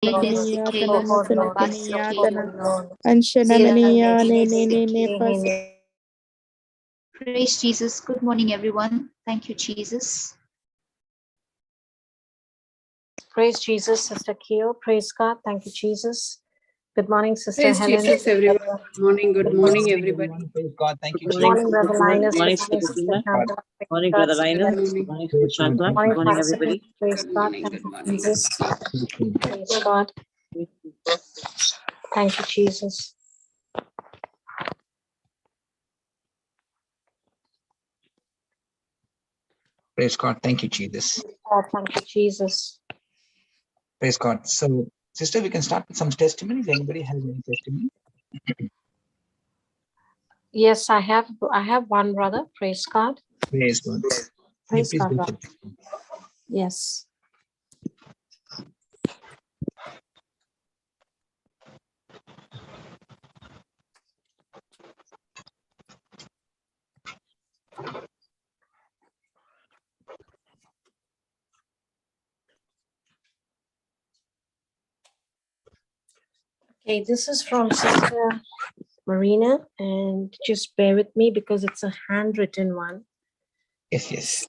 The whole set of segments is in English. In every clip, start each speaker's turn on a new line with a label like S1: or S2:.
S1: Praise Jesus. Good morning, everyone. Thank you, Jesus.
S2: Praise Jesus, Sister Keo. Praise God. Thank you, Jesus. Good morning, Sister
S3: Praise
S2: Helen.
S3: Jesus, everyone. Good morning, everybody.
S4: Praise God. Thank you,
S2: Good morning, Brother Linus.
S5: Morning,
S2: Good morning, Sister
S5: Sister
S2: Shanta.
S5: Morning, Brother Linus. Morning, Sister Shanta.
S2: Morning,
S5: Morning,
S2: Pastor.
S5: everybody.
S2: Praise God. Thank you, Jesus. Praise God. Thank you, Jesus.
S4: Praise God. Thank you, Jesus.
S2: Oh, thank you, Jesus.
S4: Praise God. So, sister, we can start with some testimonies. Anybody has any testimony?
S2: Yes, I have one brother. Praise God.
S4: Praise God.
S2: Praise
S4: Please
S2: God,
S4: go
S2: brother.
S4: ahead.
S2: Yes. Okay, this is from Sister Marina, and just bear with me because it's a handwritten one.
S4: Yes.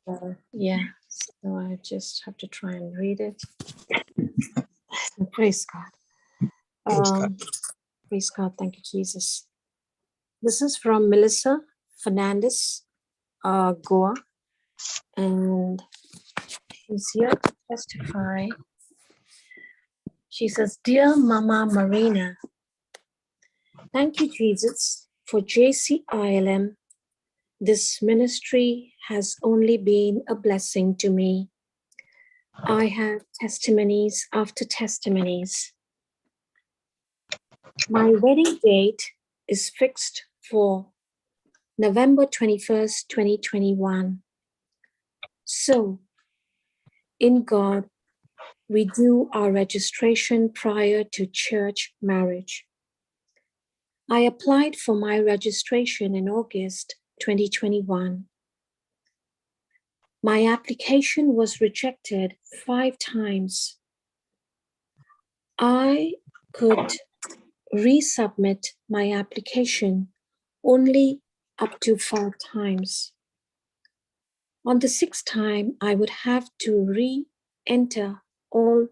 S2: Yeah, so I just have to try and read it. Praise God.
S4: Praise God.
S2: Praise God. Thank you, Jesus. This is from Melissa Fernandez, Goa, and she's here to testify. She says, "Dear Mama Marina, thank you, Jesus, for JCILM. This ministry has only been a blessing to me. I have testimonies after testimonies. My wedding date is fixed for November 21st, 2021. So, in God, we do our registration prior to church marriage. I applied for my registration in August 2021. My application was rejected 5 times. I could resubmit my application only up to 5 times. On the 6th time, I would have to re-enter all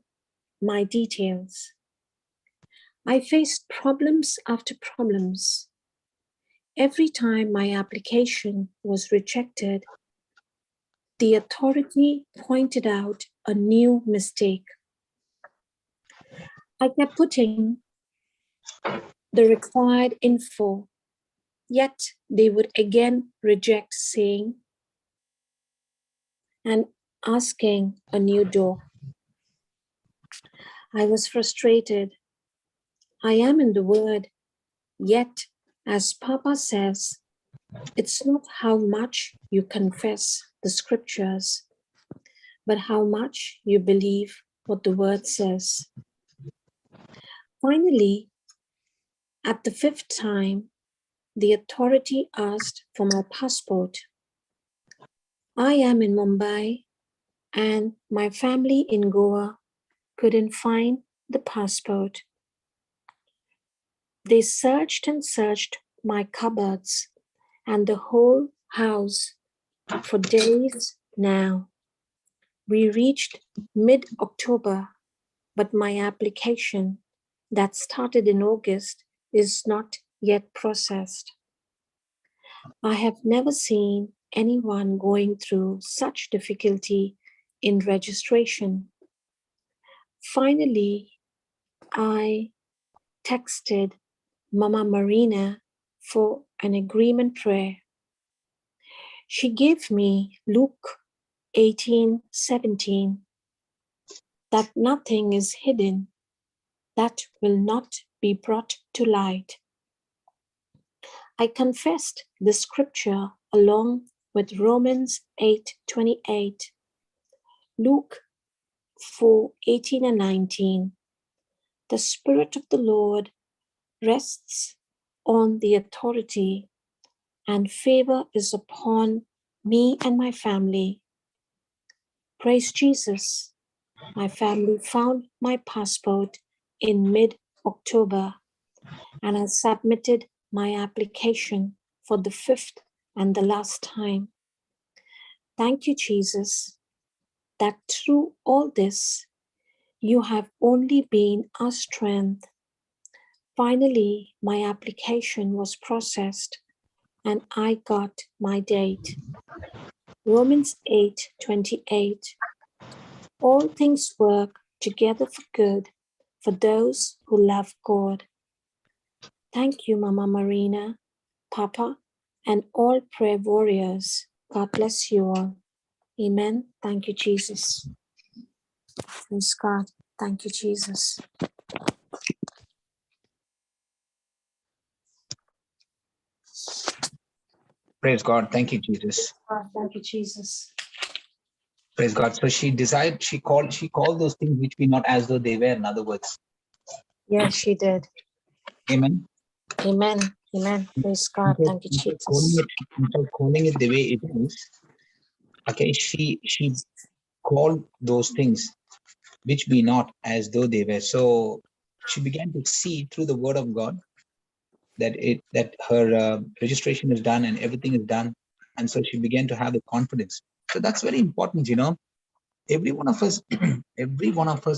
S2: my details. I faced problems after problems. Every time my application was rejected, the authority pointed out a new mistake. I kept putting the required info, yet they would again reject, saying and asking a new door. I was frustrated. I am in the Word, yet, as Papa says, it's not how much you confess the scriptures, but how much you believe what the Word says. Finally, at the 5th time, the authority asked for my passport. I am in Mumbai, and my family in Goa couldn't find the passport. They searched and searched my cupboards and the whole house for days now. We reached mid-October, but my application that started in August is not yet processed. I have never seen anyone going through such difficulty in registration. Finally, I texted Mama Marina for an agreement prayer. She gave me Luke 18:17, that nothing is hidden that will not be brought to light. I confessed the scripture along with Romans 8:28, Luke 4:18 and 19. The Spirit of the Lord rests on the authority, and favor is upon me and my family. Praise Jesus. My family found my passport in mid-October, and I submitted my application for the 5th and the last time. Thank you, Jesus, that through all this, you have only been our strength. Finally, my application was processed and I got my date. Romans 8:28. All things work together for good for those who love God. Thank you, Mama Marina, Papa, and all prayer warriors. God bless you all. Amen. Thank you, Jesus. Praise God. Thank you, Jesus.
S4: Praise God. Thank you, Jesus.
S2: Thank you, Jesus.
S4: Praise God. So she called those things which be not as though they were, in other words.
S2: Yes, she did.
S4: Amen.
S2: Amen. Amen. Praise God. Thank you, Jesus.
S4: Instead of calling it the way it is, okay, she called those things which be not as though they were. So she began to see through the word of God that her registration is done and everything is done, and so she began to have the confidence. So that's very important. Every one of us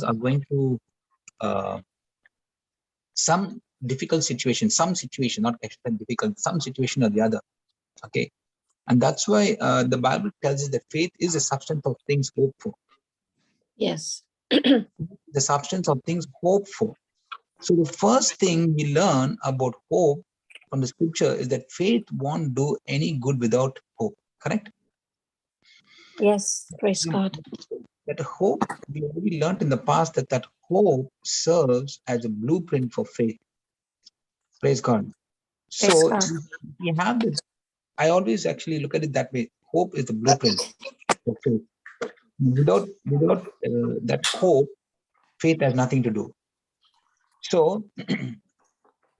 S4: are going through some difficult situation, not extra difficult, some situation or the other. Okay, and that's why the Bible tells us that faith is the substance of things hoped for.
S2: Yes.
S4: The substance of things hoped for. So the first thing we learn about hope from the scripture is that faith won't do any good without hope. Correct?
S2: Yes. Praise God.
S4: That hope, we already learned in the past that hope serves as a blueprint for faith. Praise God. So
S2: God.
S4: we have the, I always actually look at it that way. Hope is the blueprint for faith. Without that hope, faith has nothing to do. So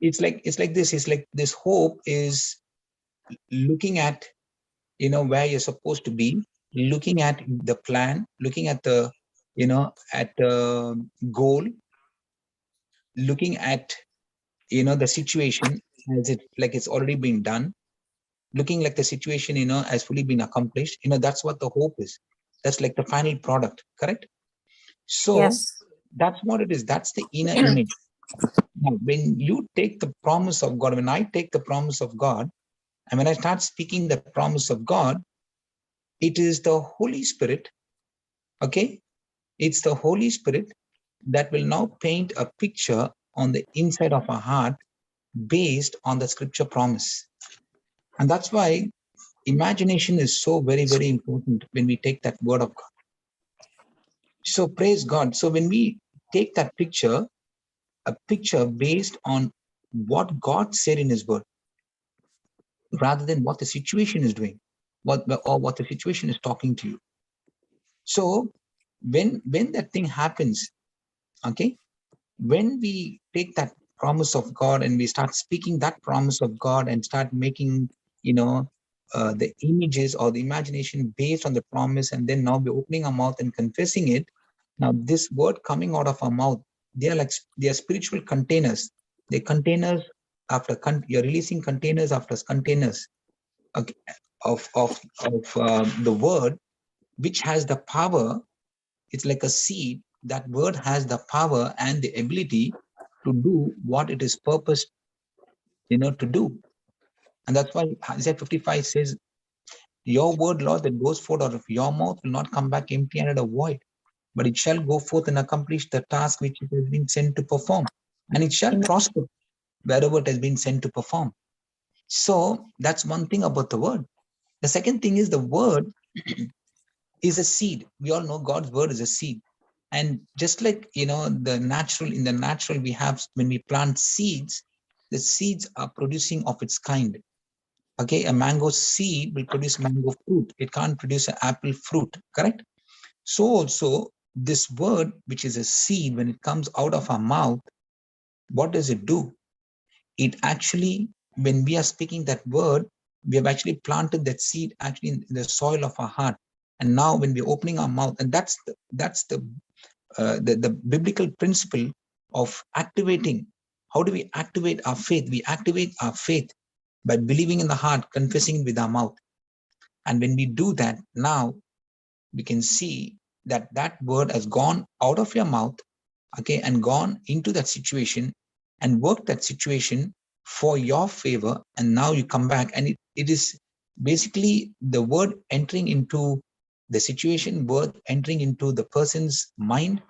S4: it's like this. It's like this hope is looking at where you're supposed to be, looking at the plan, looking at the at the goal, looking at the situation as it like it's already been done, looking like the situation has fully been accomplished. That's what the hope is. That's like the final product. Correct? So
S2: yes.
S4: That's what it is. That's the inner image. Now, when you take the promise of God, when I take the promise of God, and when I start speaking the promise of God, it is the Holy Spirit, okay? It's the Holy Spirit that will now paint a picture on the inside of our heart based on the scripture promise. And that's why imagination is so very, very important when we take that word of God. So praise God. So when we take that picture, a picture based on what God said in his word, rather than what the situation is doing, what the situation is talking to you. So when that thing happens, okay, when we take that promise of God and we start speaking that promise of God and start making, the images or the imagination based on the promise, and then now we're opening our mouth and confessing it. Now this word coming out of our mouth, they are spiritual containers. They're containers after you're releasing containers after containers of the word, which has the power. It's like a seed. That word has the power and the ability to do what it is purposed, to do. And that's why Isaiah 55 says, your word, Lord, that goes forth out of your mouth will not come back empty-handed or void, but it shall go forth and accomplish the task which it has been sent to perform. And it shall prosper wherever it has been sent to perform. So that's one thing about the word. The second thing is the word is a seed. We all know God's word is a seed. And just like, in the natural, we have, when we plant seeds, the seeds are producing of its kind. Okay, a mango seed will produce mango fruit. It can't produce an apple fruit, correct? So also this word, which is a seed, when it comes out of our mouth, what does it do? It actually, when we are speaking that word, we have actually planted that seed actually in the soil of our heart. And now when we're opening our mouth, and that's the biblical principle of activating. How do we activate our faith? We activate our faith by believing in the heart, confessing it with our mouth. And when we do that, now we can see that that word has gone out of your mouth, okay, and gone into that situation and worked that situation for your favor. And now you come back, and it is basically the word entering into the situation, word entering into the person's mind,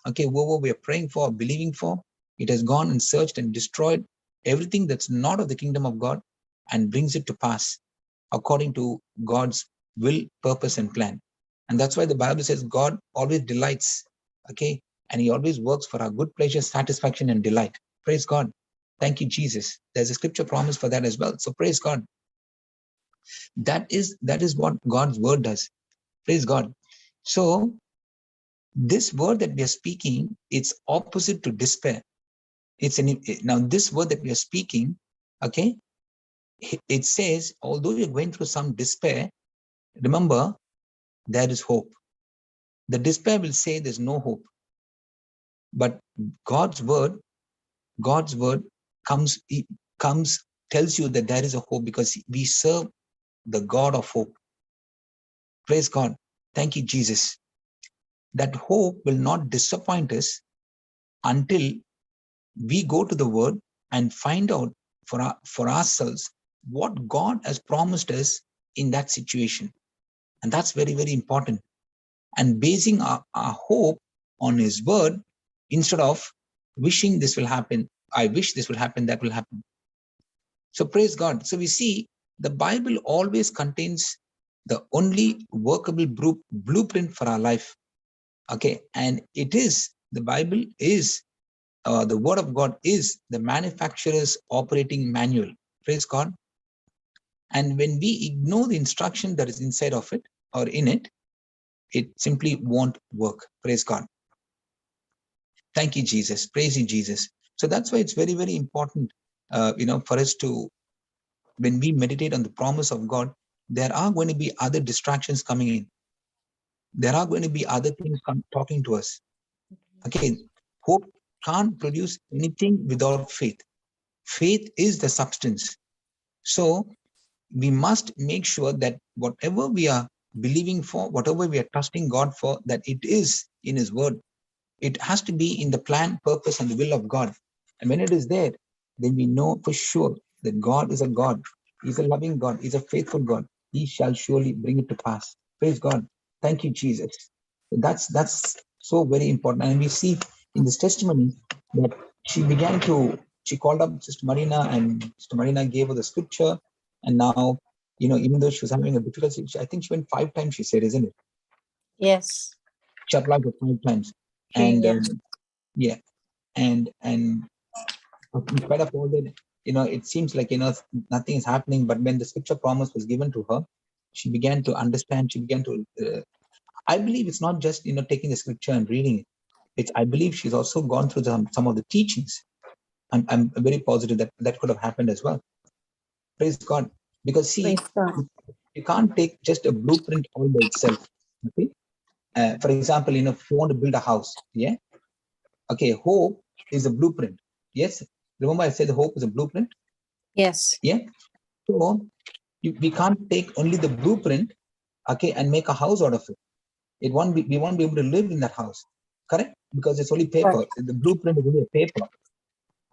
S4: okay, whoever we are praying for, believing for. It has gone and searched and destroyed everything that's not of the kingdom of God and brings it to pass according to God's will, purpose, and plan. And that's why the Bible says God always delights, okay, and he always works for our good pleasure, satisfaction, and delight. Praise God. Thank you, Jesus. There's a scripture promise for that as well. So praise God. That is what God's word does. Praise God. So this word that we are speaking, it's opposite to despair. Now this word that we are speaking, okay, it says, although you're going through some despair, remember, there is hope. The despair will say there's no hope. But God's word comes, tells you that there is a hope, because we serve the God of hope. Praise God. Thank you, Jesus. That hope will not disappoint us until we go to the word and find out for ourselves what God has promised us in that situation. And that's very, very important. And basing our hope on his word, instead of wishing this will happen, I wish this will happen, that will happen. So praise God. So we see the Bible always contains the only workable blueprint for our life. Okay. And it is, the Bible is, the word of God is the manufacturer's operating manual. Praise God. And when we ignore the instruction that is inside of it or in it, it simply won't work. Praise God. Thank you, Jesus. Praise you, Jesus. So that's why it's very, very important, for us to, when we meditate on the promise of God, there are going to be other distractions coming in. There are going to be other things talking to us. Okay, hope can't produce anything without faith. Faith is the substance. So we must make sure that whatever we are believing for, whatever we are trusting God for, that it is in his word. It has to be in the plan, purpose, and the will of God. And when it is there, then we know for sure that God is a God. He's a loving God. He's a faithful God. He shall surely bring it to pass. Praise God. Thank you, Jesus. That's so very important. And we see in this testimony that she called up Sister Marina, and Sister Marina gave her the scripture. And now, even though she was having a difficulty, I think she went 5 times, she said, isn't it?
S2: Yes.
S4: She applied for 5 times. And and in spite of all that, it seems like, nothing is happening. But when the scripture promise was given to her, she began to understand. She began to, I believe it's not just, taking the scripture and reading it. I believe she's also gone through some of the teachings. I'm very positive that could have happened as well. Praise God. Because see, you can't take just a blueprint all by itself. Okay. For example, if you want to build a house, yeah. Okay, hope is a blueprint. Yes. Remember I said the hope is a blueprint?
S2: Yes.
S4: Yeah. So we can't take only the blueprint, okay, and make a house out of it. We won't be able to live in that house. Correct? Because it's only paper. Right. The blueprint is only a paper.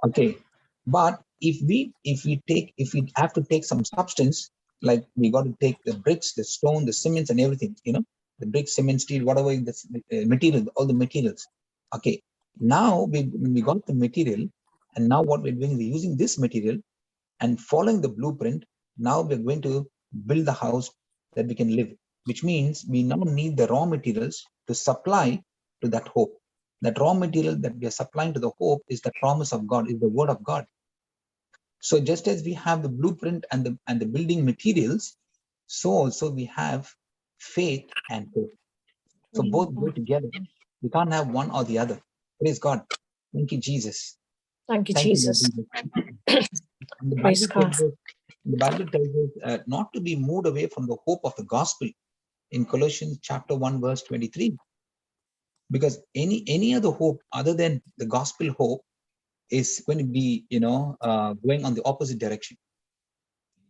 S4: Okay. But if we have to take some substance, like we got to take the bricks, the stone, the cements, and everything, the bricks, cement, steel, whatever the material, all the materials. Okay. Now we got the material, and now what we're doing is using this material and following the blueprint. Now we're going to build the house that we can live, which means we now need the raw materials to supply to that hope. That raw material that we are supplying to the hope is the promise of God, is the word of God. So just as we have the blueprint and the building materials, so also we have faith and hope. So both go together. We can't have one or the other. Praise God. Thank you, Jesus.
S2: Thank you, Jesus.
S4: The Bible tells us not to be moved away from the hope of the gospel in Colossians chapter 1, verse 23. because any other hope other than the gospel hope is going to be, going on the opposite direction.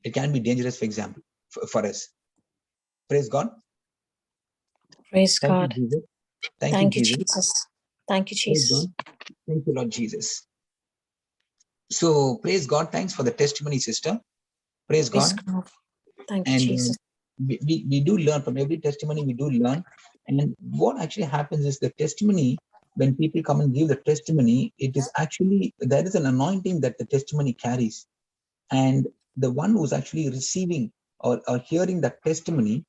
S4: It can be dangerous, for example, for us. Praise God.
S2: Praise
S4: Thank
S2: God.
S4: you, Jesus. Thank
S2: Thank
S4: you,
S2: you,
S4: Jesus.
S2: Jesus. Thank you,
S4: Praise
S2: Jesus.
S4: God. Thank you, Lord Jesus. So praise God. Thanks for the testimony, sister. Praise
S2: Praise
S4: God.
S2: God. Thank you,
S4: And
S2: Jesus.
S4: we do learn from every testimony. We do learn. And what actually happens is the testimony, when people come and give the testimony, it is actually, there is an anointing that the testimony carries. And the one who's actually receiving or hearing that testimony,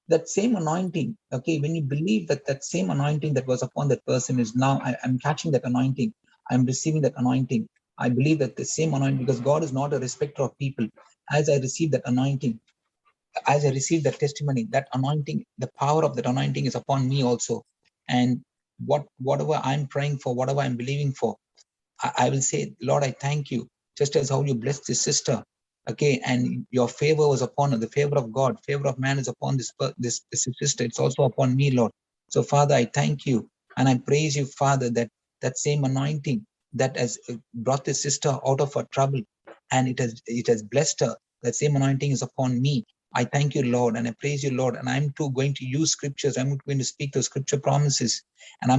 S4: that same anointing, okay, when you believe that that same anointing that was upon that person is now, I'm catching that anointing, I'm receiving that anointing. I believe that the same anointing, because God is not a respecter of people. As I receive that anointing, as I receive that testimony, that anointing, the power of that anointing is upon me also. And whatever I'm praying for, whatever I'm believing for, I will say, Lord, I thank you. Just as how you blessed this sister, okay, and your favor was upon her, the favor of God, favor of man is upon this sister. It's also upon me, Lord. So, Father, I thank you and I praise you, Father, that that same anointing that has brought this sister out of her trouble and it has blessed her. That same anointing is upon me. I thank you, Lord, and I praise you, Lord. And I'm too going to use scriptures. I'm going to speak those scripture promises, and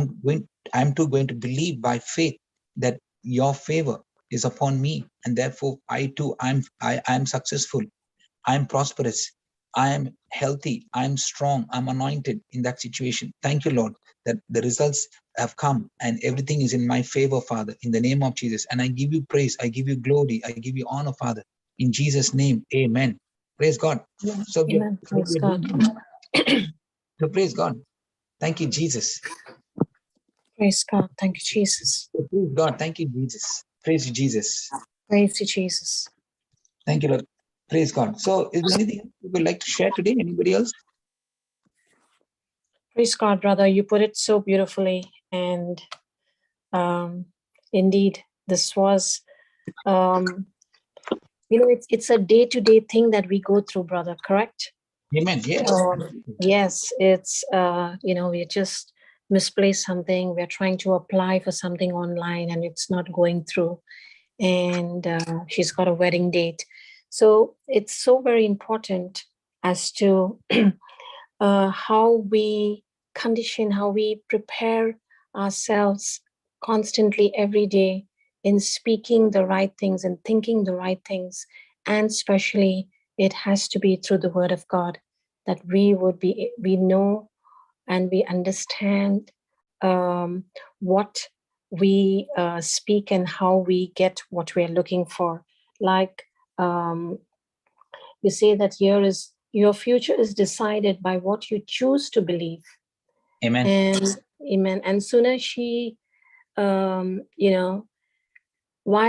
S4: I'm too going to believe by faith that your favor is upon me, and therefore I too I'm successful, I'm prosperous, I am healthy, I'm strong, I'm anointed in that situation. Thank you, Lord, that the results have come and everything is in my favor, Father, in the name of Jesus. And I give you praise, I give you glory, I give you honor, Father, in Jesus' name. Amen. Praise God. So
S2: Amen. Praise God.
S4: so praise God. Thank you, Jesus.
S2: Praise God. Thank you, Jesus.
S4: Praise God. Thank you, Jesus. Praise you, Jesus.
S2: Praise you, Jesus.
S4: Thank you, Lord. Praise God. So is there anything you would like to share today? Anybody else?
S2: Praise God, brother. You put it so beautifully. And indeed, this was, it's a day-to-day thing that we go through, brother, correct?
S4: Amen. Yes.
S2: Yes, it's, we just misplaced something. We're trying to apply for something online and it's not going through. And she's got a wedding date. So it's so very important as to how we condition, how we prepare ourselves constantly every day in speaking the right things and thinking the right things. And especially it has to be through the word of God, that we know and we understand what we speak and how we get what we're looking for. Like you say that your future is decided by what you choose to believe.
S4: Amen.
S2: And amen. And sooner she, while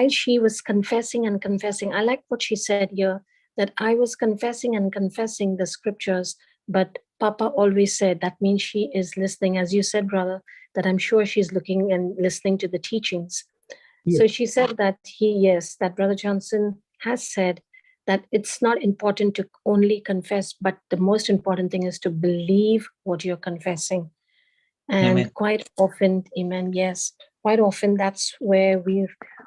S2: she was confessing and confessing, I like what she said here, that I was confessing and confessing the scriptures, but Papa always said that means she is listening, as you said, brother, that I'm sure she's looking and listening to the teachings. Yes. So she said that that Brother Johnson has said that it's not important to only confess, but the most important thing is to believe what you're confessing. And amen. Quite often, amen, yes, quite often that's where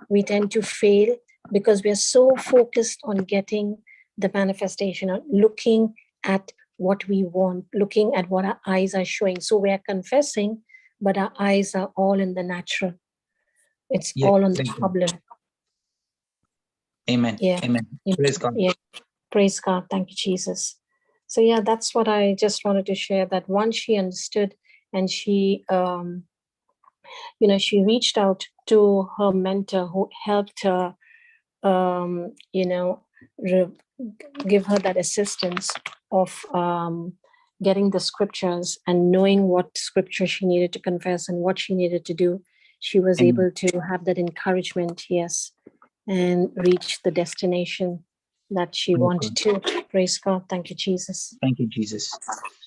S2: we tend to fail, because we're so focused on getting the manifestation, or looking at what we want, looking at what our eyes are showing. So we're confessing, but our eyes are all in the natural. It's all on the problem.
S4: Amen.
S2: Yeah.
S4: Amen. Praise God.
S2: Yeah. Praise God. Thank you, Jesus. So yeah, that's what I just wanted to share, that once she understood and she, she reached out to her mentor who helped her, give her that assistance of getting the scriptures and knowing what scripture she needed to confess and what she needed to do. She was able to have that encouragement, yes, and reach the destination that she wanted to. Praise God. Thank you, Jesus.
S4: Thank you, Jesus.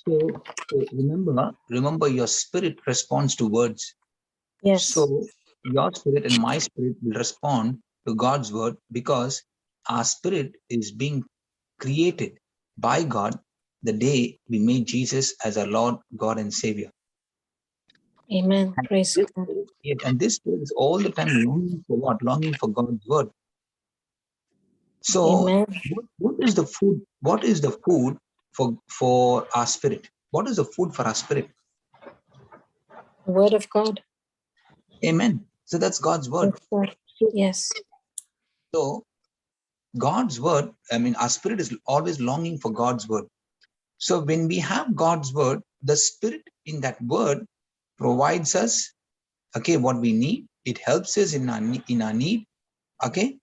S4: So remember your spirit responds to words.
S2: Yes.
S4: So your spirit and my spirit will respond to God's word, because our spirit is being created by God the day we made Jesus as our Lord, God, and Savior.
S2: Amen.
S4: And
S2: Praise
S4: this,
S2: God.
S4: yes, and this spirit is all the time longing for what? Longing for God's word. So
S2: Amen.
S4: what is the food? What is the food for our spirit? What is the food for our spirit?
S2: The word of God.
S4: Amen. So that's God's word.
S2: Praise God. Yes.
S4: So God's word, I mean, our spirit is always longing for God's word. So when we have God's word, the spirit in that word provides us, okay, what we need. It helps us in our need, okay.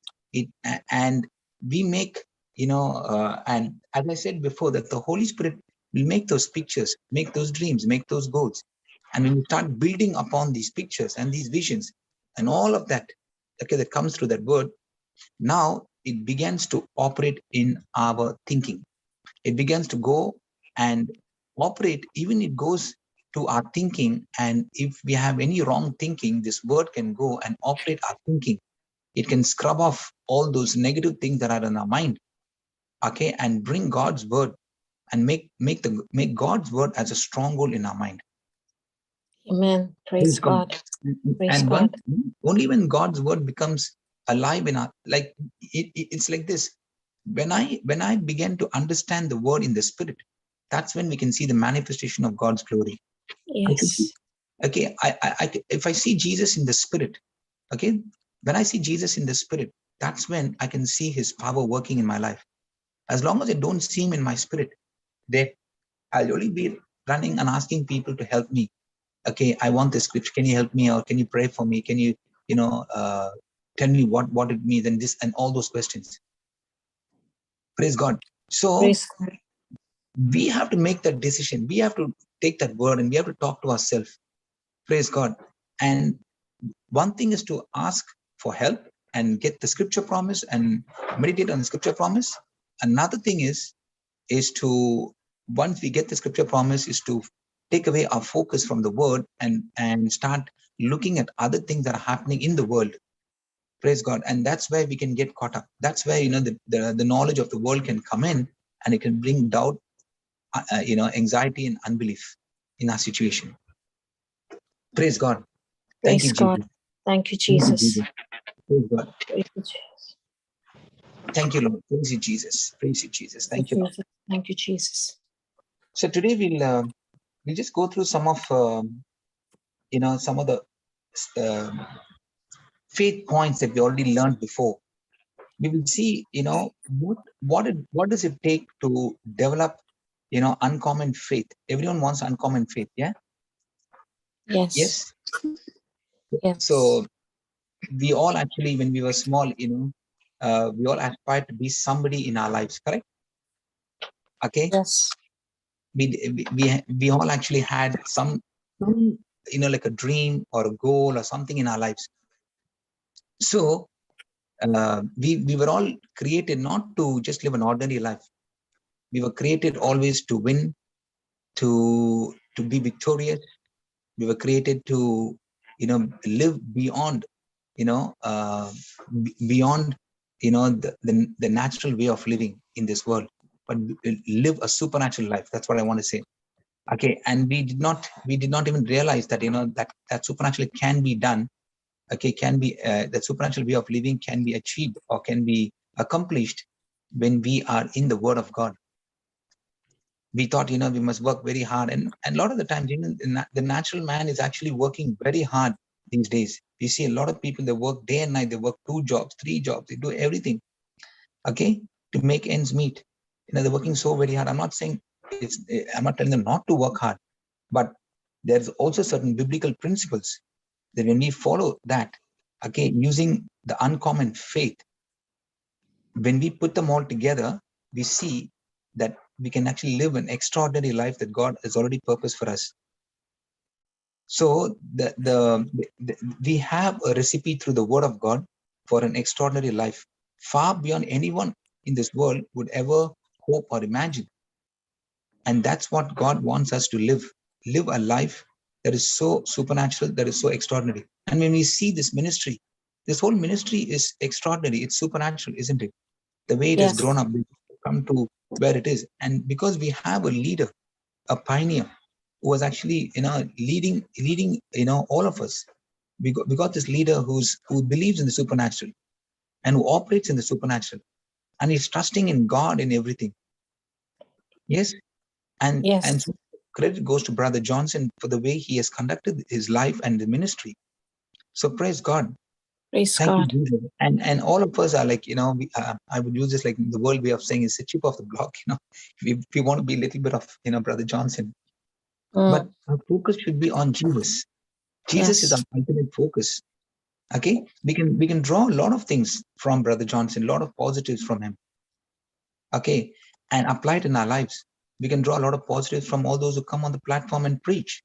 S4: And we make, and as I said before, that the Holy Spirit will make those pictures, make those dreams, make those goals. And when we start building upon these pictures and these visions and all of that, okay, that comes through that word, now it begins to operate in our thinking. It begins to go and operate, even it goes to our thinking. And if we have any wrong thinking, this word can go and operate our thinking. It can scrub off all those negative things that are in our mind, okay, and bring God's word and make God's word as a stronghold in our mind.
S2: Amen. Praise God. Praise
S4: And
S2: God.
S4: only when God's word becomes alive in our, like it's like this. When I began to understand the word in the spirit, that's when we can see the manifestation of God's glory.
S2: Yes.
S4: Okay, if I see Jesus in the spirit, okay, when I see Jesus in the spirit, that's when I can see his power working in my life. As long as I don't see him in my spirit, then I'll only be running and asking people to help me. Okay, I want this scripture. Can you help me? Or can you pray for me? Can you, tell me what it means and this and all those questions. Praise God. So
S2: Praise God.
S4: we have to make that decision. We have to take that word and we have to talk to ourselves. Praise God. And one thing is to ask for help and get the scripture promise and meditate on the scripture promise. Another thing is to, once we get the scripture promise, is to take away our focus from the word and start looking at other things that are happening in the world. Praise God. And that's where we can get caught up. That's where, the knowledge of the world can come in, and it can bring doubt, anxiety and unbelief in our situation. Praise God. Thank you,
S2: Praise God.
S4: Jesus.
S2: Thank you,
S4: Thank you,
S2: Jesus.
S4: Jesus. Praise God.
S2: Praise you, Jesus.
S4: Thank you, Lord. Praise you, Jesus. Praise you, Jesus. Thank you, Lord.
S2: Thank you, Jesus.
S4: So today we'll just go through some of some of the faith points that we already learned before. We will see, what does it take to develop, uncommon faith. Everyone wants uncommon faith, yeah?
S2: Yes.
S4: Yes.
S2: Yes.
S4: So we all actually, when we were small, we all aspired to be somebody in our lives, correct? Okay.
S2: Yes.
S4: We all actually had some like a dream or a goal or something in our lives. So we were all created not to just live an ordinary life. We were created always to win, to be victorious. We were created to live beyond beyond the natural way of living in this world, but live a supernatural life. That's what I want to say. Okay. And we did not even realize that that supernatural can be done. Okay. Can be that supernatural way of living can be achieved or can be accomplished when we are in the word of God. We thought we must work very hard, and a lot of the times the natural man is actually working very hard these days. We see a lot of people, they work day and night. They work 2 jobs, 3 jobs, they do everything, okay, to make ends meet. They're working so very hard. I'm not saying I'm not telling them not to work hard, but there's also certain biblical principles that when we follow that, okay, using the uncommon faith, when we put them all together, we see that we can actually live an extraordinary life that God has already purposed for us. So we have a recipe through the word of God for an extraordinary life, far beyond anyone in this world would ever hope or imagine. And that's what God wants us to live a life that is so supernatural, that is so extraordinary. And when we see this ministry, this whole ministry is extraordinary. It's supernatural, isn't it? The way it has grown up, come to where it is. And because we have a leader, a pioneer, who was actually, leading, all of us. We got this leader who believes in the supernatural and who operates in the supernatural, and he's trusting in God in everything. Yes. And so credit goes to Brother Johnson for the way he has conducted his life and the ministry. So praise God.
S2: Thank
S4: you, Jesus. And all of us are like, I would use this like the world way of saying is the chip of the block, if we want to be a little bit of, Brother Johnson. But our focus should be on Jesus. Jesus is our ultimate focus. Okay. We can draw a lot of things from Brother Johnson, a lot of positives from him. Okay. And apply it in our lives. We can draw a lot of positives from all those who come on the platform and preach.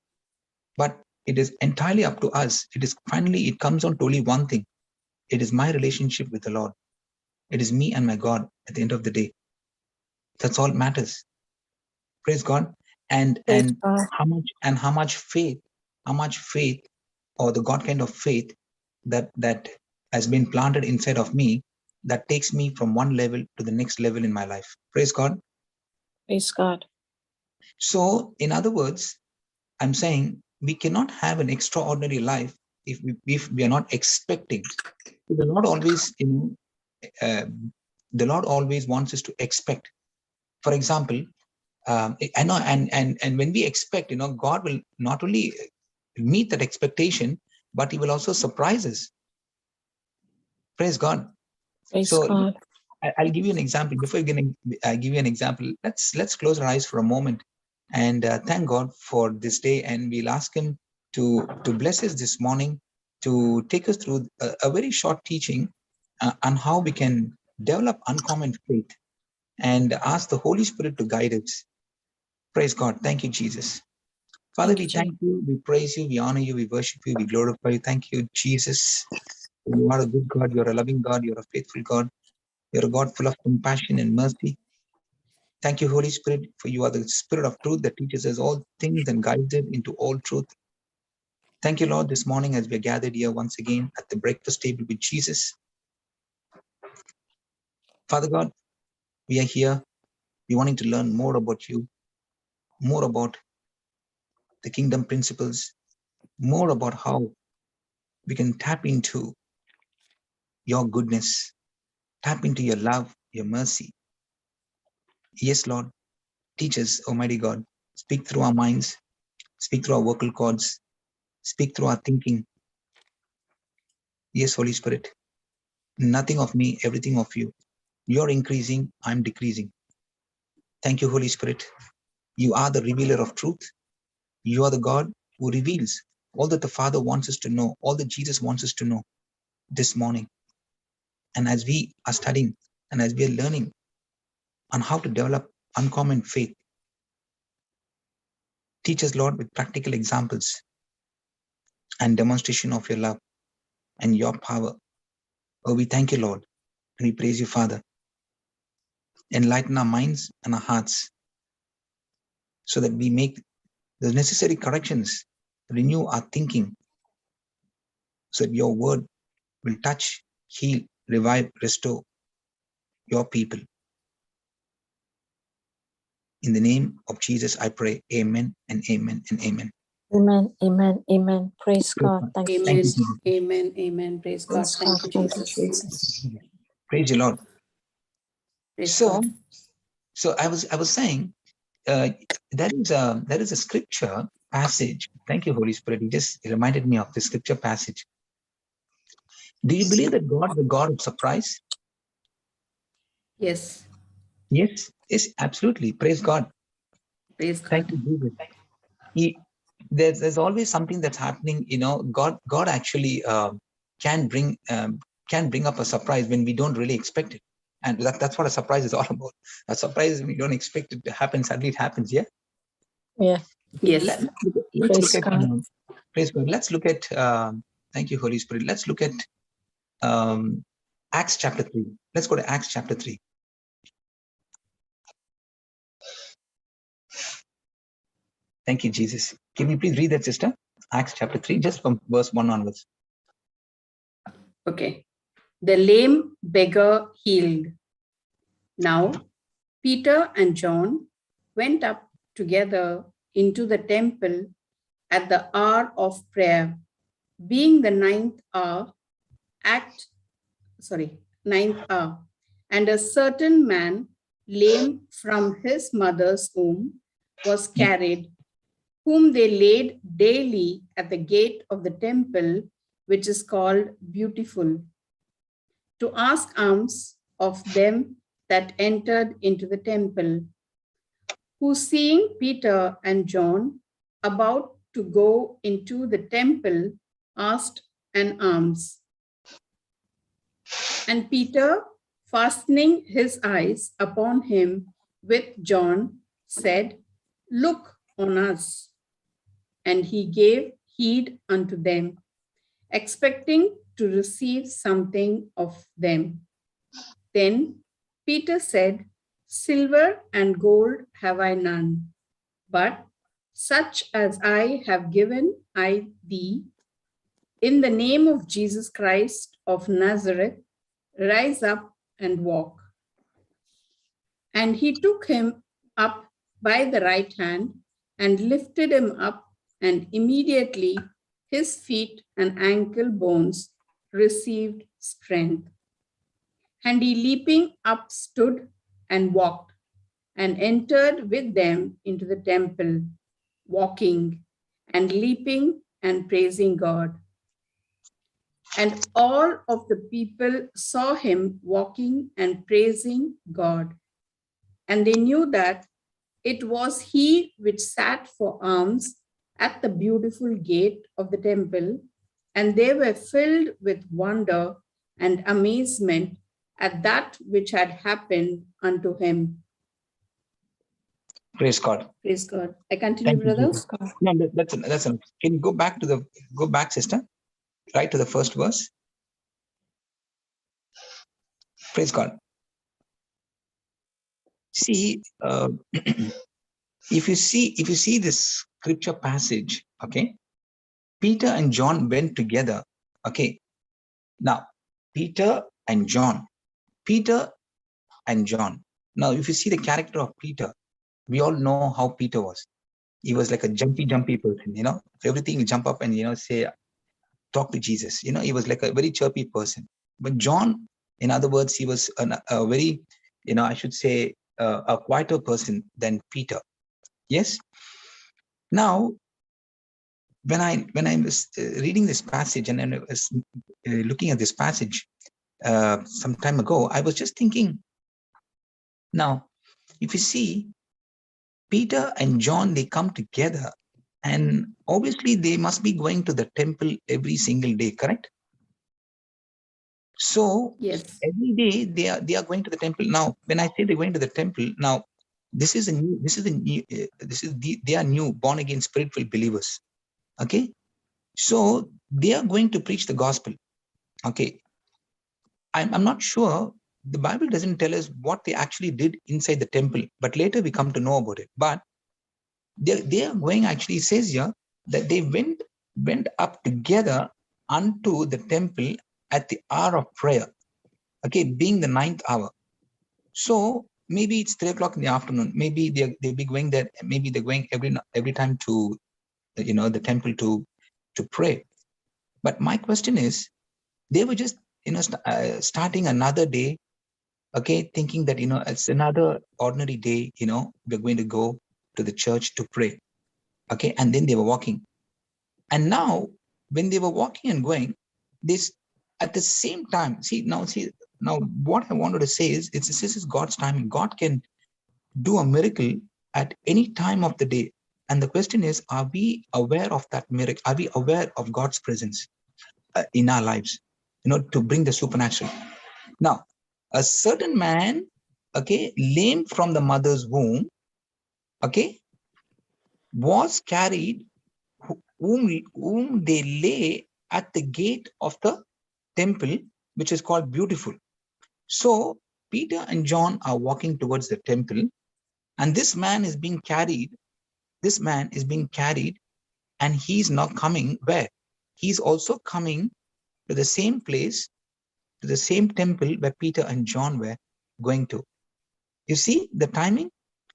S4: But it is entirely up to us. It comes down to only one thing. It is my relationship with the Lord. It is me and my God at the end of the day. That's all matters. Praise God. And how much faith, or the God kind of faith that has been planted inside of me, that takes me from one level to the next level in my life. Praise God.
S2: Praise God.
S4: So in other words, I'm saying we cannot have an extraordinary life if we are not expecting. The Lord always, the Lord always wants us to expect. For example, I know, and when we expect, God will not only meet that expectation, but He will also surprise us. Praise God.
S2: Praise
S4: so
S2: God.
S4: I'll give you an example. Before I give you an example, let's close our eyes for a moment and thank God for this day, and we'll ask Him to bless us this morning, to take us through a very short teaching on how we can develop uncommon faith, and ask the Holy Spirit to guide us. Praise God. Thank you, Jesus. Father, we thank you, we praise you, we honor you, we worship you, we glorify you. Thank you, Jesus. You are a good God, you're a loving God, you're a faithful God. You're a God full of compassion and mercy. Thank you, Holy Spirit, for you are the Spirit of truth that teaches us all things and guides us into all truth. Thank you, Lord, this morning as we are gathered here once again at the breakfast table with Jesus. Father God, we are here. We wanting to learn more about you, more about the kingdom principles, more about how we can tap into your goodness, tap into your love, your mercy. Yes, Lord, teach us, Almighty God. Speak through our minds, speak through our vocal cords, speak through our thinking. Yes, Holy Spirit, nothing of me, everything of you. You're increasing, I'm decreasing. Thank you, Holy Spirit. You are the revealer of truth. You are the God who reveals all that the Father wants us to know, all that Jesus wants us to know this morning. And as we are studying and as we are learning on how to develop uncommon faith, teach us, Lord, with practical examples and demonstration of your love and your power. Oh, we thank you, Lord, and we praise you, Father. Enlighten our minds and our hearts so that we make the necessary corrections, renew our thinking, so that your word will touch, heal, revive, restore your people. In the name of Jesus, I pray. Amen and amen and amen.
S2: Amen, amen, amen. Praise God. Thank you,
S3: Amen.
S2: Jesus.
S3: Amen. Amen. Praise God. Thank you, Jesus.
S4: Praise you, Lord.
S3: Praise
S4: So
S3: God.
S4: I was saying, that is a scripture passage. Thank you, Holy Spirit. You just reminded me of the scripture passage. Do you believe that God is the God of surprise?
S3: Yes.
S4: Yes, absolutely. Praise God.
S3: Praise God.
S4: Thank you, Jesus. There's always something that's happening. God actually can bring up a surprise when we don't really expect it, and that's what a surprise is all about. A surprise is when we don't expect it to happen, suddenly it happens. Yeah.
S2: Yeah.
S3: Yes.
S4: Let's look at
S2: God.
S4: praise God. Let's look at thank you, Holy Spirit. Let's look at Acts chapter 3. Let's go to Acts chapter 3. Thank you, Jesus. Can you please read that, sister? Acts chapter 3, just from verse 1 onwards.
S3: Okay. The lame beggar healed. Now, Peter and John went up together into the temple at the hour of prayer, being the ninth hour, and a certain man, lame from his mother's womb, was carried, whom they laid daily at the gate of the temple, which is called Beautiful, to ask alms of them that entered into the temple, who, seeing Peter and John about to go into the temple, asked an alms. And Peter, fastening his eyes upon him with John, said, "Look on us." And he gave heed unto them, expecting to receive something of them. Then Peter said, "Silver and gold have I none, but such as I have given I thee, in the name of Jesus Christ of Nazareth, rise up and walk." And he took him up by the right hand and lifted him up, and immediately his feet and ankle bones received strength. And he, leaping up, stood and walked, and entered with them into the temple, walking and leaping and praising God. And all of the people saw him walking and praising God. And they knew that it was he which sat for alms at the beautiful gate of the temple, and they were filled with wonder and amazement at that which had happened unto him.
S4: Praise God.
S3: Praise God. I continue,
S4: Thank you,
S3: brother.
S4: Jesus. No, that's enough. Can you go back, sister? Right to the first verse. Praise God. See, if you see this scripture passage, okay, Peter and John went together. Okay, now Peter and John. Now, if you see the character of Peter, we all know how Peter was. He was like a jumpy person, for everything you jump up and say, talk to Jesus. He was like a very chirpy person. But John, in other words, he was a very, I should say, a quieter person than Peter. Yes. Now, when I was reading this passage and I was looking at this passage some time ago, I was just thinking. Now, if you see, Peter and John, they come together, and obviously they must be going to the temple every single day, correct? So
S3: Yes.
S4: every day they are going to the temple. Now, when I say they're going to the temple, now they are new born again spirit-filled believers. Okay, so they are going to preach the gospel. Okay, I'm not sure. The Bible doesn't tell us what they actually did inside the temple, but later we come to know about it. But they are going, actually, it says here that they went up together unto the temple at the hour of prayer. Okay, being the 9th hour. So maybe it's 3 o'clock in the afternoon. Maybe they'll be going there. Maybe they're going every time to the temple to pray. But my question is, they were just starting another day. Okay, thinking that it's another ordinary day. We're going to go to the church to pray. Okay, and then they were walking. And now, when they were walking and going, this at the same time. Now what I wanted to say is, this is God's timing. God can do a miracle at any time of the day. And the question is, are we aware of that miracle? Are we aware of God's presence in our lives, to bring the supernatural? Now, a certain man, okay, lame from the mother's womb, okay, was carried, whom they lay at the gate of the temple, which is called Beautiful. So Peter and John are walking towards the temple, and this man is being carried. And he's now coming where? He's also coming to the same place, to the same temple where Peter and John were going to. You see the timing?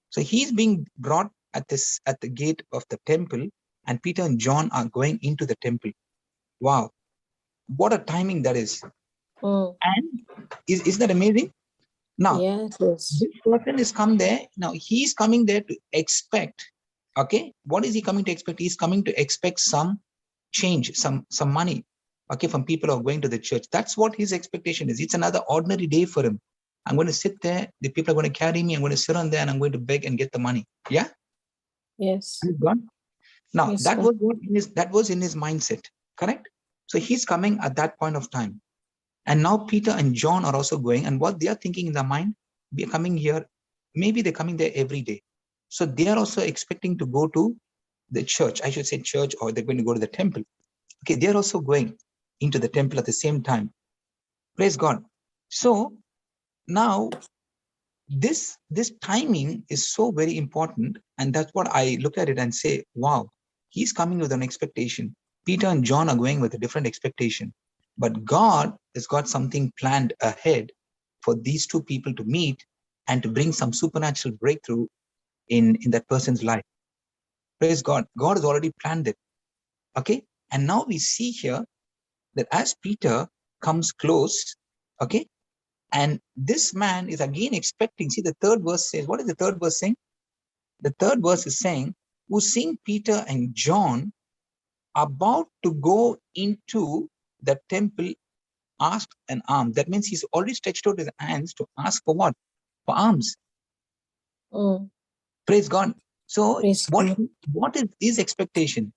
S4: So he's being brought at the gate of the temple, and Peter and John are going into the temple. Wow, what a timing that is. And isn't that amazing? Now,
S2: Yes.
S4: this person is come there. Now he's coming there to expect. Okay, what is he coming to expect? He's coming to expect some change, some money. Okay, from people who are going to the church. That's what his expectation is. It's another ordinary day for him. I'm going to sit there. The people are going to carry me. I'm going to sit on there and I'm going to beg and get the money. Yeah.
S2: Yes.
S4: Now
S2: Yes,
S4: that
S2: God.
S4: was in his mindset. Correct. So he's coming at that point of time. And now Peter and John are also going, and what they are thinking in their mind, we are coming here. Maybe they're coming there every day. So they are also expecting to go to the church. I should say church, or they're going to go to the temple. Okay, they're also going into the temple at the same time. Praise God. So now this timing is so very important, and that's what I look at it and say, wow, he's coming with an expectation. Peter and John are going with a different expectation, but God has got something planned ahead for these two people to meet and to bring some supernatural breakthrough in that person's life. Praise God. God has already planned it. Okay, and now we see here that as Peter comes close, okay, and this man is again expecting. See, the third verse says, what is the third verse saying? The third verse is saying, who seeing Peter and John about to go into the temple, asked an alms. That means he's already stretched out his hands to ask for what? For alms. Praise God. So
S2: Praise God.
S4: what is his expectation?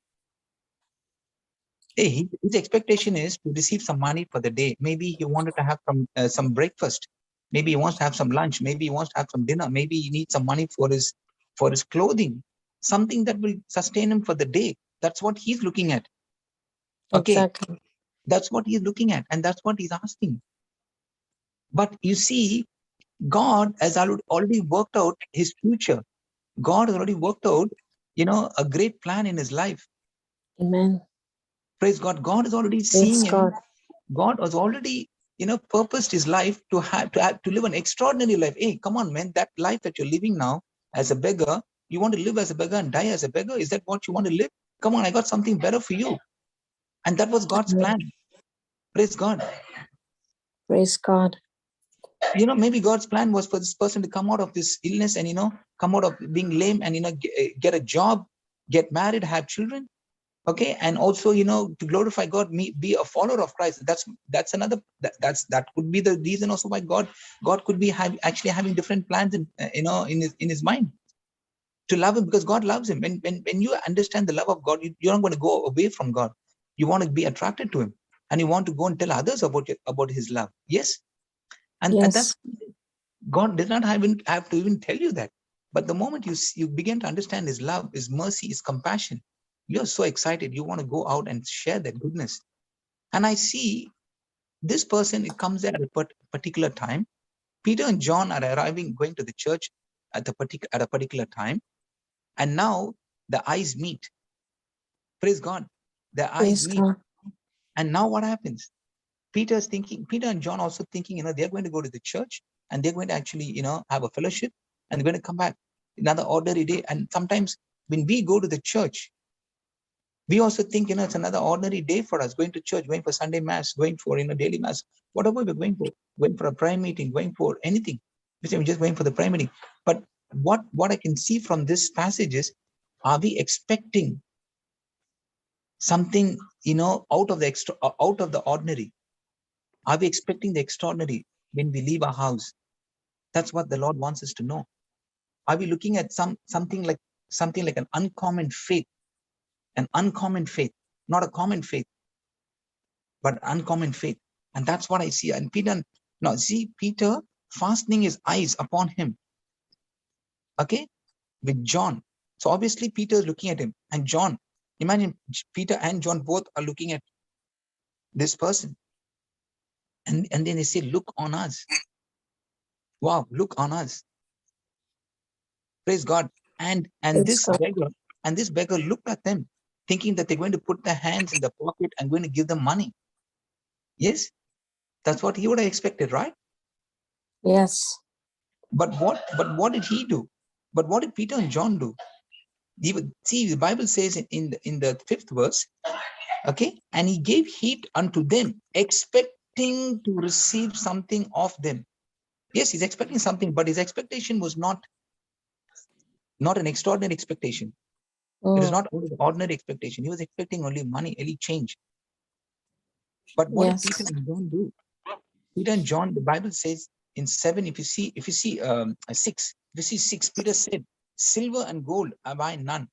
S4: Hey, his expectation is to receive some money for the day. Maybe he wanted to have some breakfast. Maybe he wants to have some lunch. Maybe he wants to have some dinner. Maybe he needs some money for his clothing. Something that will sustain him for the day. That's what he's looking at. Okay,
S2: Exactly.
S4: that's what he's looking at, and that's what he's asking. But you see, God has already worked out his future. God has already worked out, a great plan in his life.
S2: Amen.
S4: Praise God. God is already
S2: Praise
S4: seeing him.
S2: God.
S4: God has already, purposed his life to live an extraordinary life. Hey, come on, man. That life that you're living now as a beggar, you want to live as a beggar and die as a beggar? Is that what you want to live? Come on, I got something better for you. And that was God's plan. Praise God.
S2: Praise God.
S4: Maybe God's plan was for this person to come out of this illness and, come out of being lame and, get a job, get married, have children. Okay, and also, to glorify God, be a follower of Christ. That's another. That could be the reason also why God could be actually having different plans in his mind to love him, because God loves him. When you understand the love of God, you're not going to go away from God. You want to be attracted to him, and you want to go and tell others about his love. Yes, and that's God does not have to even tell you that. But the moment you begin to understand his love, his mercy, his compassion, you're so excited. You want to go out and share that goodness. And I see this person, it comes at a particular time. Peter and John are going to the church at a particular time. And now the eyes meet. Praise God. The eyes meet.
S2: God.
S4: And now what happens? Peter and John also thinking, they're going to go to the church and they're going to actually, have a fellowship and they're going to come back another ordinary day. And sometimes when we go to the church, we also think, it's another ordinary day for us, going to church, going for Sunday mass, going for, daily mass, whatever we're going for a prayer meeting, going for anything. We're just going for the prayer meeting. But what I can see from this passage is, are we expecting something, out of the ordinary? Are we expecting the extraordinary when we leave our house? That's what the Lord wants us to know. Are we looking at something like an uncommon faith? An uncommon faith, not a common faith, but uncommon faith. And that's what I see. And Peter fastening his eyes upon him. Okay, with John. So obviously Peter is looking at him, and John. Imagine Peter and John both are looking at this person, and then they say, "Look on us." Wow, look on us. Praise God. And this beggar looked at them, thinking that they're going to put their hands in the pocket and going to give them money. Yes, that's what he would have expected, right?
S2: Yes.
S4: But what did he do? But what did Peter and John do? See, the Bible says in the 5th verse, okay, and he gave heed unto them, expecting to receive something of them. Yes, he's expecting something, but his expectation was not an extraordinary expectation. It is not only the ordinary expectation. He was expecting only money, only change. But what did Peter and John do? Peter and John, the Bible says in 7, if you see 6, if you see 6, Peter said, silver and gold have I none,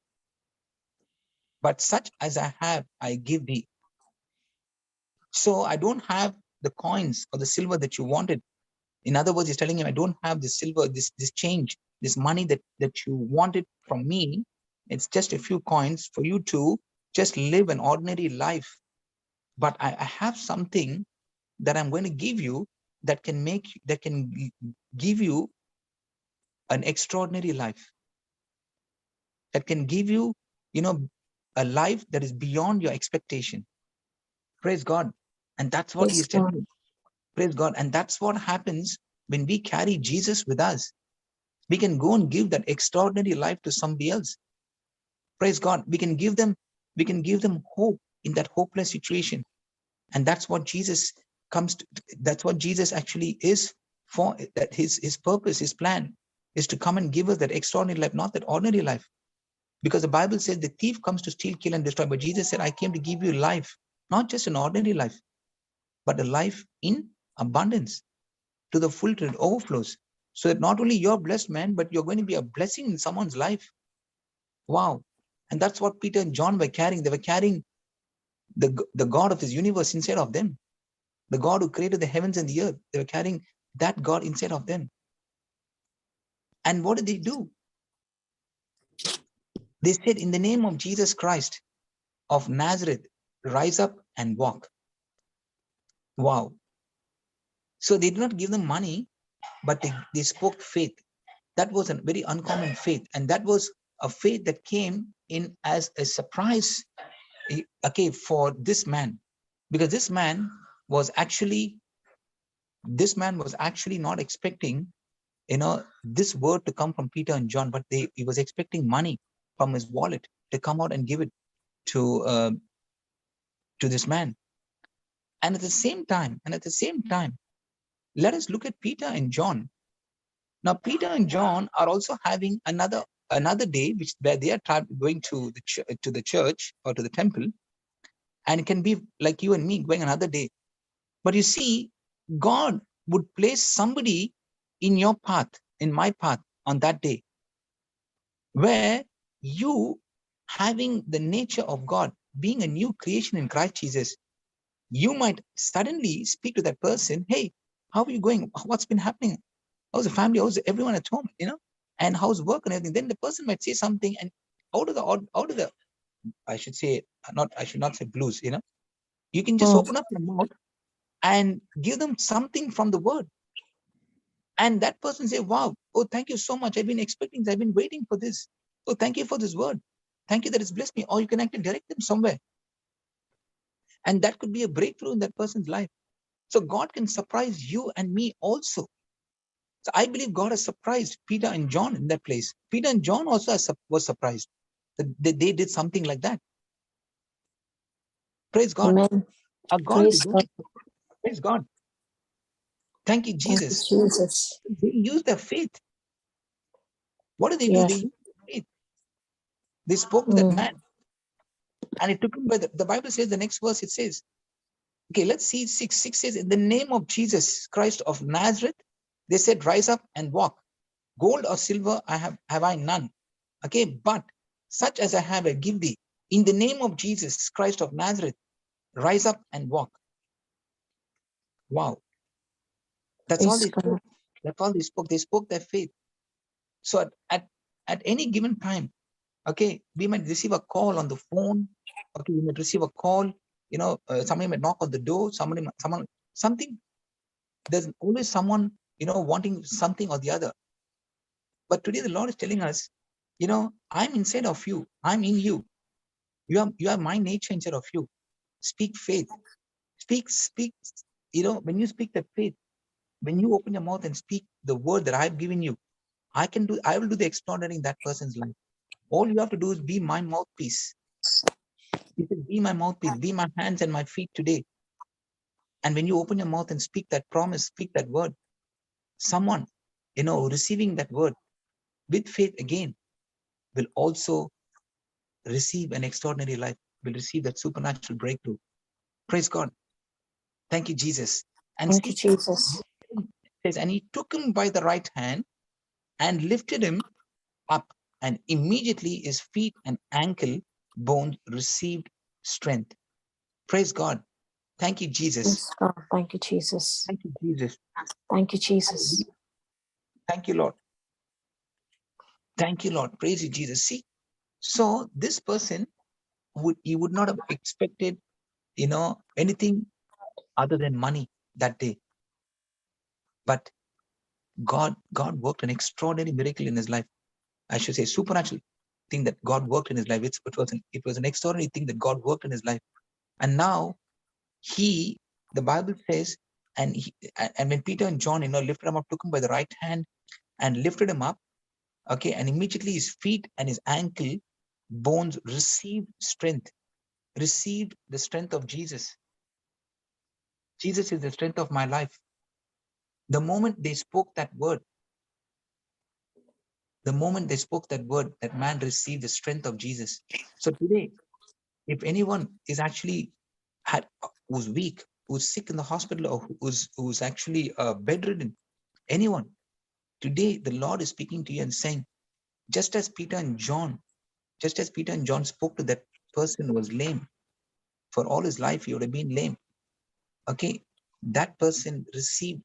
S4: but such as I have, I give thee. So I don't have the coins or the silver that you wanted. In other words, he's telling him, I don't have the silver, this change, this money that you wanted from me. It's just a few coins for you to just live an ordinary life. But I have something that I'm going to give you that can give you an extraordinary life, that can give you, a life that is beyond your expectation. Praise God. And that's what he is telling you. Praise God. And that's what happens when we carry Jesus with us. We can go and give that extraordinary life to somebody else. Praise God. We can give them hope in that hopeless situation. And that's what Jesus that's what Jesus actually is for, that his purpose, his plan is to come and give us that extraordinary life, not that ordinary life. Because the Bible says the thief comes to steal, kill, and destroy. But Jesus said, I came to give you life, not just an ordinary life, but a life in abundance, to the full, till it overflows. So that not only you're blessed, man, but you're going to be a blessing in someone's life. Wow. And that's what Peter and John were carrying. They were carrying the God of this universe inside of them. The God who created the heavens and the earth. They were carrying that God inside of them. And what did they do? They said, in the name of Jesus Christ of Nazareth, rise up and walk. Wow. So they did not give them money, but they spoke faith. That was a very uncommon faith. And that was a faith that came in as a surprise, okay, for this man. Because this man was actually not expecting, this word to come from Peter and John, but he was expecting money from his wallet to come out and give it to this man. And at the same time, let us look at Peter and John. Now, Peter and John are also having another day, where they are going to the church or to the temple, and it can be like you and me going another day. But you see, God would place somebody in your path, in my path, on that day, where you, having the nature of God, being a new creation in Christ Jesus, you might suddenly speak to that person, hey, how are you going? What's been happening? How's the family? How's everyone at home? And how's work and everything? Then the person might say something, and out of the I should not say blues, you can just open up your mouth and give them something from the word. And that person say, wow, oh, thank you so much. I've been expecting this. I've been waiting for this. Oh, thank you for this word. Thank you that it's blessed me. Or you can actually direct them somewhere. And that could be a breakthrough in that person's life. So God can surprise you and me also. So I believe God has surprised Peter and John in that place. Peter and John also was surprised that they did something like that. Praise God.
S2: Amen.
S4: Our God is God. Praise God. Thank you, Jesus.
S2: Thank you, Jesus.
S4: They used their faith. What did they do? They used their faith. They spoke to that man. And it took him by the Bible says, the next verse, it says, okay, let's see, 6 says, in the name of Jesus Christ of Nazareth, they said, rise up and walk. Gold or silver have I none. Okay, but such as I have, I give thee. In the name of Jesus Christ of Nazareth, rise up and walk. Wow. That's all they spoke. That's all they spoke. They spoke their faith. So at any given time, okay, we might receive a call on the phone. Okay, we might receive a call. Somebody might knock on the door. Something. There's always someone, wanting something or the other. But today the Lord is telling us, I'm inside of you. I'm in you. You have my nature inside of you. Speak faith. Speak. When you speak the faith, when you open your mouth and speak the word that I've given you, I will do the extraordinary in that person's life. All you have to do is be my mouthpiece. He said, be my mouthpiece, be my hands and my feet today. And when you open your mouth and speak that promise, speak that word, someone, receiving that word with faith again will also receive an extraordinary life, will receive that supernatural breakthrough. Praise God. Thank you, Jesus. And
S2: Thank you, Jesus.
S4: says, and he took him by the right hand and lifted him up, and immediately his feet and ankle bones received strength. Praise God. Thank you, Jesus.
S2: Praise God. Thank you, Jesus.
S4: Thank you, Jesus.
S2: Thank you, Jesus.
S4: Thank you, Lord. Thank you, Lord. Praise you, Jesus. See, so this person would not have expected, anything other than money that day. But God worked an extraordinary miracle in his life. I should say supernatural thing that God worked in his life. It was an extraordinary thing that God worked in his life. And now the Bible says, and when Peter and John, lifted him up, took him by the right hand and lifted him up, okay, and immediately his feet and his ankle bones received strength, received the strength of Jesus. Jesus is the strength of my life. The moment they spoke that word, that man received the strength of Jesus. So today, if anyone is actually who's weak, who's sick in the hospital, or who's actually bedridden, anyone, today the Lord is speaking to you and saying, just as Peter and John spoke to that person who was lame, for all his life he would have been lame. Okay, that person received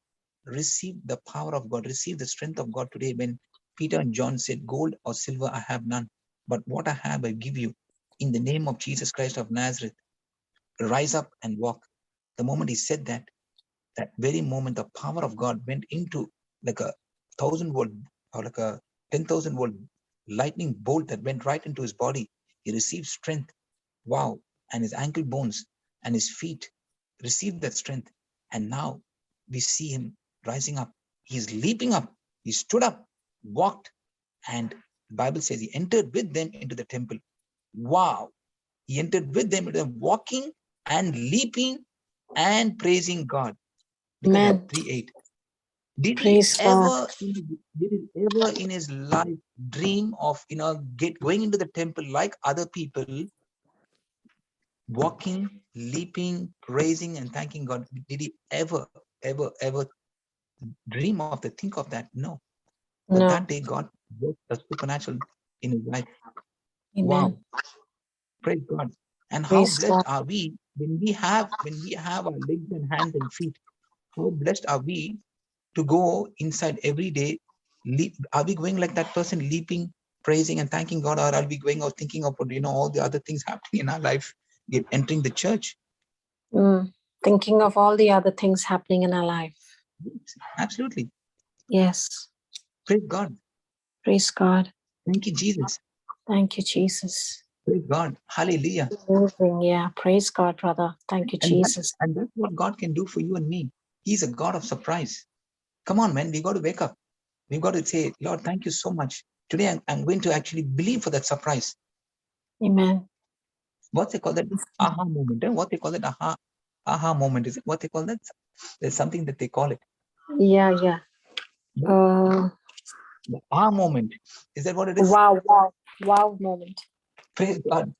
S4: the power of God, received the strength of God today when Peter and John said, gold or silver I have none, but what I have I give you. In the name of Jesus Christ of Nazareth, rise up and walk. The moment he said that very moment, the power of God went into like a 1,000-volt or like a 10,000-volt lightning bolt that went right into his body. He received strength. Wow. And his ankle bones and his feet received that strength. And now we see him rising up. He's leaping up. He stood up, walked, and the Bible says he entered with them into the temple. Wow. He entered with them, walking and leaping and praising God. Look at that, 3:8. Did he ever in his life dream of going into the temple like other people, walking, leaping, praising, and thanking God? Did he ever dream of think of that? No. But
S2: No.
S4: that day God worked a supernatural in his life.
S2: Amen.
S4: Wow. Praise God. And
S2: Praise
S4: how blessed
S2: God.
S4: are we when we have our legs and hands and feet? How blessed are we to go inside every day? Are we going like that person, leaping, praising and thanking God, or are we going out thinking of all the other things happening in our life, entering the church?
S2: Thinking of all the other things happening in our life.
S4: Absolutely.
S2: Yes.
S4: Praise God.
S2: Praise God.
S4: Thank you, Jesus.
S2: Thank you, Jesus.
S4: Praise God. Hallelujah.
S2: Moving, yeah. Praise God, brother. Thank you, Jesus.
S4: And that's what God can do for you and me. He's a God of surprise. Come on, man. We got to wake up. We've got to say, Lord, thank you so much. Today, I'm going to actually believe for that surprise.
S2: Amen.
S4: What they call that aha moment. What they call that aha moment. Is it what they call that? There's something that they call it.
S2: Yeah.
S4: The aha moment. Is that what it is?
S2: Wow moment.
S4: Praise God.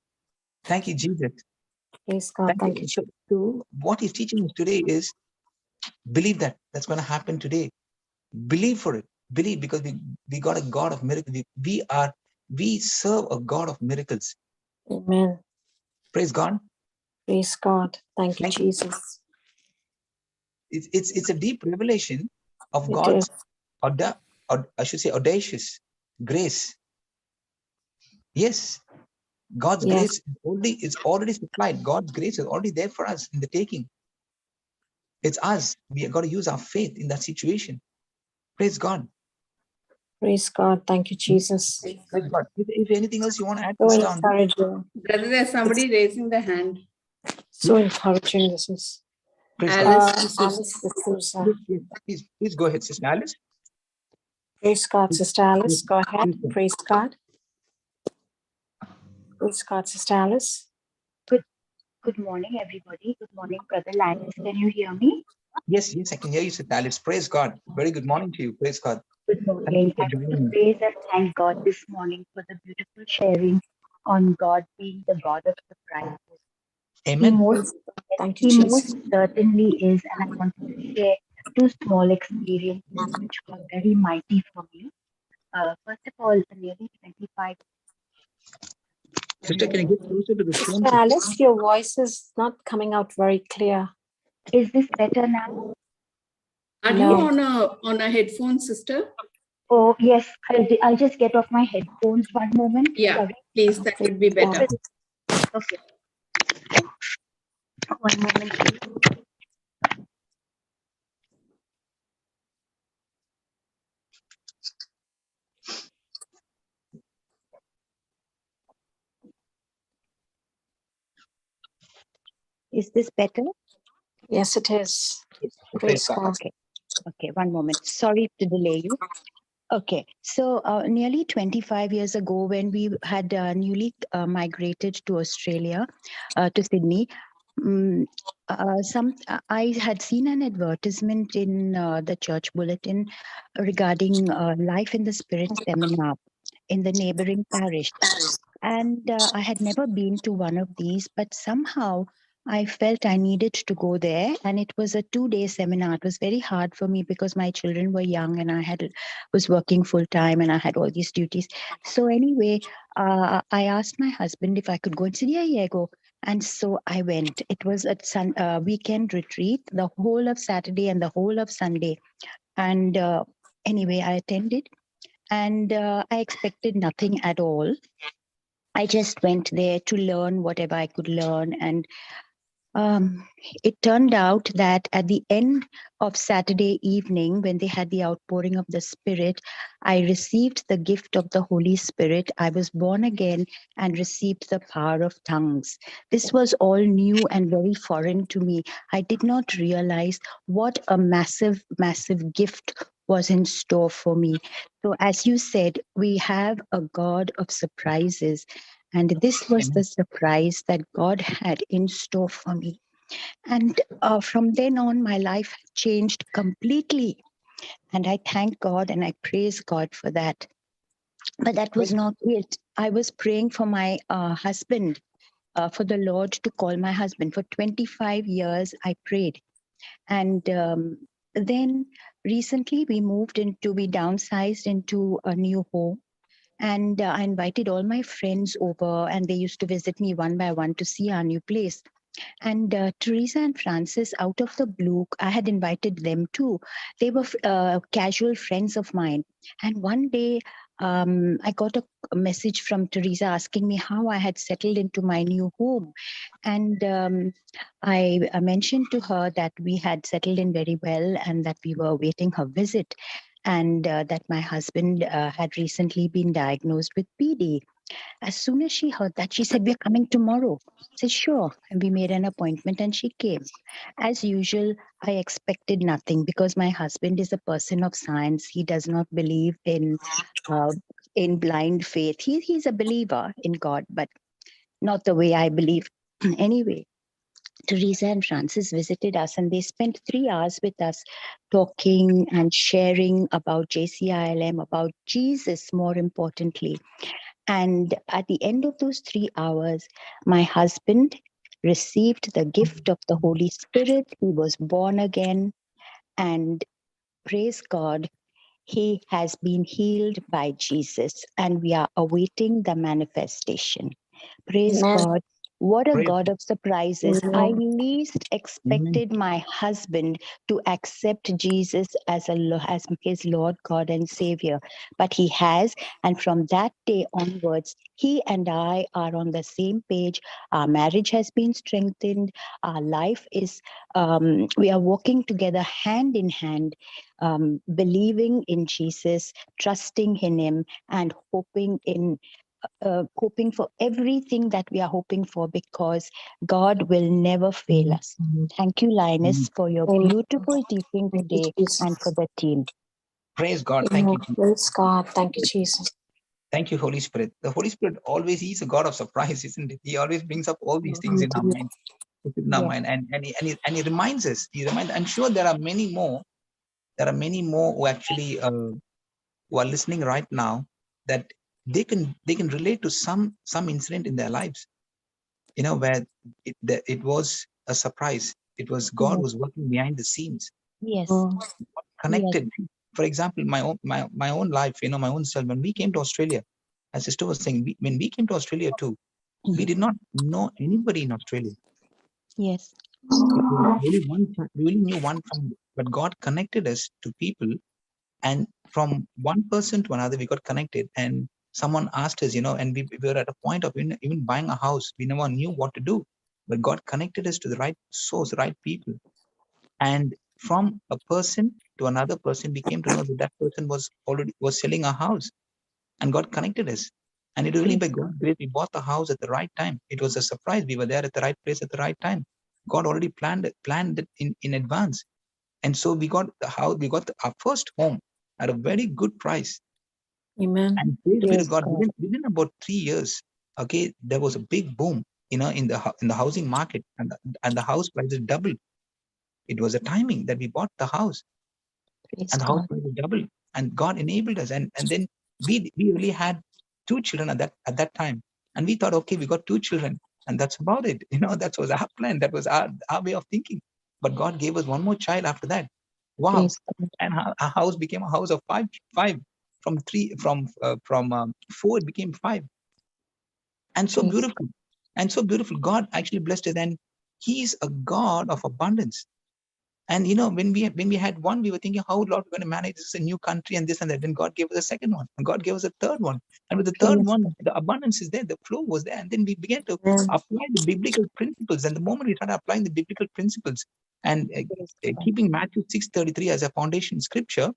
S4: Thank you, Jesus.
S2: Praise God. Thank you.
S4: So what he's teaching us today is believe that. That's going to happen today. Believe for it. Believe, because we got a God of miracles. We serve a God of miracles.
S2: Amen.
S4: Praise God.
S2: Praise God. Thank you, Jesus.
S4: It's a deep revelation of God's, I should say, audacious grace. Yes, God's grace is already supplied. God's grace is already there for us in the taking. It's us. We have got to use our faith in that situation. Praise God.
S2: Praise God. Thank you, Jesus.
S4: Praise God. If anything else you want to add,
S2: so encouraging.
S3: Brother, there's somebody raising the hand.
S2: So encouraging this is.
S3: Alice,
S4: please go ahead, Sister Alice.
S2: Praise God, Sister Alice. Go ahead. Praise God. Praise God, Sister Alice.
S6: Good morning, everybody. Good morning, Brother Linus. Can you hear me?
S4: Yes, I can hear you, Sister Alice. Praise God. Very good morning to you. Praise God.
S6: Good
S4: Thank you
S6: morning.
S4: for
S6: I want to
S4: joining.
S6: praise and thank God this morning for the beautiful sharing on God being the God of surprises.
S4: Amen.
S2: Thank you,
S6: He most
S2: Jesus.
S6: certainly is, and I want to share two small experiences which were very mighty for me. First of all, nearly 25.
S4: Sister, can you get closer to the phone?
S2: Sister Alice, your voice is not coming out very clear.
S6: Is this better now?
S3: Are
S2: No.
S3: you on a headphone, sister?
S6: Oh, yes. I'll just get off my headphones one moment.
S3: Yeah,
S6: Sorry.
S3: please, that would be better.
S6: Okay. One moment, please. Is this better?
S2: Yes, it is.
S4: Praise
S2: Praise
S4: God.
S2: God.
S6: Okay, one moment. Sorry to delay you. Okay, so nearly 25 years ago, when we had newly migrated to Australia, to Sydney, I had seen an advertisement in the church bulletin regarding Life in the Spirit seminar in the neighboring parish. And I had never been to one of these, but somehow I felt I needed to go there. And it was a 2-day seminar. It was very hard for me because my children were young and was working full time and I had all these duties. So anyway, I asked my husband if I could go and say, yeah, go. And so I went. It was a weekend retreat, the whole of Saturday and the whole of Sunday. And anyway, I attended and I expected nothing at all. I just went there to learn whatever I could learn. And it turned out that at the end of Saturday evening, when they had the outpouring of the Spirit, I received the gift of the Holy Spirit. I was born again and received the power of tongues. This was all new and very foreign to me. I did not realize what a massive, massive gift was in store for me. So, as you said, we have a God of surprises. And this was the surprise that God had in store for me. And from then on, my life changed completely. And I thank God and I praise God for that. But that was not it. I was praying for my husband, for the Lord to call my husband. For 25 years, I prayed. And then recently we downsized into a new home. And I invited all my friends over, and they used to visit me one by one to see our new place. And Teresa and Francis, out of the blue, I had invited them too. They were casual friends of mine. And one day, I got a message from Teresa asking me how I had settled into my new home. And I mentioned to her that we had settled in very well and that we were awaiting her visit. And that my husband had recently been diagnosed with PD. As soon as she heard that, she said, "We're coming tomorrow." I said, "Sure." And we made an appointment and she came. As usual, I expected nothing because my husband is a person of science. He does not believe in blind faith. He's a believer in God, but not the way I believe. Anyway, Teresa and Francis visited us and they spent 3 hours with us talking and sharing about JCILM, about Jesus, more importantly. And at the end of those 3 hours, my husband received the gift of the Holy Spirit. He was born again. And praise God, he has been healed by Jesus. And we are awaiting the manifestation. Praise
S2: Amen.
S6: God. What a
S4: Praise
S6: God of surprises. I
S2: Amen.
S6: least expected my husband to accept Jesus as his Lord, God, and Savior. But he has. And from that day onwards, he and I are on the same page. Our marriage has been strengthened. Our life is, we are walking together hand in hand, believing in Jesus, trusting in him, and hoping for everything that we are hoping for, because God will never fail us. Thank you, Linus, for your
S2: Amen.
S6: beautiful teaching
S2: Thank you,
S6: today
S2: Jesus.
S6: and for the team.
S4: God. Thank you.
S2: Praise God. Thank you, Jesus.
S4: Thank you, Holy Spirit. The Holy Spirit always, he's a God of surprise, isn't it? He always brings up all these things in our mind. And he reminds us. I'm sure there are many more. There are many more who actually who are listening right now, that they can relate to some incident in their lives, where it was a surprise. It was God was working behind the scenes.
S6: Yes.
S4: Connected. For example, my own life, my own self. When we came to Australia, as sister was saying, when we came to Australia too, we did not know anybody in Australia.
S6: Yes.
S4: We only knew one family, but God connected us to people, and from one person to another, we got connected. And someone asked us, and we were at a point of even buying a house. We never knew what to do, but God connected us to the right source, right people. And from a person to another person, we came to know that person was selling a house, and God connected us. And it was really by God's grace we bought the house at the right time. It was a surprise. We were there at the right place at the right time. God already planned it in advance. And so we got the house, our first home at a very good price.
S2: Amen.
S4: And praise be to God, within about 3 years, okay, there was a big boom, in the housing market, and the house prices doubled. It was a timing that we bought the house, and the house prices doubled, and God enabled us. And then we really had 2 children at that time, and we thought, okay, we got 2 children, and that's about it. That was our plan. That was our way of thinking. But God gave us one more child after that. Wow! And our house became a house of five. From 4, it became 5. And so beautiful. And so beautiful. God actually blessed us, and He's a God of abundance. And when we had one, we were thinking, how Lord we're going to manage this, a new country and this and that. Then God gave us a second one, and God gave us a third one. And with the third one, the abundance is there, the flow was there. And then we began to apply the biblical principles. And the moment we started applying the biblical principles and keeping Matthew 6:33 as a foundation scripture,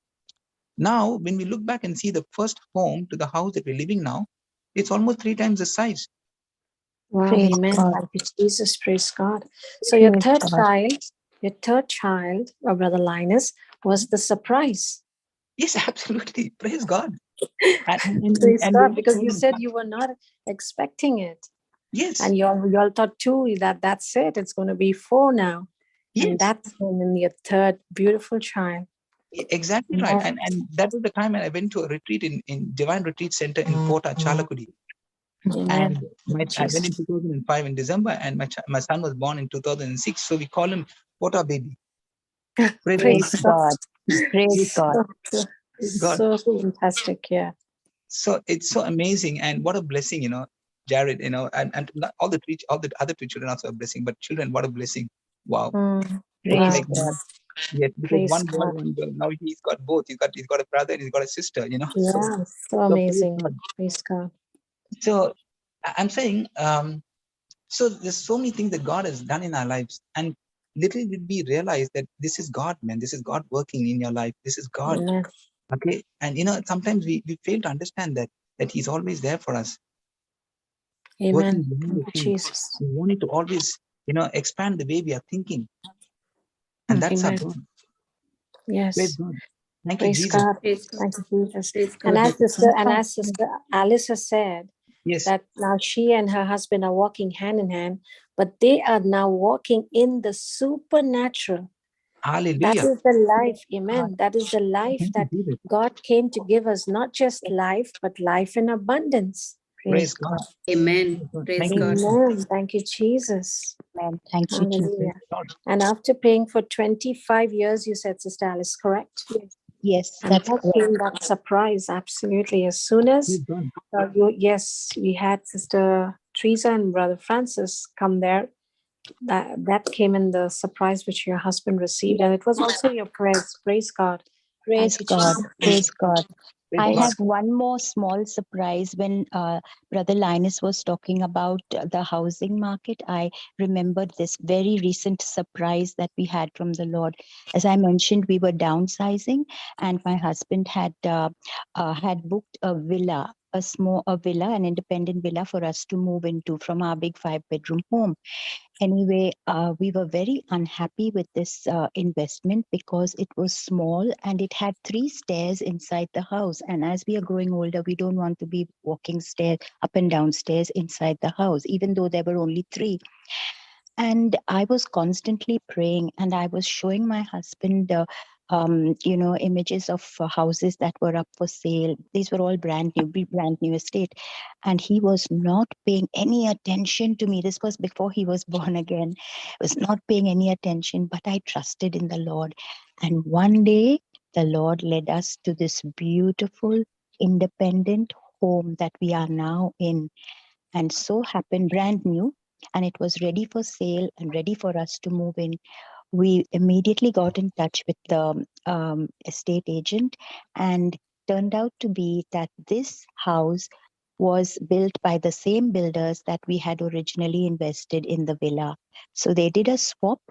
S4: now when we look back and see the first home to the house that we're living now, it's almost 3 times the size.
S2: Wow, amen. Thank you, Jesus. Praise God. So your third child, or Brother Linus, was the surprise.
S4: Yes, absolutely. Praise God.
S2: Praise God, because you said you were not expecting it.
S4: Yes.
S2: And you all thought too that's it. It's going to be 4 now.
S4: Yes.
S2: And that's in your third beautiful child.
S4: Exactly right. And that was the time when I went to a retreat in Divine Retreat Center in Porta, Chalakudi. And I went in 2005 in December, and my son was born in 2006. So we call him Porta baby.
S6: Praise God. Praise God.
S2: So fantastic, yeah.
S4: So it's so amazing, and what a blessing, Jared, and all the other 2 children are also a blessing, but children, what a blessing. Wow.
S6: Praise God.
S4: Yes, because one boy, one girl. Now he's got both. He's got a brother and he's got a sister,
S2: Yeah, so amazing. Praise God.
S4: So I'm saying, so there's so many things that God has done in our lives, and little did we realize that this is God, man. This is God working in your life. This is God.
S2: Amen.
S4: Okay. And sometimes we fail to understand that He's always there for us.
S2: Amen. Jesus.
S4: We want to always, expand the way we are thinking. And that's our God.
S2: Yes.
S4: Praise God. Thank
S2: Praise
S4: you, Jesus.
S2: God. Thank you, Jesus. And as Sister Alice has said,
S4: yes,
S2: that now she and her husband are walking hand in hand, but they are now walking in the supernatural.
S4: Hallelujah.
S2: That is the life, amen. That is the life that God came to give us, not just life, but life in abundance.
S4: Praise God.
S3: Amen. Praise God.
S2: Amen. Thank you, Jesus.
S6: Amen. Thank you, Jesus.
S2: And after paying for 25 years, you said, Sister Alice, correct?
S6: Yes,
S2: and
S6: that's
S2: that
S6: correct.
S2: came that surprise, absolutely. As soon as, we had Sister Teresa and Brother Francis come there. That came in the surprise which your husband received, and it was also your prayers. Praise God.
S6: Praise God. Praise God. I have one more small surprise when Brother Linus was talking about the housing market. I remembered this very recent surprise that we had from the Lord. As I mentioned, we were downsizing, and my husband had booked a villa, an independent villa for us to move into from our big 5-bedroom home. Anyway, we were very unhappy with this investment because it was small and it had 3 stairs inside the house. And as we are growing older, we don't want to be walking stairs up and down stairs inside the house, even though there were only 3. And I was constantly praying, and I was showing my husband images of houses that were up for sale. These were all brand new estate, and he was not paying any attention to me. This was before he was born again. Was not paying any attention, but I trusted in the Lord. And one day the Lord led us to this beautiful independent home that we are now in, and so happened brand new, and it was ready for sale and ready for us to move in. We immediately got in touch with the estate agent, and turned out to be that this house was built by the same builders that we had originally invested in the villa. So they did a swap,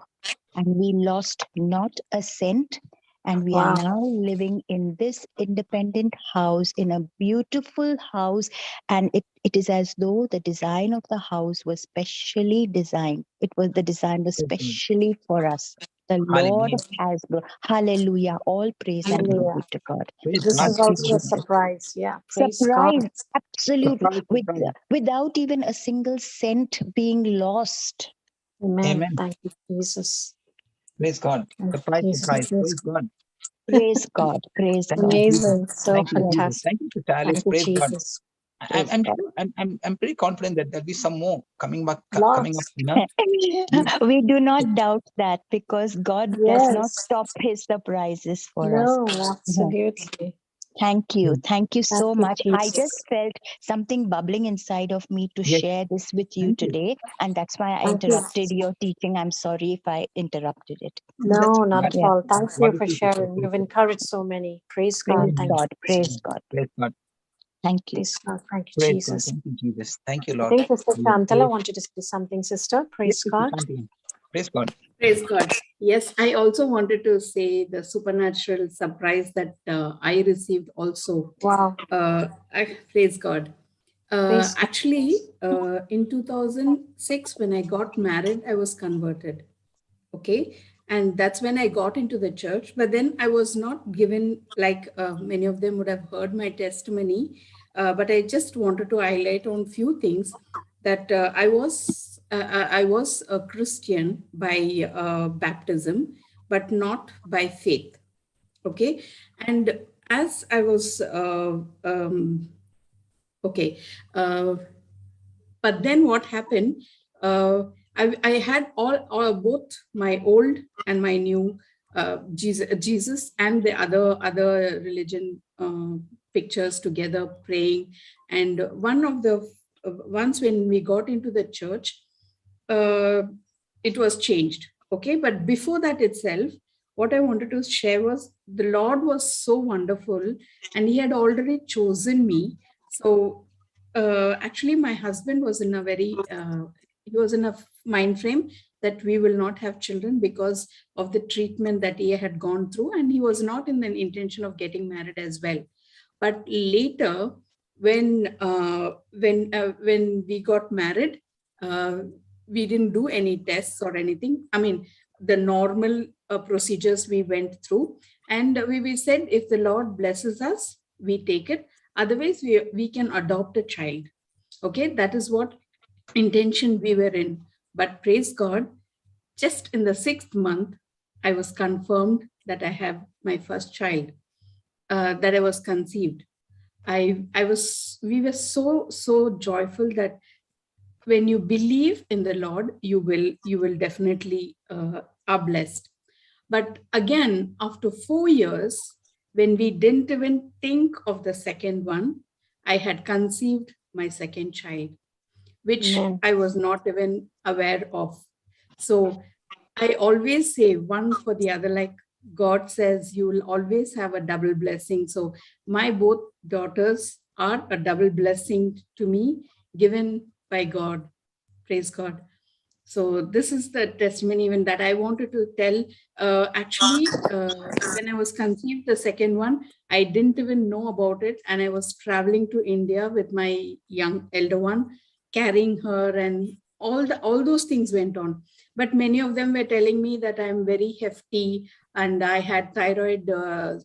S6: and we lost not a cent. And we are
S2: Wow.
S6: now living in this independent house, in a beautiful house. And it is as though the design of the house was specially designed. The design was specially for us. The Lord
S4: Hallelujah.
S6: has, hallelujah, all praise and
S2: Hallelujah.
S6: glory to God.
S4: Praise
S2: This
S4: God.
S2: is
S6: Thank you,
S2: also a
S6: Jesus.
S2: surprise. Yeah. Praise
S6: Surprise,
S2: God.
S6: absolutely,
S4: Surprise.
S6: without even a single cent being lost.
S2: Amen.
S4: Amen.
S2: Thank you, Jesus.
S4: Praise God.
S2: Thank you,
S4: Surprise.
S2: Jesus.
S4: Praise God.
S6: Praise God, praise
S4: Thank
S6: God.
S4: you, Jesus.
S2: Amazing. So
S4: Thank you, Jesus.
S2: fantastic.
S4: Thank you to Alice.
S2: Thank you,
S4: Praise God.
S2: Jesus.
S6: Praise God.
S4: I'm pretty confident that there'll be some more coming up.
S2: Lots.
S6: We do not doubt that, because God does not
S2: Yes.
S6: stop his surprises for us.
S2: No, absolutely.
S6: Thank you. Thank you so
S2: Thank you,
S6: much. I
S2: Jesus.
S6: just felt something bubbling inside of me to
S4: Yes.
S6: share this with you
S4: Thank you.
S6: today. And that's why I
S2: Thank you.
S6: interrupted your teaching. I'm sorry if I interrupted it.
S2: No, not at
S6: Yeah.
S2: all. Thank you for
S4: Wonderful.
S2: sharing. You've encouraged so many. Praise God.
S6: Praise
S2: Thank
S6: God.
S2: you.
S6: Praise God.
S4: Praise God.
S6: Thank you.
S2: Praise God. Thank you,
S4: Praise God.
S2: Jesus.
S4: Thank you, Jesus. Thank you,
S2: I
S4: Lord.
S2: think Sister
S4: Yes,
S2: Shantala wanted to say something, sister. Praise
S4: yes,
S2: God.
S4: Praise God.
S3: Praise God. Yes, I also wanted to say the supernatural surprise that I received also.
S2: Wow.
S3: Praise God.
S2: Praise God.
S3: Actually, in 2006, when I got married, I was converted. Okay. And that's when I got into the church. But then I was not given, like many of them would have heard my testimony. But I just wanted to highlight on few things that I was a Christian by baptism, but not by faith. Okay. And as I was okay. But then what happened? I had all both my old and my new Jesus and the other religion pictures together praying. And one of the once when we got into the church, it was changed. Okay, but before that itself, what I wanted to share was the Lord was so wonderful, and He had already chosen me. So actually, my husband was in a he was in a mind frame that we will not have children because of the treatment that he had gone through, and he was not in the intention of getting married as well. But later, when we got married, we didn't do any tests or anything. I mean, the normal procedures we went through, and we said, if the Lord blesses us, we take it. Otherwise, we can adopt a child. Okay, that is what intention we were in. But praise God, just in the 6th month, I was confirmed that I have my first child, that I was conceived. We were so joyful that when you believe in the Lord, you will definitely are blessed. But again, after 4 years, when we didn't even think of the second one, I had conceived my second child, which
S2: Amen.
S3: I was not even aware of. So I always say one for the other, like God says, you will always have a double blessing. So my both daughters are a double blessing to me, given by God. Praise God. So this is the testimony even that I wanted to tell. Actually, when I was conceived, the second one, I didn't even know about it. And I was traveling to India with my young elder one, carrying her and all those things went on. But many of them were telling me that I'm very hefty and I had thyroid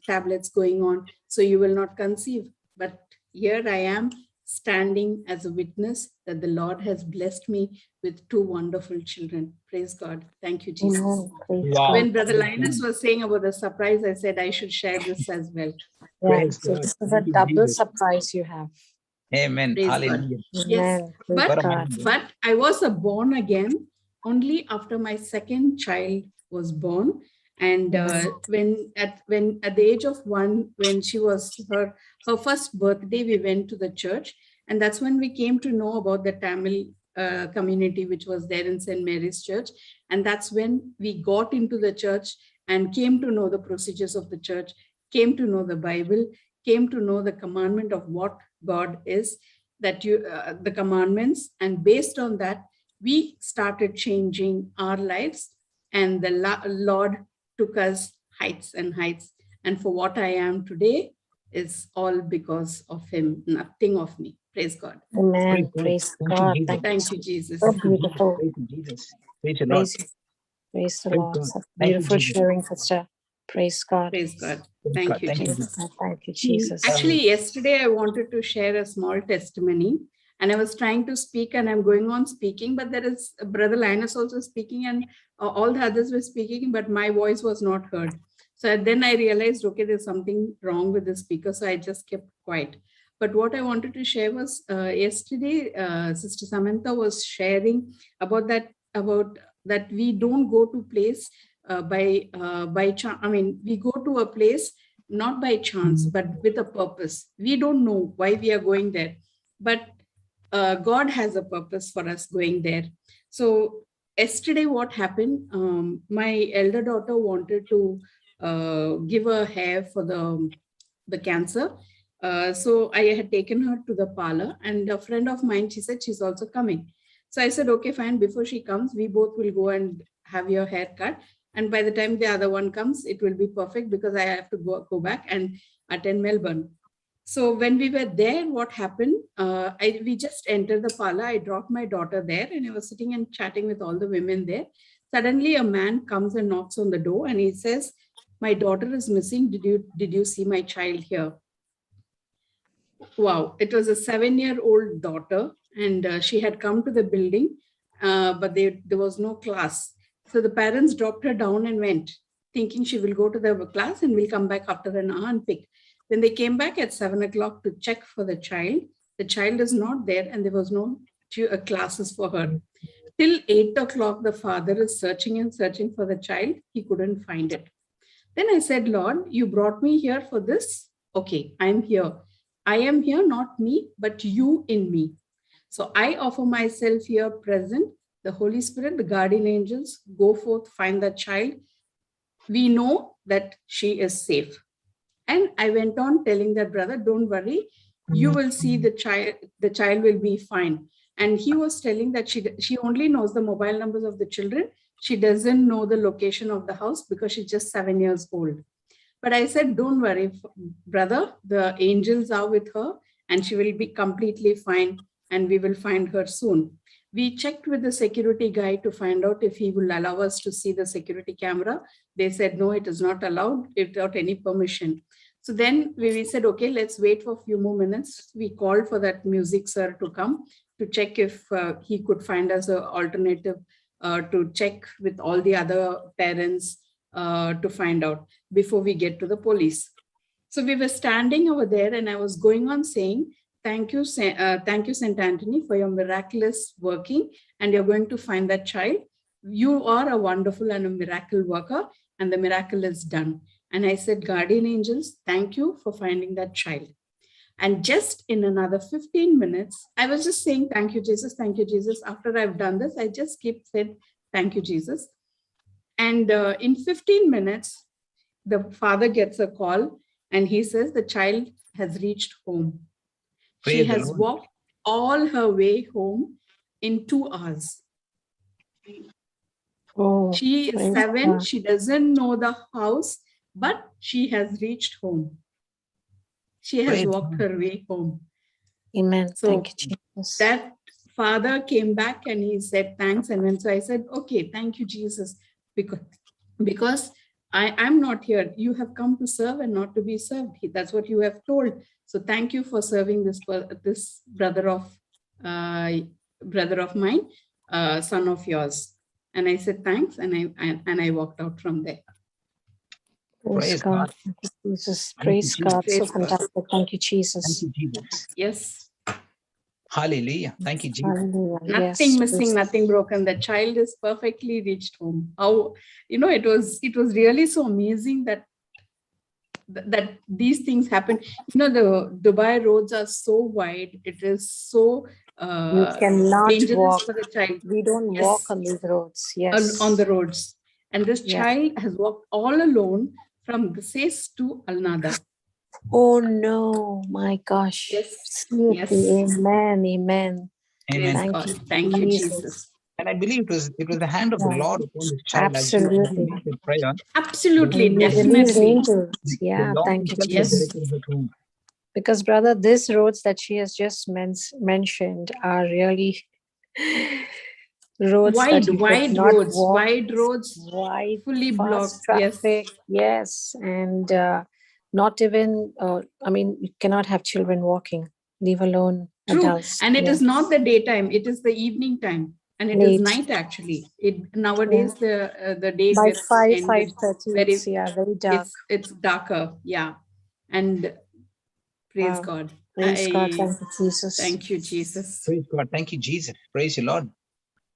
S3: tablets going on, so you will not conceive. But here I am standing as a witness that the Lord has blessed me with 2 wonderful children. Praise God. Thank you, Jesus.
S2: Amen. Praise
S4: Wow.
S3: When Brother Linus was saying about the surprise, I said I should share this as well.
S2: Yeah,
S4: Praise
S2: so
S4: God.
S2: this is a
S4: Thank you,
S2: double
S4: Jesus.
S2: surprise you have.
S4: Amen.
S3: Praise God.
S4: Hallelujah.
S3: Yes,
S2: Amen.
S3: but
S2: Praise God.
S3: but I was born again only after my second child was born. And when at the age of 1, when she was her first birthday, we went to the church, and that's when we came to know about the Tamil community which was there in St. Mary's Church. And that's when we got into the church and came to know the procedures of the church, came to know the Bible, came to know the commandment of what God is, that the commandments, and based on that we started changing our lives, and the Lord took us heights and heights. And for what I am today is all because of him, nothing of me. Praise God.
S2: Amen.
S4: Praise
S2: Praise
S4: God. Thank you,
S2: God.
S4: Jesus.
S3: Thank you, Jesus.
S2: So beautiful.
S4: Praise you, Jesus. Praise the Lord.
S2: Praise the
S4: Praise
S2: Lord.
S4: God.
S2: Such
S4: Thank you,
S2: beautiful
S4: Jesus.
S2: sharing, sister. Praise God.
S3: Praise God.
S4: Praise
S3: Thank
S4: God.
S3: you,
S4: Thank you,
S3: Jesus.
S4: Jesus.
S2: Thank you, Jesus.
S3: Actually, yesterday I wanted to share a small testimony, and I was trying to speak, and I'm going on speaking, but there is Brother Linus also speaking, and all the others were speaking, but my voice was not heard. So then I realized, okay, there's something wrong with the speaker, so I just kept quiet. But what I wanted to share was yesterday, Sister Samantha was sharing about that we don't go to place by chance. I mean, we go to a place not by chance, but with a purpose. We don't know why we are going there, but God has a purpose for us going there. So yesterday, what happened? My elder daughter wanted to give her hair for the cancer. So I had taken her to the parlor, and a friend of mine, she said she's also coming. So I said, okay, fine. Before she comes, we both will go and have your hair cut. And by the time the other one comes, it will be perfect because I have to go back and attend Melbourne. So when we were there, what happened? We just entered the parlor. I dropped my daughter there, and I was sitting and chatting with all the women there. Suddenly, a man comes and knocks on the door, and he says, "My daughter is missing. Did you see my child here?" Wow! It was a 7-year-old daughter, and she had come to the building, but there was no class. So the parents dropped her down and went, thinking she will go to the class and will come back after an hour and pick. When they came back at 7 o'clock to check for the child is not there, and there was no classes for her. Till 8 o'clock, the father is searching and searching for the child. He couldn't find it. Then I said, Lord, you brought me here for this? Okay, I'm here. I am here, not me, but you in me. So I offer myself here present. The Holy Spirit, the guardian angels, go forth, find the child. We know that she is safe. And I went on telling that brother, don't worry, you will see the child will be fine. And he was telling that she only knows the mobile numbers of the children. She doesn't know the location of the house because she's just 7 years old. But I said, don't worry, brother, the angels are with her and she will be completely fine and we will find her soon. We checked with the security guy to find out if he will allow us to see the security camera. They said, no, it is not allowed without any permission. So then we said, okay, let's wait for a few more minutes. We called for that music sir to come to check if he could find us an alternative to check with all the other parents to find out before we get to the police. So we were standing over there and I was going on saying, thank you, St. Anthony, for your miraculous working, and you're going to find that child. You are a wonderful and a miracle worker, and the miracle is done. And I said, guardian angels, thank you for finding that child. And just in another 15 minutes, I was just saying, thank you, Jesus, thank you, Jesus. After I've done this, I just keep saying, thank you, Jesus. And in 15 minutes, the father gets a call and he says the child has reached home. She has walked all her way home in 2 hours.
S2: Oh,
S3: She is 7. She doesn't know the house, but she has reached home. She has walked her way home.
S2: Amen.
S3: So
S2: thank you, Jesus.
S3: that father came back and he said thanks. And then so I said, okay, thank you, Jesus, because I'm not here. You have come to serve and not to be served. That's what you have told. So thank you for serving this brother of mine, son of yours. And I said thanks, and I walked out from there.
S2: Praise God. Thank you, Jesus. Praise God. So fantastic. Thank you, Jesus.
S4: Thank you, Jesus.
S3: Yes.
S4: Hallelujah. Thank you, Jesus.
S2: Hallelujah.
S3: Nothing
S2: Yes.
S3: missing, nothing broken. The child is perfectly reached home. How, it was really so amazing that these things happen. The Dubai roads are so wide. It is so
S2: You cannot
S3: dangerous
S2: walk.
S3: for the child.
S2: We don't
S3: Yes.
S2: walk on these roads. Yes.
S3: On the roads. And this
S2: Yeah.
S3: child has walked all alone from Gses to Al Nada.
S2: Oh no, my gosh.
S3: Yes.
S2: Seriously.
S3: Yes.
S2: Amen. Amen.
S3: Praise
S2: Thank
S3: God.
S2: you,
S3: Thank you,
S2: Jesus.
S3: Jesus.
S4: And I believe it was the hand of the
S2: Yeah.
S4: Lord upon this child.
S2: Absolutely.
S4: As you prayer.
S3: Absolutely,
S2: And we release
S3: definitely.
S2: angels. Yeah,
S4: The Lord
S2: thank you,
S4: himself was
S2: Jesus.
S3: Yes.
S4: directing her to him.
S2: Because, brother, these roads that she has just mentioned are really roads that you
S3: Wide
S2: cannot
S3: roads,
S2: walk.
S3: wide, fully
S2: Fast
S3: blocked. Yes.
S2: traffic. Yes. And not even, you cannot have children walking, leave alone
S3: True.
S2: adults.
S3: And it
S2: Yeah.
S3: is not the daytime, it is the evening time. And it is
S2: Late.
S3: night actually. Nowadays the day
S2: By
S3: gets
S2: 5:30,
S3: very,
S2: it's very dark.
S3: it's darker. Yeah. And praise
S2: Wow.
S3: God.
S2: Praise God. Thank you, Jesus.
S3: Thank you, Jesus.
S4: Praise God. Thank you, Jesus. Praise you, Lord.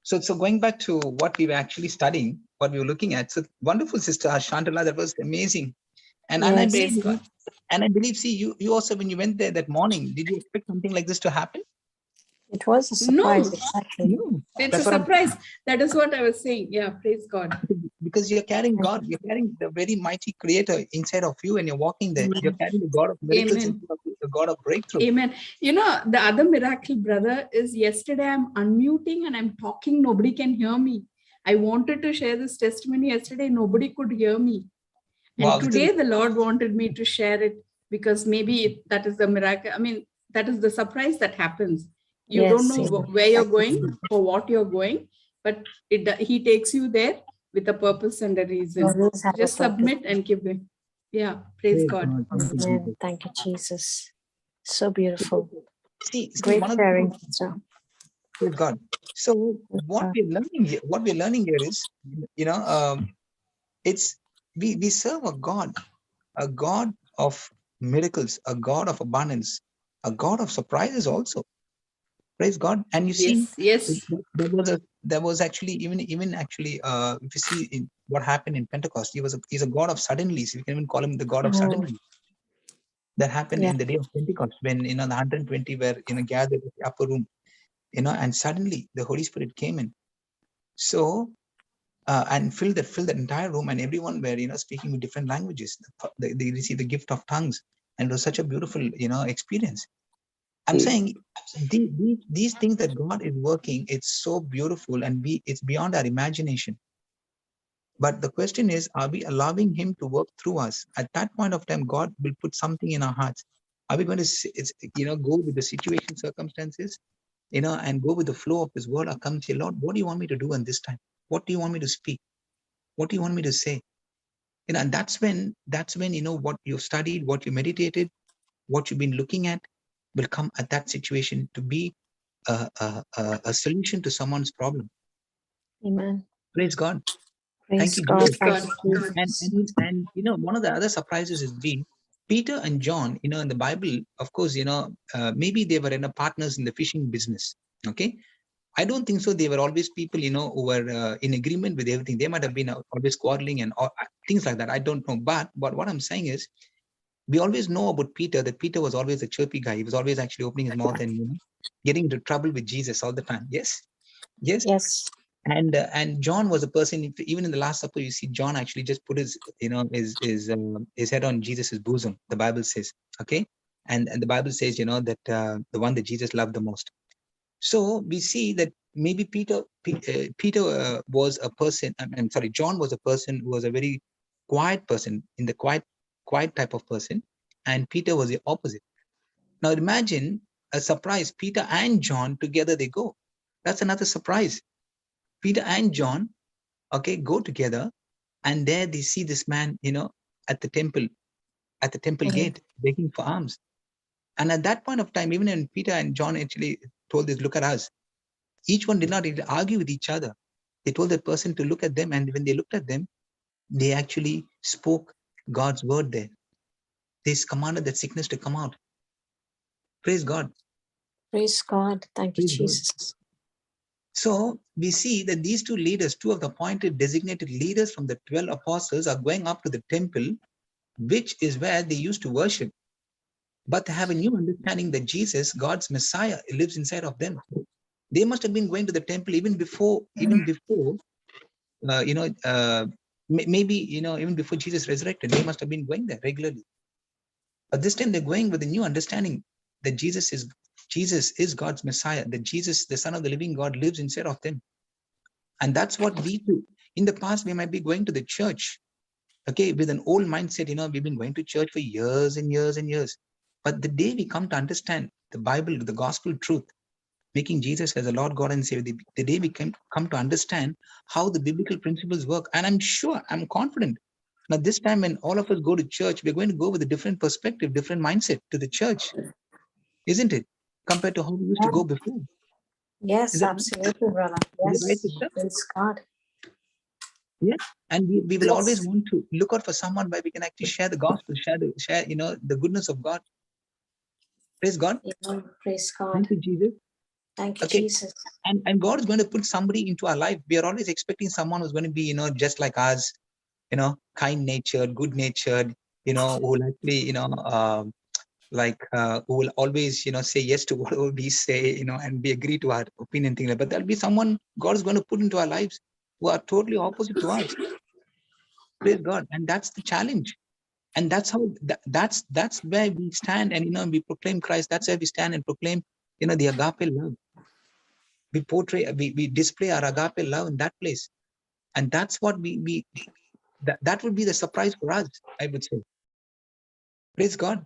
S4: So going back to what we were actually studying, what we were looking at. So wonderful, Sister Shantala, that was amazing. And I
S2: Yes.
S3: Praise
S4: believe,
S3: God.
S4: see, you also, when you went there that morning, did you expect something like this to happen?
S2: It was a surprise,
S3: No.
S2: exactly.
S4: No.
S3: It's
S4: That's
S3: a
S4: what I'm
S3: surprise. That is what I was saying. Yeah, praise God.
S4: because you're carrying God, you're carrying the very mighty creator inside of you, and you're walking there. You're carrying the God of miracles,
S3: Amen.
S4: inside of you, the God of breakthrough.
S3: Amen. The other miracle, brother, is yesterday I'm unmuting and I'm talking. Nobody can hear me. I wanted to share this testimony yesterday. Nobody could hear me. And
S4: Wow,
S3: today the Lord wanted me to share it because maybe that is the miracle. That is the surprise that happens. You
S2: Yes,
S3: don't know
S2: amen.
S3: where you're going, for what you're going, but he takes you there with a purpose and a reason.
S2: Always have a
S3: Just submit and keep going. Yeah, praise God.
S4: Thank you,
S2: Amen.
S4: Jesus.
S2: Thank you, Jesus. So beautiful.
S4: See,
S2: Great
S4: one of
S2: sharing,
S4: the
S2: sister.
S4: praise God. So what we're learning here is, it's we serve a God of miracles, a God of abundance, a God of surprises also. Praise God. And you see,
S3: Yes.
S4: there was actually even actually if you see in what happened in Pentecost, he's a God of suddenlies. We can even call him the God of suddenlies. That happened in the day of Pentecost when the 120 were gathered in the upper room, and suddenly the Holy Spirit came in. So and filled that entire room, and everyone were speaking with different languages. They received the gift of tongues, and it was such a beautiful experience. I'm saying these things that God is working, it's so beautiful, and it's beyond our imagination. But the question is, are we allowing him to work through us? At that point of time, God will put something in our hearts. Are we going to go with the situation, circumstances, and go with the flow of his word, or come say, Lord, what do you want me to do in this time? What do you want me to speak? What do you want me to say? And that's when what you've studied, what you meditated, what you've been looking at will come at that situation to be a solution to someone's problem.
S2: Amen.
S4: Praise God.
S2: Praise
S4: Thank you,
S2: God.
S4: Jesus.
S2: Thank you, Jesus.
S4: And one of the other surprises has been Peter and John, in the Bible, of course, maybe they were partners in the fishing business. Okay. I don't think so. They were always people, who were in agreement with everything. They might have been always quarreling and things like that. I don't know. But what I'm saying is, we always know about Peter, that Peter was always a chirpy guy. He was always actually opening his mouth and getting into trouble with Jesus all the time. Yes.
S2: Yes.
S4: And John was a person. Even in the Last Supper, you see John actually just put his head on Jesus's bosom. The Bible says, okay, and the Bible says, that the one that Jesus loved the most. So we see that maybe Peter was a person. I'm sorry, John was a person who was a very quiet person, in the quiet type of person, and Peter was the opposite. Now imagine a surprise. Peter and John together they go. That's another surprise. Peter and John, okay, go together, and there they see this man, at the temple gate, begging for alms. And at that point of time, even when Peter and John actually told this, look at us, each one did not argue with each other. They told that person to look at them, and when they looked at them, they actually spoke God's word there. They commanded that sickness to come out. Praise God.
S2: Praise God. Thank you,
S4: Praise God.
S2: Jesus.
S4: So we see that these two leaders, two of the appointed designated leaders from the 12 apostles, are going up to the temple, which is where they used to worship. But they have a new understanding that Jesus, God's Messiah, lives inside of them. They must have been going to the temple even before, even before Jesus resurrected. They must have been going there regularly. But this time they're going with a new understanding that Jesus is God's Messiah, that Jesus, the Son of the living God, lives inside of them. And that's what we do. In the past, we might be going to the church, okay, with an old mindset. We've been going to church for years and years and years. But the day we come to understand the Bible, the gospel truth, making Jesus as a Lord God and Savior, the day we come to understand how the biblical principles work. And I'm confident. Now, this time when all of us go to church, we're going to go with a different perspective, different mindset to the church, isn't it? Compared to how we used to go before.
S2: Yes, absolutely, brother. Yes,
S4: right,
S2: praise God.
S4: Yeah, and we will always want to look out for someone where we can actually share the gospel, share the goodness of God. Praise God.
S2: Yeah, praise God.
S4: Thank you, Jesus.
S2: Thank you, Jesus.
S4: And God is going to put somebody into our life. We are always expecting someone who's going to be, just like us, kind-natured, good-natured, who will actually, who will always, say yes to whatever we say, and we agree to our opinion, thing. But there'll be someone God is going to put into our lives who are totally opposite to us. Praise God. And that's the challenge. And that's how, that's where we stand and, we proclaim Christ. That's where we stand and proclaim, the agape love. We portray, we display our agape love in that place. And that's what that would be the surprise for us, I would say. Praise God.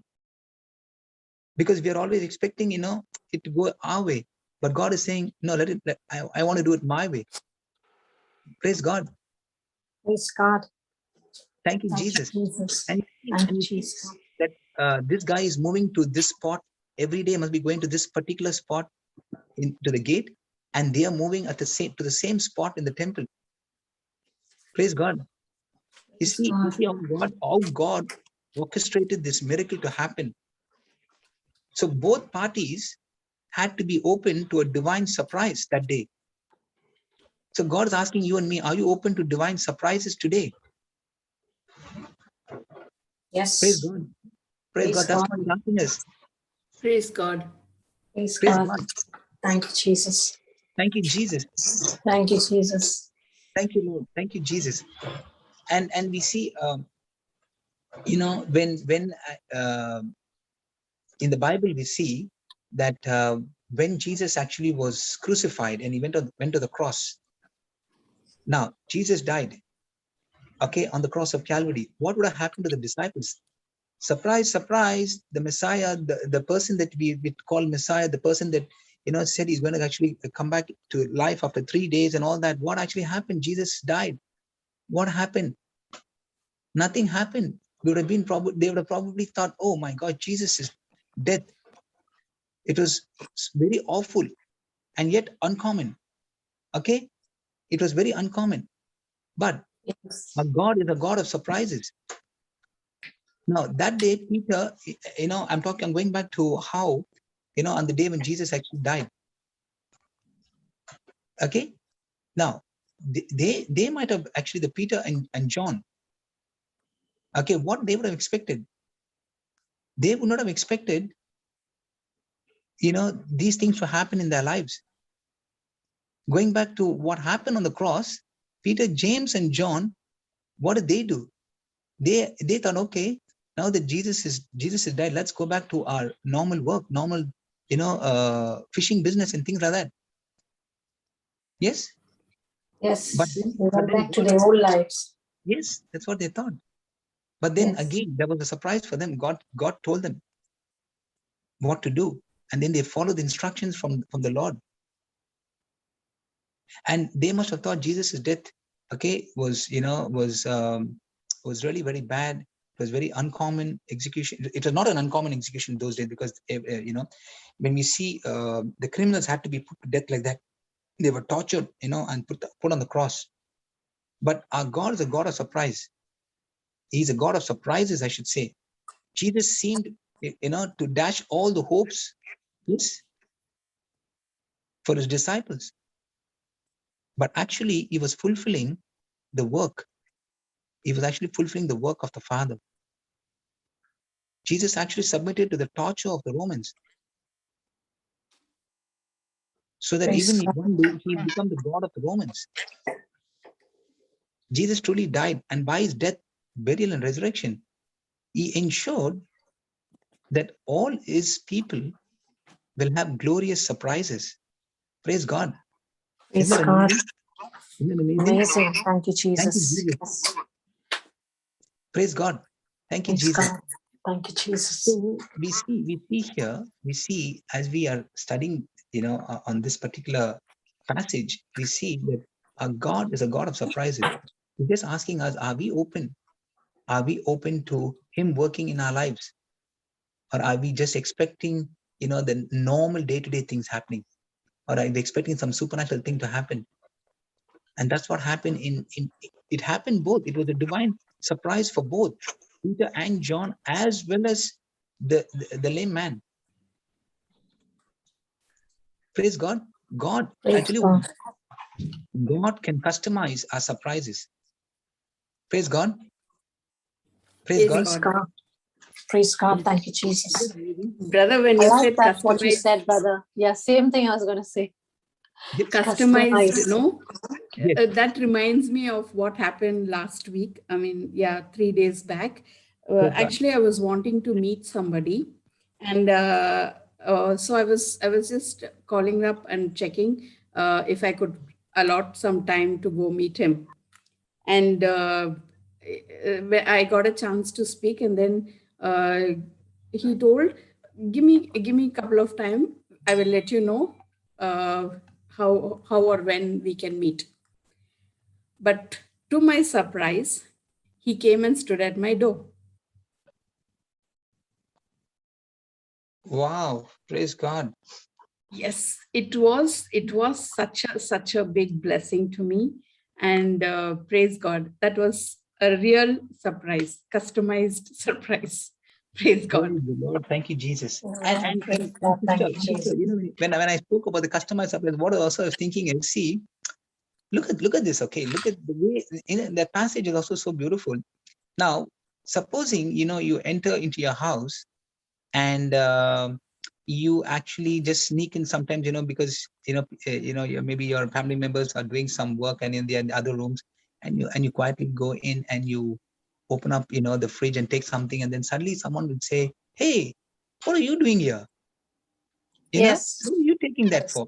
S4: Because we are always expecting, it to go our way. But God is saying, no, I want to do it my way. Praise God.
S2: Praise God.
S4: Thank you, Jesus.
S2: Thank you, Jesus.
S4: That this guy is moving to this spot every day, must be going to this particular spot to the gate, and they are moving to the same spot in the temple. Praise God. You see how God orchestrated this miracle to happen. So both parties had to be open to a divine surprise that day. So God is asking you and me, are you open to divine surprises today?
S2: Yes.
S4: Praise God. Praise God. That's what He's asking us.
S3: Praise God.
S2: Praise
S4: Praise
S2: God.
S4: God.
S2: Thank you, Jesus.
S4: Thank you, Jesus.
S2: Thank you, Jesus.
S4: Thank you, Lord. Thank you, Jesus. And we see, when in the Bible we see that when Jesus actually was crucified and he went to the cross. Now Jesus died, okay, on the cross of Calvary. What would have happened to the disciples? Surprise, surprise! The Messiah, the person that we call Messiah, the person that said he's going to actually come back to life after 3 days and all that. What actually happened? Jesus died. What happened? Nothing happened. They would have probably thought, oh my God, Jesus is dead. It was very awful and yet uncommon. Okay, it was very uncommon. But God is a God of surprises. Now that day, Peter, I'm going back to how, on the day when Jesus actually died. Okay, now they might have actually, the Peter and John, okay, what they would have expected. They would not have expected, these things to happen in their lives. Going back to what happened on the cross, Peter, James, and John, what did they do? They thought, okay, now that Jesus is dead, let's go back to our normal work, normal, fishing business and things like that. Yes.
S2: Yes.
S4: But then
S2: back to their old lives.
S4: Yes, that's what they thought. But then again, there was a surprise for them. God told them what to do, and then they followed the instructions from the Lord. And they must have thought Jesus' death, okay, was really very bad. It was very uncommon execution. It was not an uncommon execution in those days, because when we see the criminals had to be put to death like that, they were tortured, and put on the cross. But our God is a God of surprise. He's a God of surprises, I should say. Jesus seemed, to dash all the hopes, yes, for his disciples. But actually, he was fulfilling the work. He was actually fulfilling the work of the Father. Jesus actually submitted to the torture of the Romans, so that
S2: Praise
S4: even
S2: God.
S4: one day he become the God of the Romans. Jesus truly died, and by his death, burial, and resurrection, he ensured that all his people will have glorious surprises. Praise God.
S2: Praise
S4: Isn't that
S2: God.
S4: amazing? Isn't that amazing?
S2: Amazing. Thank you,
S4: Thank you,
S2: Jesus.
S4: Jesus.
S2: Yes.
S4: Praise God. Thank you,
S2: Praise
S4: Jesus.
S2: God. Thank you, Jesus.
S4: So we see as we are studying, on this particular passage, we see that our God is a God of surprises. He's just asking us, are we open? Are we open to him working in our lives? Or are we just expecting, the normal day-to-day things happening? Or are we expecting some supernatural thing to happen? And that's what happened it happened both. It was a divine surprise for both Peter and John, as well as the lame man. Praise God. God
S2: Praise God.
S4: God can customize our surprises. Praise God. Praise
S3: Praise
S4: God.
S2: Praise
S3: God.
S2: God. Praise God. Thank you, Jesus.
S3: Brother, when
S7: I
S3: you
S7: like
S3: said
S7: that what you
S3: customized,
S7: said, brother. Yeah, same thing I was going to say.
S3: customized,
S4: Yes.
S3: that reminds me of what happened last week. I mean, 3 days back.
S4: Praise God.
S3: Actually, I was wanting to meet somebody, and so I was just calling up and checking if I could allot some time to go meet him. And I got a chance to speak, and then he told, give me a couple of time, I will let you know how or when we can meet. But to my surprise, he came and stood at my door.
S4: Wow. Praise God.
S3: Yes, it was such a big blessing to me, and praise God, that was a real surprise, customized surprise. Praise God.
S4: Praise the Lord. Thank you, Jesus. And
S2: Praise God. Thank you,
S4: sister,
S2: Jesus.
S4: when I spoke about the customized surprise, what I also was thinking is, see, look at this. Okay, look at the way that passage is also so beautiful. Now, supposing you enter into your house, and you actually just sneak in sometimes, because maybe your family members are doing some work and in the other rooms, and you quietly go in and you open up the fridge and take something, and then suddenly someone would say, hey, what are you doing here?
S7: Yes.
S4: What are you taking that for?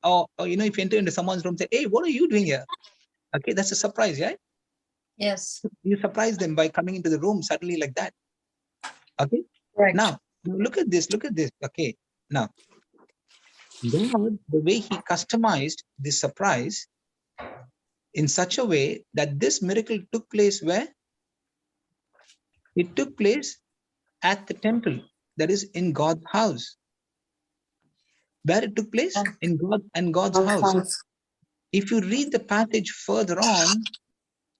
S4: Or if you enter into someone's room, say, hey, what are you doing here? Okay, that's a surprise, right?
S7: Yes.
S4: You surprise them by coming into the room suddenly like that. Okay.
S7: Right.
S4: Now look at this. Okay. Now, God, the way he customized this surprise in such a way that this miracle took place where? It took place at the temple, that is in God's house. Where it took place? In God's house. If you read the passage further on,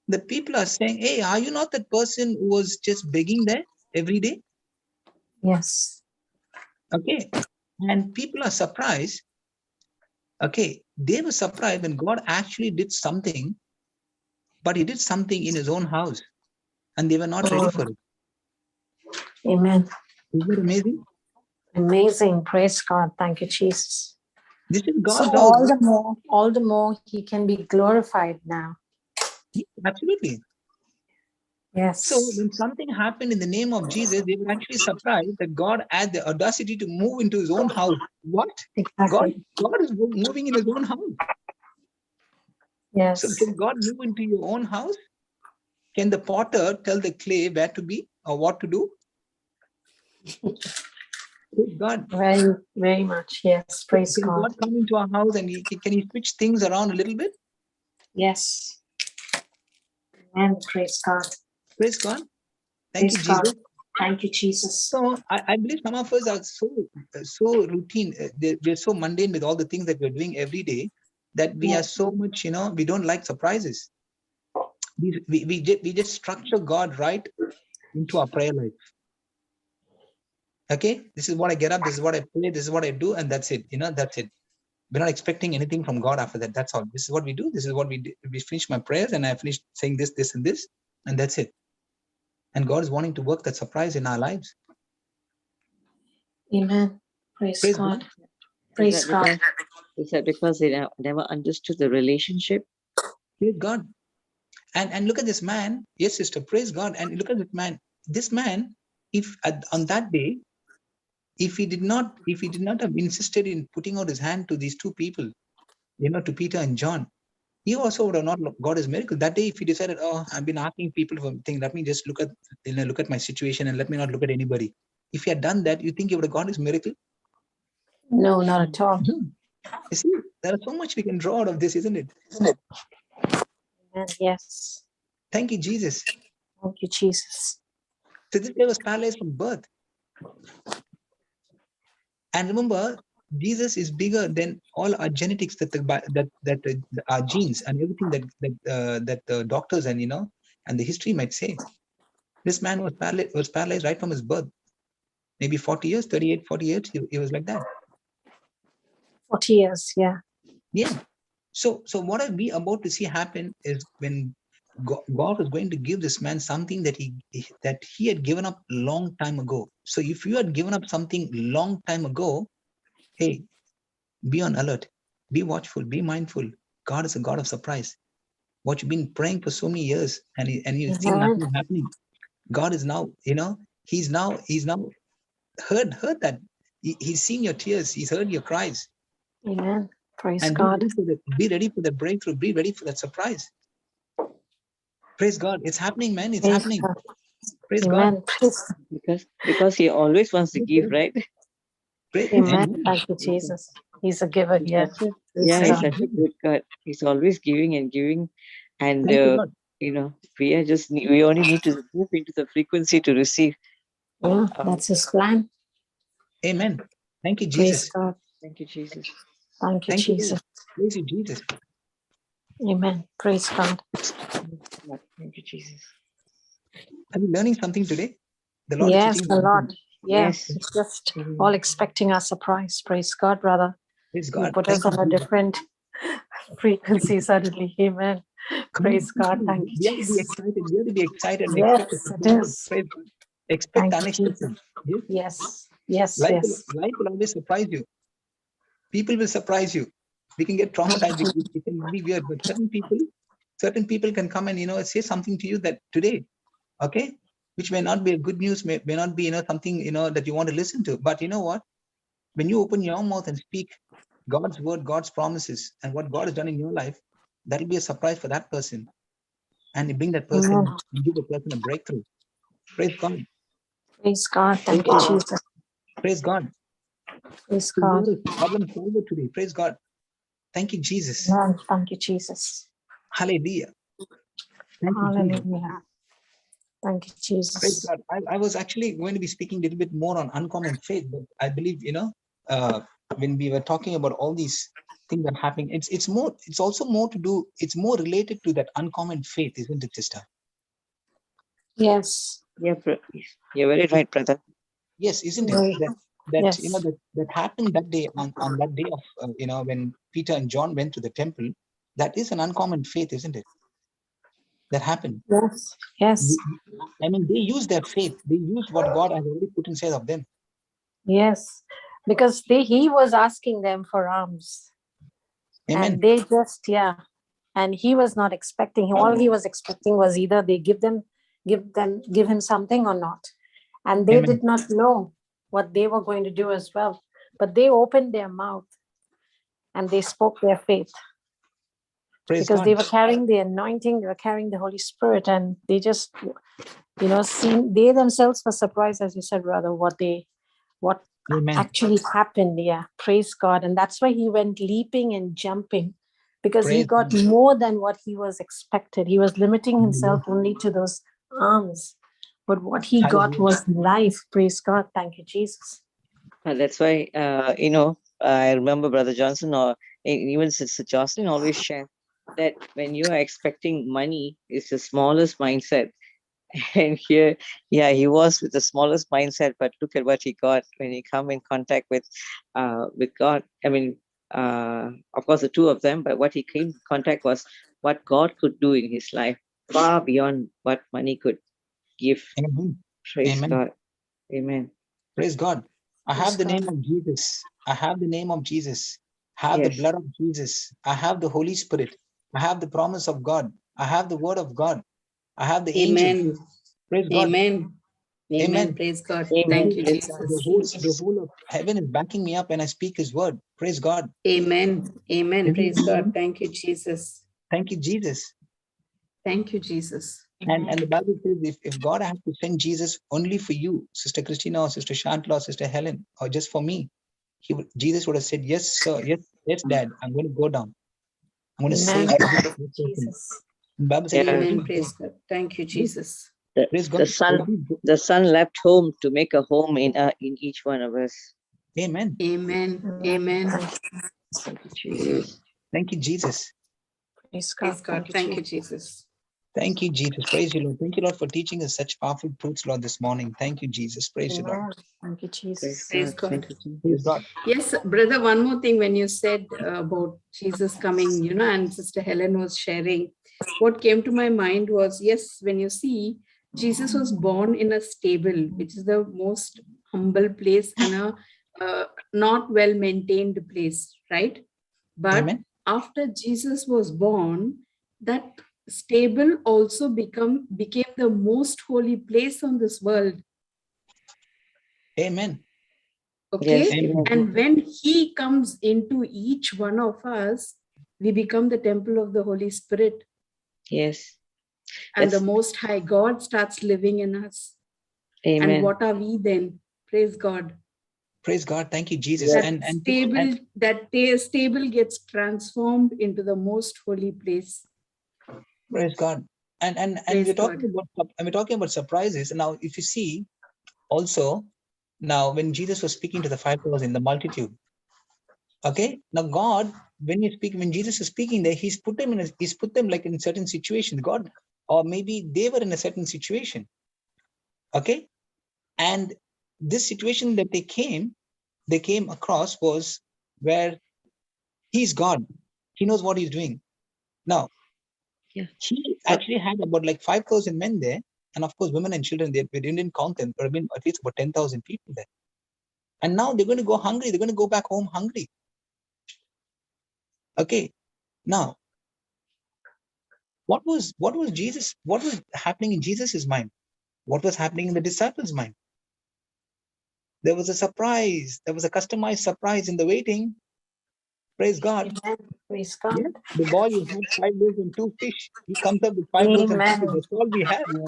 S4: the people are saying, hey, are you not that person who was just begging there every day?
S2: Yes.
S4: Okay. And people are surprised. Okay. They were surprised when God actually did something, but he did something in his own house, and they were not ready for it.
S2: Amen.
S4: Isn't that amazing?
S2: Amazing. Praise God. Thank you, Jesus.
S4: This is
S2: So
S4: God's house.
S2: all the more he can be glorified now.
S4: Absolutely.
S2: Yes.
S4: So when something happened in the name of Jesus, they were actually surprised that God had the audacity to move into his own house. What?
S2: Exactly.
S4: God is moving in his own house.
S2: Yes.
S4: So can God move into your own house? Can the potter tell the clay where to be or what to do? God.
S2: Very, very much. Yes. Praise
S4: Can
S2: God.
S4: God come into our house and can He switch things around a little bit?
S2: Yes. And praise God.
S4: Praise God. Thank
S2: Praise
S4: you,
S2: God.
S4: Jesus.
S2: Thank you, Jesus.
S4: So I believe some of us are so routine. We're so mundane with all the things that we're doing every day that we are so much, we don't like surprises. We just structure God right into our prayer life. Okay, this is what I get up, this is what I pray, this is what I do, and that's it. That's it. We're not expecting anything from God after that. That's all. This is what we do. This is what we do. We finish my prayers, and I finish saying this, this, and this, and that's it. And God is wanting to work that surprise in our lives.
S2: Amen. Praise
S4: Praise
S2: God.
S4: God.
S2: Praise God.
S5: Is that because they never understood the relationship?
S4: Praise God. And look at this man. Yes, sister. Praise God. And look at this man. This man, if on that day, if he did not have insisted in putting out his hand to these two people, to Peter and John, he also would have not got his miracle. That day, if he decided, oh, I've been asking people for things, let me just look at my situation and let me not look at anybody. If he had done that, you think he would have got his miracle?
S2: No, not at all.
S4: You see, there is so much we can draw out of this, isn't it?
S2: Amen. Yes.
S4: Thank you, Jesus.
S2: Thank you, Jesus.
S4: So this guy was paralyzed from birth. And remember, Jesus is bigger than all our genetics, our genes and everything that the doctors and and the history might say. This man was paralyzed right from his birth. Maybe 40 years, 38, 40 years, he was like that.
S2: 40 years, yeah.
S4: Yeah. So what are we about to see happen is when God was going to give this man something that he had given up long time ago. So if you had given up something long time ago, hey, be on alert, be watchful, be mindful. God is a God of surprise. What you've been praying for so many years and you've seen nothing happening. God is now, he's now heard that. He's seen your tears. He's heard your cries.
S2: Amen. Praise
S4: And
S2: God.
S4: be ready for the breakthrough. Be ready for that surprise. Praise God. It's happening, man. It's
S2: Praise
S4: happening.
S2: God.
S4: Praise
S2: Amen.
S4: God.
S5: Because he always wants to give, right?
S2: Amen. Thank you, Jesus. He's a giver, yeah.
S5: He's such a good God. He's always giving and giving. And, we only need to move into the frequency to receive.
S2: Yeah, that's his plan.
S4: Amen. Thank you,
S2: Praise
S4: Jesus.
S2: God.
S5: Thank you, Jesus.
S2: Thank you, Jesus.
S4: Praise you, Jesus.
S2: Amen. Praise God.
S5: Thank you, Jesus.
S4: Are you learning something today? The Lord
S2: Yes,
S4: is teaching
S2: the
S4: you
S2: Lord.
S4: something.
S2: Yes, it's just all expecting a surprise. Praise God, brother.
S4: Praise
S2: You
S4: God.
S2: put
S4: Thank
S2: us
S4: you,
S2: on a
S4: Jesus.
S2: different frequency suddenly. Amen.
S4: Come
S2: Praise
S4: on.
S2: God. Thank
S4: We
S2: you,
S4: have to be
S2: Jesus.
S4: excited. We have to be excited and
S2: Yes,
S4: expect the
S2: it
S4: surprise.
S2: is.
S4: Praise God. Expect
S2: Thank you,
S4: unexpected.
S2: Jesus.
S4: Yes.
S2: Yes, yes.
S4: Life will always surprise you. People will surprise you. We can get traumatized. It can be weird, but certain people can come and say something to you that today, okay, which may not be a good news, may not be something that you want to listen to. But you know what? When you open your mouth and speak God's word, God's promises, and what God has done in your life, that'll be a surprise for that person, and you bring that person
S2: Amen.
S4: and give the person a breakthrough. Praise God.
S2: Praise God. Thank you, Jesus.
S4: Praise God.
S2: Praise
S4: So
S2: God.
S4: you are a problem solver today. Praise God. Thank you, Jesus.
S2: Amen. Thank you, Jesus.
S4: Hallelujah. Thank you, Jesus.
S2: Hallelujah. Thank you,
S4: Praise
S2: Jesus.
S4: God. I was actually going to be speaking a little bit more on uncommon faith, but I believe, when we were talking about all these things that are happening, it's more related to that uncommon faith, isn't it, sister?
S2: Yes.
S5: Yeah, you're very right, brother.
S4: Yes, isn't it?
S2: Right.
S4: That
S2: Yes.
S4: that happened that day on that day of when Peter and John went to the temple. That is an uncommon faith, isn't it? That happened.
S2: Yes. Yes.
S4: I mean, they used their faith. They used what God has already put inside of them.
S2: Yes. Because he was asking them for alms.
S4: Amen.
S2: And they just, and he was not expecting. All he was expecting was either they give him something or not. And they
S4: Amen.
S2: did not know what they were going to do as well. But they opened their mouth and they spoke their faith.
S4: Praise
S2: because
S4: God.
S2: they were carrying the anointing, they were carrying the Holy Spirit, and they just, they themselves were surprised, as you said, brother, what
S4: Amen.
S2: actually happened. Yeah, praise God. And that's why he went leaping and jumping, because he
S4: Praise
S2: got
S4: God.
S2: more than what he was expected. He was limiting himself
S4: Hallelujah.
S2: only to those arms, but what he got
S4: Hallelujah.
S2: was life. Praise God. Thank you, Jesus.
S5: That's why, I remember Brother Johnson or even Sister Jocelyn always share that when you are expecting money, it's the smallest mindset. And here, yeah, he was with the smallest mindset, but look at what he got when he come in contact with God. I mean, of course, the two of them, but what he came in contact was what God could do in his life, far beyond what money could give.
S4: Amen.
S5: Praise
S4: Amen.
S5: God. Amen.
S4: Praise God. I
S2: Praise
S4: have the
S2: God.
S4: name of Jesus. I have the name of Jesus. I have the
S5: Yes.
S4: blood of Jesus. I have the Holy Spirit. I have the promise of God. I have the word of God. I have the angel.
S3: Amen.
S4: Praise God.
S3: Amen. Amen.
S4: Amen.
S3: Praise God.
S5: Amen.
S3: Thank you,
S5: Praise God.
S3: Jesus.
S4: The whole of heaven is backing me up when I speak his word. Praise God.
S3: Amen. Amen.
S4: Isn't
S3: Praise
S4: it
S3: God.
S4: amazing?
S3: Thank you, Jesus.
S4: Thank you, Jesus.
S3: Thank you, Jesus.
S4: And the Bible says if God had to send Jesus only for you, Sister Christina or Sister Shantla or Sister Helen, or just for me, Jesus would have said, yes, sir, yes, Dad, I'm going to go down. I'm going to
S2: Amen.
S4: save
S2: Thank
S4: this
S2: you,
S4: person.
S2: Jesus.
S4: The Bible says,
S5: Yeah.
S3: Amen. Praise God. Thank you, Jesus.
S4: praise God.
S5: The son left home to make a home in each one of us.
S4: Amen.
S3: Amen. Amen.
S5: Thank you, Jesus.
S4: Thank you, Jesus.
S2: Praise God.
S3: Praise God. Thank you, Jesus.
S4: Thank you, Jesus. Praise you, Lord. Thank you, Lord, for teaching us such powerful truths, Lord, this morning. Thank you, Jesus. Praise you, Lord.
S2: Amen. Thank you,
S5: Praise
S2: Jesus.
S3: Praise
S5: God. Thank
S3: God.
S5: you,
S4: Praise
S5: Jesus.
S4: God.
S3: Yes, brother, one more thing when you said about Jesus coming, and Sister Helen was sharing, what came to my mind was, yes, when you see, Jesus was born in a stable, which is the most humble place and a not well maintained place, right? But
S4: Amen.
S3: after Jesus was born, that stable also became the most holy place on this world.
S4: Amen.
S3: Okay.
S5: Yes.
S4: Amen.
S3: And when he comes into each one of us, we become the temple of the Holy Spirit.
S5: Yes.
S3: And the
S5: That's-
S3: Most High God starts living in us.
S5: Amen.
S3: And what are we then? Praise God.
S4: Praise God. Thank you, Jesus.
S3: That
S4: And
S3: stable gets transformed into the most holy place.
S4: praise God. And
S3: Praise
S4: we're
S3: God.
S4: talking about surprises. Now, if you see also, now when Jesus was speaking to the 5,000, the multitude, okay, now God, when Jesus is speaking there, he's put them like in certain situations. God, or maybe they were in a certain situation, okay, and this situation that they came across was where he's God. He knows what he's doing. Now,
S5: Yeah.
S4: he actually had about like 5,000 men there, and of course, women and children. We didn't count them, but I mean, at least about 10,000 people there. And now they're going to go hungry. They're going to go back home hungry. Okay. Now, what was Jesus? What was happening in Jesus's mind? What was happening in the disciples' mind? There was a surprise. There was a customized surprise in the waiting. Praise God.
S2: Amen. Praise God.
S4: Yeah. The boy who had 5 loaves and 2 fish, he comes up with 5 loaves and 2 fish.
S2: Amen.
S4: That's all we have.
S5: Praise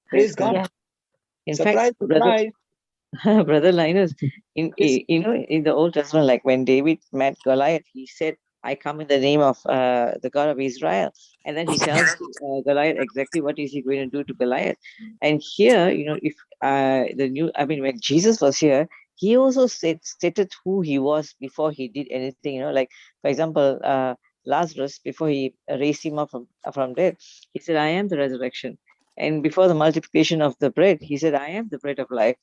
S4: Praise
S5: God.
S4: God.
S2: Yeah.
S5: In
S4: Surprise,
S5: fact, brother,
S4: surprise.
S5: Brother Linus,
S4: Yes.
S5: in the Old Testament, like when David met Goliath, he said, "I come in the name of the God of Israel," and then he tells Goliath exactly what is he going to do to Goliath. And here, if when Jesus was here, he also stated who he was before he did anything. Like for example, Lazarus, before he raised him up from dead, he said, "I am the resurrection." And before the multiplication of the bread, he said, "I am the bread of life."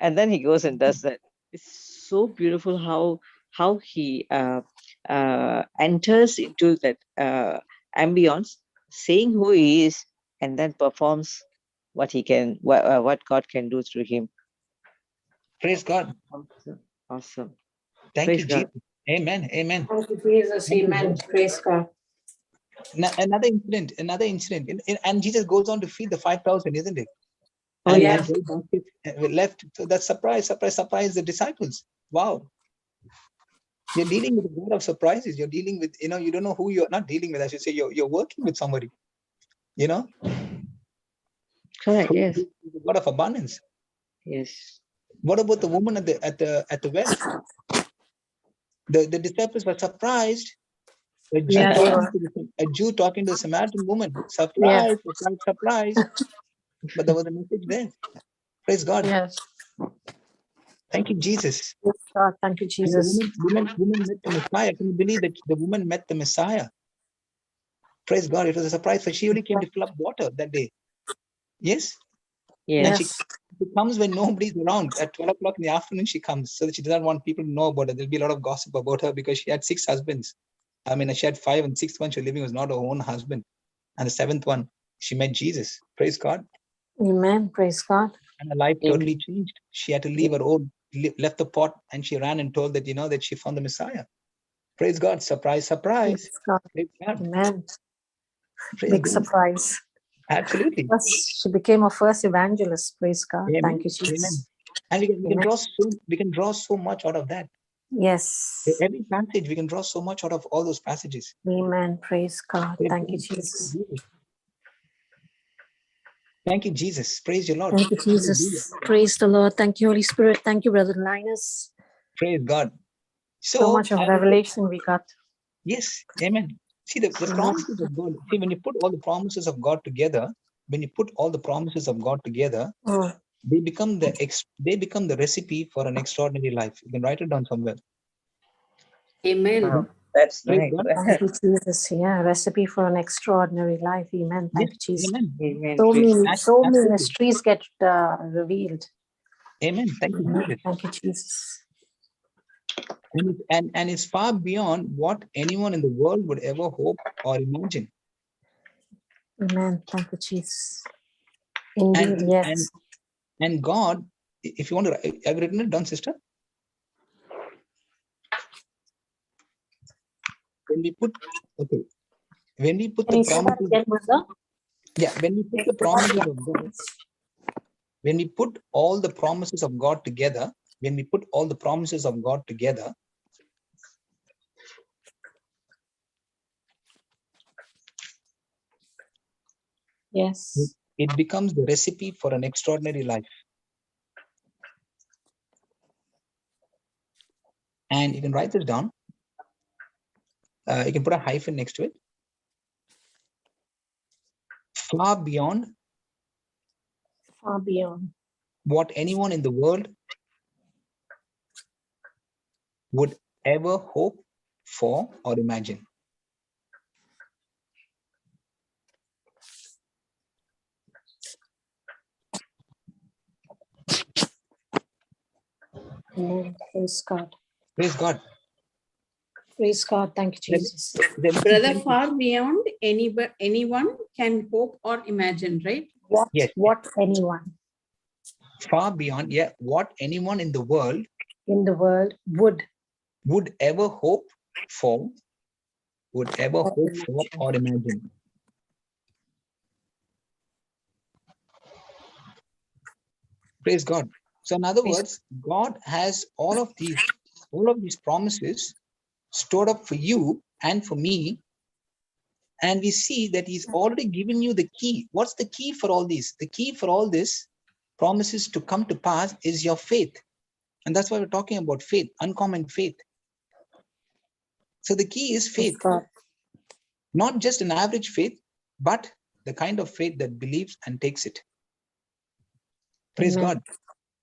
S5: And then he goes and does that. It's so beautiful how he enters into that ambience, saying who he is, and then performs what what God can do through him.
S4: Praise God.
S5: Awesome.
S4: Thank
S5: Praise
S4: you,
S5: God.
S4: Jesus. Amen. Amen.
S2: Thank you, Jesus.
S4: Thank you,
S2: Amen.
S4: God.
S2: Praise God.
S4: Another incident. And Jesus goes on to feed the 5,000, isn't it?
S5: Oh,
S4: And
S5: yes.
S4: his whole basket left. So that's surprise the disciples. Wow. You're dealing with a God of surprises. You're dealing with, you don't know who you're not dealing with. I should say you're working with somebody, you know,
S5: Correct.
S4: who
S5: Yes.
S4: is a God of abundance.
S5: Yes.
S4: What about the woman at the well? The disciples were surprised. A Jew talking to a Samaritan woman. Surprise, surprise, surprise. But there was a message there. Praise God.
S2: Yes.
S4: Thank you, Jesus.
S2: Yes, God. Thank you,
S4: And
S2: Jesus.
S4: the woman met the Messiah. Can you believe that the woman met the Messiah? Praise God. It was a surprise, for she only came to fill up water that day. Yes? And she comes when nobody's around. At 12 o'clock in the afternoon, she comes, so that she doesn't want people to know about her. There'll be a lot of gossip about her because she had 6 husbands. I mean, she had 5, and 6th one she was living was not her own husband. And the 7th one, she met Jesus. Praise God.
S2: Amen. Praise God.
S4: And her life totally changed. She had to leave her own, left the pot, and she ran and told that, that she found the Messiah. Praise God. Surprise, surprise.
S2: Praise God.
S4: Praise God.
S2: Amen.
S4: Praise
S2: Big
S4: God.
S2: surprise.
S4: Absolutely.
S2: Yes, she became a first evangelist. Praise God.
S4: Amen.
S2: Thank you, Jesus.
S4: Amen. And we can draw so much out of that.
S2: Yes.
S4: Every passage, we can draw so much out of all those passages.
S2: Amen. Praise God. Thank you, Jesus.
S4: Thank you, Jesus. Praise your Lord.
S2: Thank you, Jesus. Praise the Lord. Thank you, Holy Spirit. Thank you, Brother Linus.
S4: Praise God.
S2: So much of revelation we got.
S4: Yes. Amen. See, the promises of God. See, when you put all the promises of God together, they become the recipe for an extraordinary life. You can write it down somewhere.
S3: Amen.
S5: Wow, that's
S4: Praise
S5: nice.
S4: God.
S2: Thank you, Jesus. Yeah, recipe for an extraordinary life. Amen. Thank you, Jesus.
S4: Amen.
S2: So many mysteries get revealed.
S4: Amen. Thank you, Jesus.
S2: Thank you, Jesus.
S4: And it's far beyond what anyone in the world would ever hope or imagine.
S2: Amen. Thank you, Jesus. Indeed, yes.
S4: And God, if you want to, have you written it down, sister? When we put the promises, when we put the promises of God, when we put all the promises of God together,
S2: Yes.
S4: It becomes the recipe for an extraordinary life. And you can write this down. You can put a hyphen next to it. Far beyond what anyone in the world would ever hope for or imagine.
S2: Amen. Praise God.
S4: Praise God.
S2: Praise God. Thank you, Jesus.
S3: Brother, far beyond anyone can hope or imagine, right?
S2: What anyone
S4: far beyond, what anyone in the world would ever hope for, or imagine. Praise God. So in other words, God has all of these promises stored up for you and for me. And we see that he's already given you the key. What's the key for all these? The key for all this promises to come to pass is your faith. And that's why we're talking about faith, uncommon faith. So the key is faith. Not just an average faith, but the kind of faith that believes and takes it. Praise God.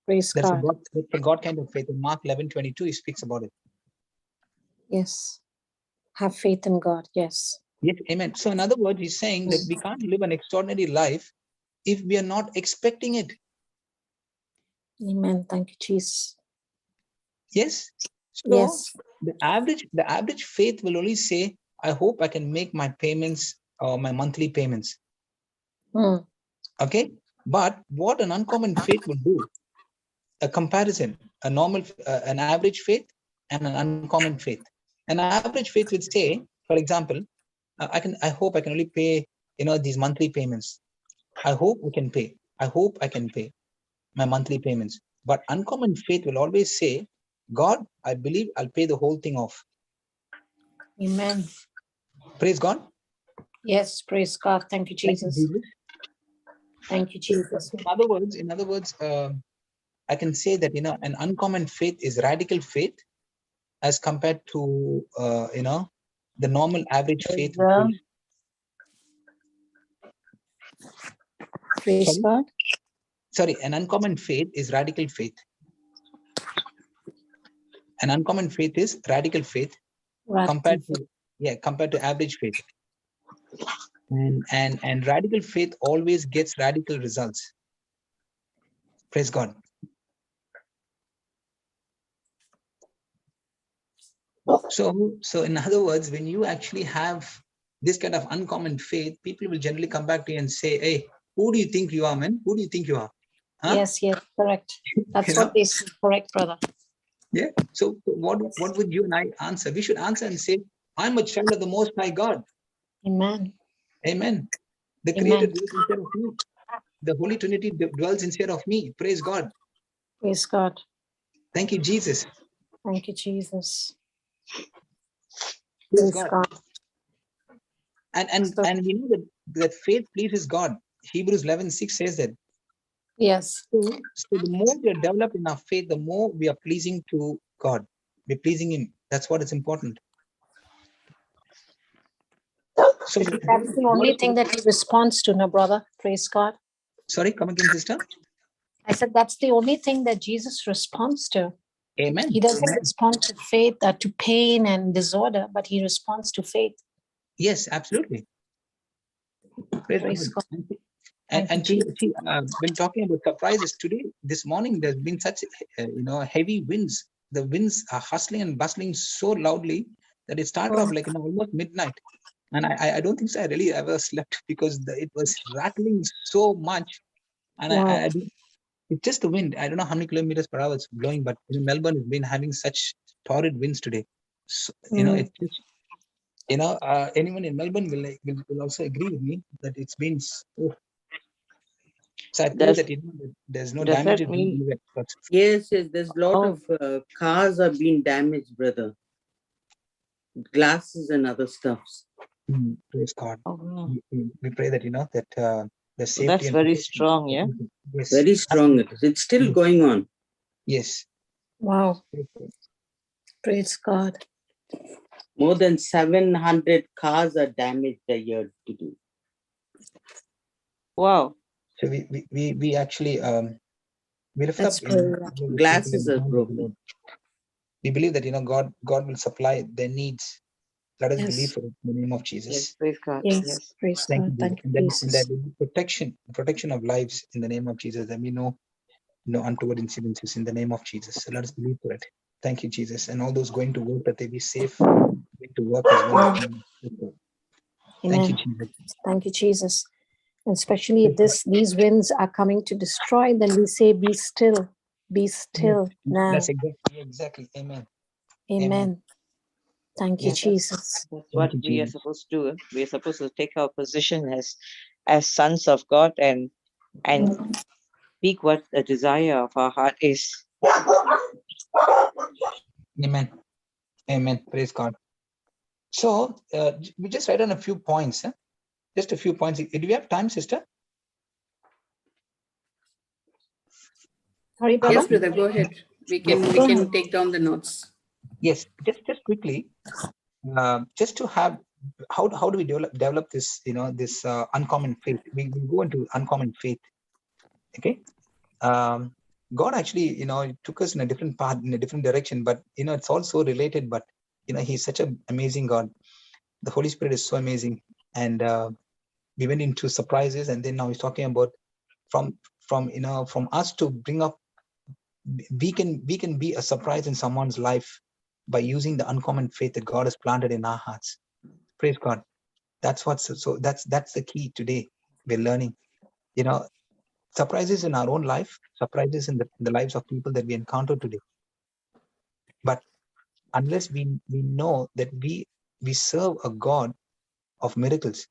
S2: Praise God.
S4: That's a God kind of faith. In Mark 11:22, he speaks about it.
S2: Yes. Have faith in God. Yes.
S4: Yes, amen. So in other words, he's saying that we can't live an extraordinary life if we are not expecting it.
S2: Amen. Thank you, Jesus.
S4: Yes. So the average faith will only say, I hope I can make my payments or my monthly payments. Okay. But what an uncommon faith will do, a comparison, a normal, an average faith and an uncommon faith. An average faith would say, for example, I hope I can only pay, these monthly payments. I hope I can pay. I hope I can pay my monthly payments. But uncommon faith will always say, God, I believe I'll pay the whole thing off.
S2: Amen.
S4: Praise God.
S2: Yes, praise God. Thank you, Jesus. Thank you, Jesus.
S4: In other words, I can say that, an uncommon faith is radical faith as compared to, the normal average faith.
S7: Well,
S2: Praise
S4: Sorry?
S2: God.
S4: Sorry, an uncommon faith is radical faith. An uncommon faith is radical faith compared to average faith. And radical faith always gets radical results. Praise God. So in other words, when you actually have this kind of uncommon faith, people will generally come back to you and say, hey, who do you think you are, man? Who do you think you are? Huh?
S7: yes, correct. That's
S4: You
S7: what
S4: know?
S7: they say. Correct, brother.
S4: Yeah. So what would you and I answer? We should answer and say, I'm a child of the Most High God.
S2: Amen.
S4: Amen. The Creator dwells inside of me. The Holy Trinity dwells inside of me. Praise God.
S2: Praise God.
S4: Thank you, Jesus.
S2: Thank you, Jesus.
S4: Praise
S2: Praise
S4: God.
S2: God.
S4: And we know that faith pleases God. Hebrews 11:6 says that.
S7: Yes.
S4: So the more we are developed in our faith, the more we are pleasing to God. We're pleasing Him. That's what is important. So
S7: That's the only thing that he responds to, no, brother. Praise God.
S4: Sorry, come again, sister.
S7: I said that's the only thing that Jesus responds to.
S4: Amen.
S7: He doesn't
S4: Amen.
S7: respond to faith, to pain and disorder, but he responds to faith.
S4: Yes, absolutely.
S7: Praise God.
S4: And see, when talking about surprises today, this morning, there's been such, heavy winds. The winds are hustling and bustling so loudly that it started off like almost midnight. And I don't think so I really ever slept because it was rattling so much. And
S2: Wow.
S4: it's just the wind. I don't know how many kilometers per hour it's blowing, but Melbourne has been having such torrid winds today. So, it's just, anyone in Melbourne will also agree with me that it's been so. So I pray that there's no
S5: does
S4: damage.
S5: that mean-
S3: Yes, there's a lot
S5: Oh.
S3: of cars are being damaged, brother. Glasses and other stuffs.
S4: Praise God.
S5: Oh, wow.
S4: We pray that, that the safety.
S5: That's very strong, yeah?
S4: Yes.
S3: Very strong it is. It's still going on.
S4: Yes.
S2: Wow. Praise God.
S3: More than 700 cars are damaged a year to do.
S5: Wow.
S4: So we actually we lift
S2: That's
S4: up
S3: Glasses are broken.
S4: We believe that God will supply their needs. Let us
S2: Yes.
S4: believe for it in the name of
S5: Yes,
S4: Jesus.
S5: praise God.
S2: Yes.
S5: Yes.
S2: Praise
S4: Thank
S2: God.
S4: you,
S2: Thank you,
S4: and
S2: Jesus.
S4: that will be protection of lives in the name of Jesus. And we know no untoward incidences in the name of Jesus. So let us believe for it. Thank you, Jesus. And all those going to work, that they be safe going to work as well. Thank you,
S2: Amen.
S4: Jesus.
S2: Thank you, Jesus. And especially if these winds are coming to destroy, then we say, be still now.
S4: That's exactly. Amen.
S2: Amen. Thank you,
S5: Yes,
S2: Jesus.
S5: That's what
S4: you,
S5: we are
S4: Jesus.
S5: supposed to do. We are supposed to take our position as sons of God and speak what the desire of our heart is.
S4: Amen. Amen. Praise God. So we just write on a few points. Just a few points. Do we have time, sister?
S2: Sorry, brother.
S3: Yes, brother, go ahead. We can take down the notes.
S4: Yes, just quickly, just to have how do we develop this this uncommon faith? We go into uncommon faith. Okay, God actually took us in a different path, in a different direction, but it's also related. But He's such an amazing God. The Holy Spirit is so amazing, and we went into surprises, and then now He's talking about from us to bring up. We can be a surprise in someone's life by using the uncommon faith that God has planted in our hearts. Praise God. That's the key today. We're learning, surprises in our own life, surprises in the lives of people that we encounter today. But unless we know that we serve a God of miracles,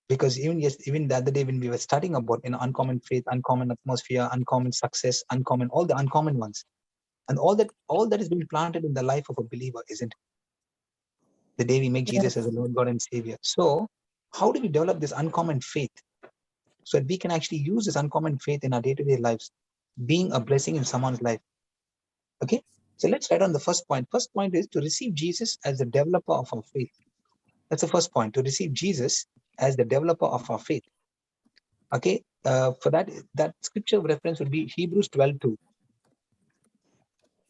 S4: because even the other day when we were studying about uncommon faith, uncommon atmosphere, uncommon success, all the uncommon ones, and all that is being planted in the life of a believer, isn't it? The day we make Jesus as a Lord God and Savior. So how do we develop this uncommon faith so that we can actually use this uncommon faith in our day-to-day lives? being a blessing in someone's life. Okay, so let's write on the first point. First point is to receive Jesus as the developer of our faith. That's the first point, to receive Jesus as the developer of our faith. Okay, for that scripture reference would be Hebrews 12:2.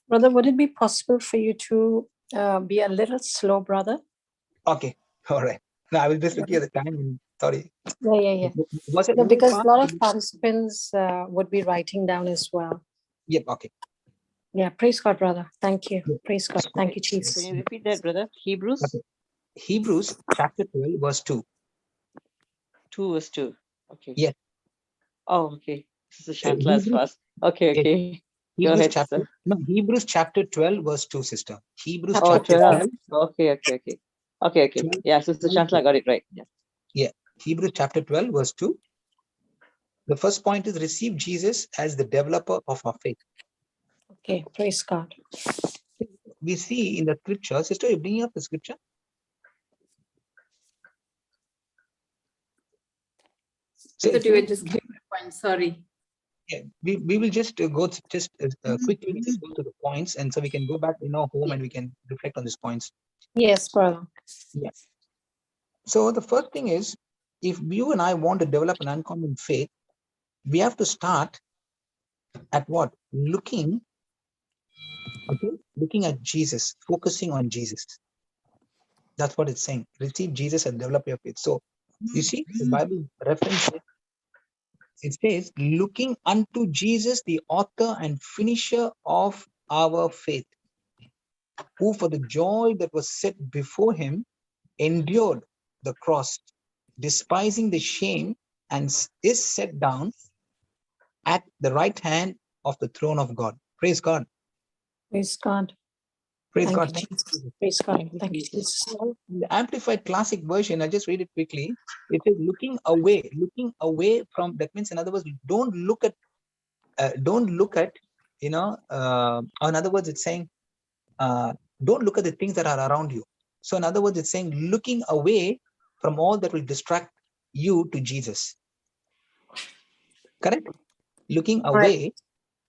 S7: Brother, would it be possible for you to be a little slow, brother?
S4: Okay, all right. Now I will just look at the time. Sorry.
S7: Yeah.
S4: Was it
S7: No, because a
S4: fast?
S7: lot of participants would be writing down as well.
S4: Yep. Okay.
S7: Yeah, praise God, brother. Thank you.
S4: Yeah.
S7: Praise God. Thank you,
S5: Can
S7: Jesus.
S5: you repeat that, brother? Hebrews
S4: Okay. Hebrews chapter 12 verse 2.
S5: 2 verse 2. Okay.
S4: Yes.
S5: Oh, okay. Sister Shantla is
S4: Hebrews,
S5: fast. Okay,
S4: yes,
S5: okay. Go
S4: Hebrews
S5: ahead,
S4: chapter
S5: sister.
S4: no Hebrews chapter 12 verse 2, sister. Hebrews
S5: Oh,
S4: chapter
S5: 12.
S4: 12,
S5: Okay.
S4: 12,
S5: Yeah, Sister
S4: 12.
S5: Shantla got it right. Yeah.
S4: Yeah. Hebrews chapter 12 verse 2. The first point is receive Jesus as the developer of our faith.
S7: Okay, praise God.
S4: We see in the scripture, sister, you bring up the scripture. So
S3: I thought
S4: it
S3: you were
S4: says,
S3: just giving a point. Sorry.
S4: yeah, we will just go just quickly just go to the points, and so we can go back in our home and we can reflect on these points.
S7: Yes, brother.
S4: Yeah. So the first thing is, if you and I want to develop an uncommon faith, we have to start at what? Looking at Jesus, focusing on Jesus. That's what it's saying. Receive Jesus and develop your faith. So you see, the Bible reference it says, looking unto Jesus, the author and finisher of our faith, who for the joy that was set before him endured the cross, despising the shame, and is set down at the right hand of the throne of God. Praise God.
S7: Praise God.
S4: Praise
S7: Thank
S4: God.
S7: you, Jesus. Praise God. Thank you, Jesus.
S4: In the Amplified Classic Version, I'll just read it quickly. It says, looking away from, that means, in other words, don't look at, or in other words, it's saying, don't look at the things that are around you. So in other words, it's saying, looking away from all that will distract you to Jesus. Correct? Looking away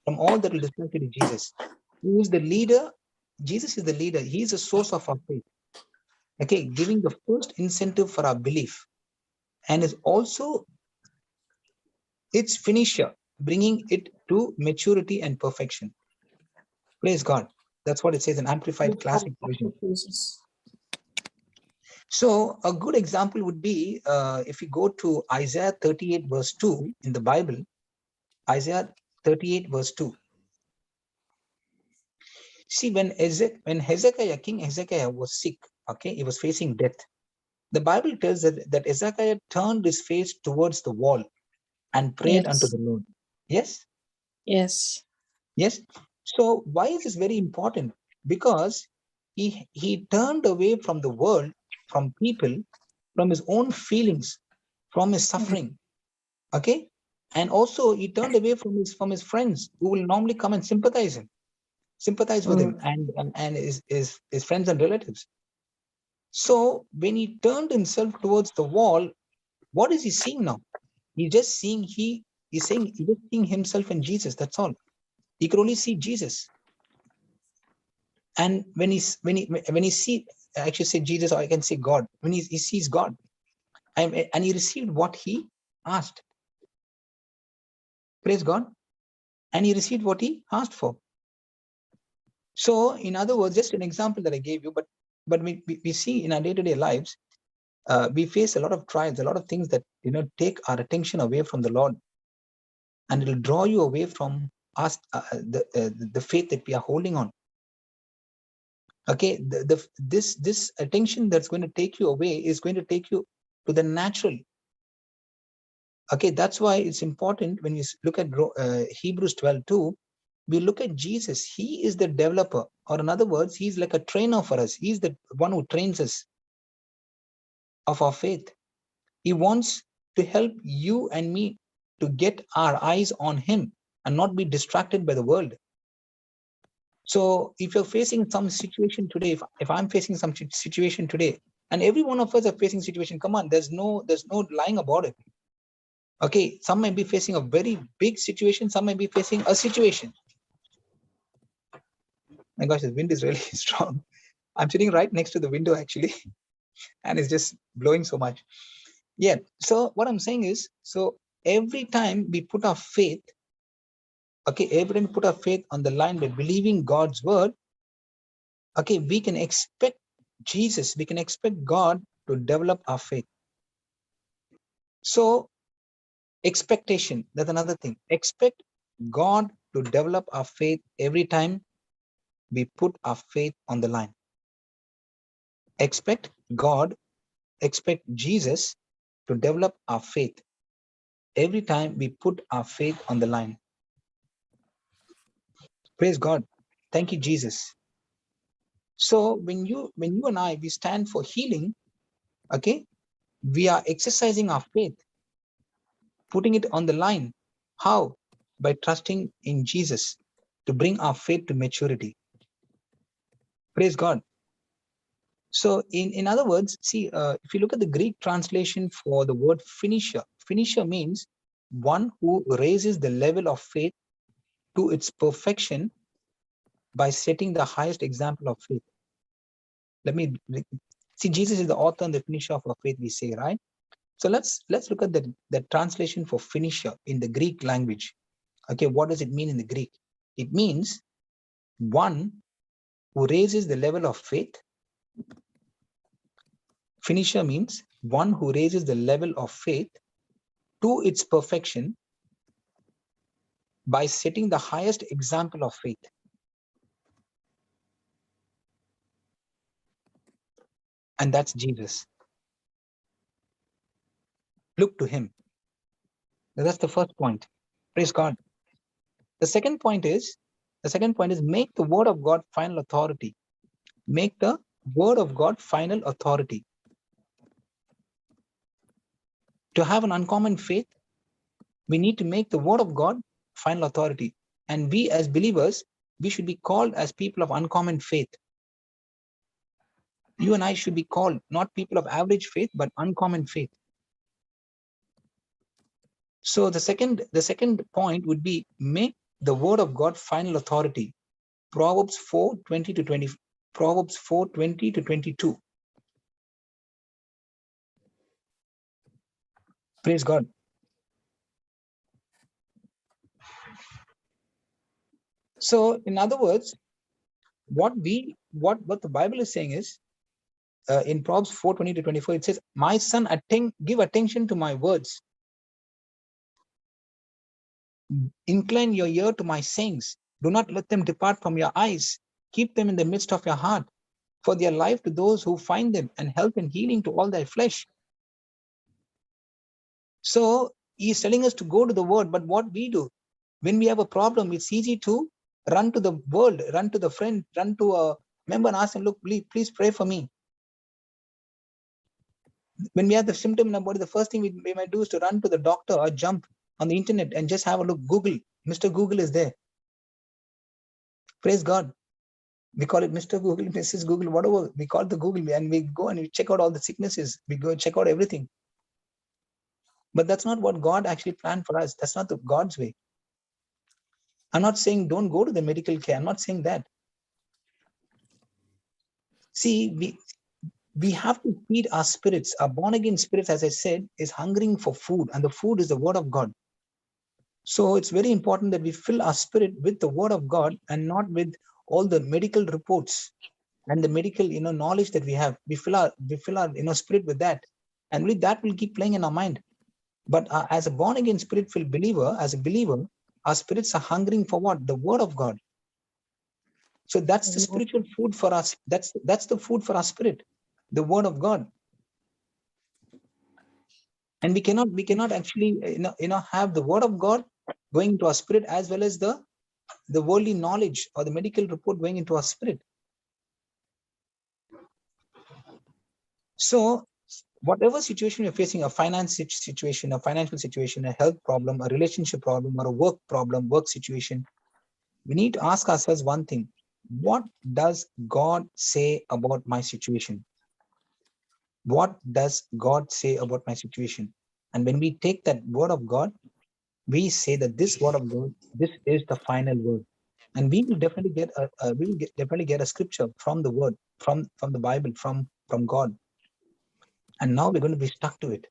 S4: from all that will distract you to Jesus. Who is the leader? Jesus is the leader. He is the source of our faith. Okay, giving the first incentive for our belief, and is also its finisher, bringing it to maturity and perfection. Praise God. That's what it says in Amplified Classic Version.
S7: Jesus.
S4: So a good example would be if you go to Isaiah 38 verse 2 in the Bible. Isaiah 38 verse 2. See, when Hezekiah, King Hezekiah was sick, okay, he was facing death. The Bible tells that Hezekiah turned his face towards the wall and prayed unto the Lord. Yes?
S7: Yes.
S4: Yes. So why is this very important? Because he turned away from the world, from people, from his own feelings, from his suffering. Okay. And also he turned away from his friends who will normally come and sympathize with him and his friends and relatives. So when he turned himself towards the wall, what is he seeing now? He's just seeing he's just seeing himself and Jesus. That's all. He could only see Jesus. And when he see, I should say Jesus, or I can say God, when he sees God, and he received what he asked. Praise God. And he received what he asked for. So in other words, just an example that I gave you, but we see in our day-to-day lives, we face a lot of trials, a lot of things that take our attention away from the Lord, and it'll draw you away from us, the faith that we are holding on. Okay, this attention that's going to take you away is going to take you to the natural. Okay, that's why it's important when we look at Hebrews 12:2, we look at Jesus. He is the developer, or in other words, he's like a trainer for us. He's the one who trains us of our faith. He wants to help you and me to get our eyes on him and not be distracted by the world. So if you're facing some situation today, if I'm facing some situation today, and every one of us are facing situation, come on, there's no lying about it. Okay, some may be facing a very big situation, some may be facing a situation. My gosh, the wind is really strong. I'm sitting right next to the window actually, and it's just blowing so much. Yeah, so what I'm saying is, so every time we put our faith, okay, every time we put our faith on the line by believing God's word, okay, we can expect Jesus, we can expect God to develop our faith. So expectation, that's another thing. Expect God to develop our faith every time we put our faith on the line. Expect God, expect Jesus to develop our faith every time we put our faith on the line. Praise God. Thank you, Jesus. So when you and I, we stand for healing, okay, we are exercising our faith, putting it on the line. How? By trusting in Jesus to bring our faith to maturity. Praise God. So in other words, see, if you look at the Greek translation for the word finisher, finisher means one who raises the level of faith to its perfection by setting the highest example of faith. Let me see, Jesus is the author and the finisher of our faith, we say, right? So let's look at the translation for finisher in the Greek language. Okay, what does it mean in the Greek? It means one who raises the level of faith. Finisher means one who raises the level of faith to its perfection by setting the highest example of faith. And that's Jesus. Look to him. That's the first point. Praise God. The second point is make the word of God final authority. Make the word of God final authority. To have an uncommon faith, we need to make the word of God final authority. And we as believers, we should be called as people of uncommon faith. You and I should be called not people of average faith, but uncommon faith. So the second point would be make the word of God final authority. Proverbs 4:20 to 20. Proverbs 4:20 to 22. Praise God. So in other words, what the Bible is saying is, in Proverbs 4:20 to 24, it says, "My son, give attention to my words. Incline your ear to my sayings. Do not let them depart from your eyes. Keep them in the midst of your heart, for they are life to those who find them, and health and healing to all their flesh." So he's telling us to go to the word, but what we do when we have a problem, it's easy to run to the world, run to the friend, run to a member and ask them, "Look, please pray for me." When we have the symptom in our body, the first thing we might do is to run to the doctor or jump on the internet and just have a look. Google, Mr. Google is there. Praise God. We call it Mr. Google, Mrs. Google, whatever. We call it the Google, and we go and we check out all the sicknesses. We go and check out everything. But that's not what God actually planned for us. That's not the God's way. I'm not saying don't go to the medical care. I'm not saying that. See, we have to feed our spirits. Our born-again spirits, as I said, is hungering for food, and the food is the word of God. So it's very important that we fill our spirit with the word of God and not with all the medical reports and the medical knowledge that we have. We fill our spirit with that, and really that will keep playing in our mind. But as a born-again spirit-filled believer, as a believer, our spirits are hungering for what? The word of God. So that's the spiritual food for us. That's the food for our spirit, the word of God. And we cannot actually have the word of God going into our spirit as well as the worldly knowledge or the medical report going into our spirit. So whatever situation you're facing, a finance situation, a financial situation, a health problem, a relationship problem, or a work problem, work situation, we need to ask ourselves one thing: what does God say about my situation? What does God say about my situation? And when we take that word of God, we say that this word of God, this is the final word. And we will definitely get definitely get a scripture from the word, from the Bible, from God. And now we're going to be stuck to it.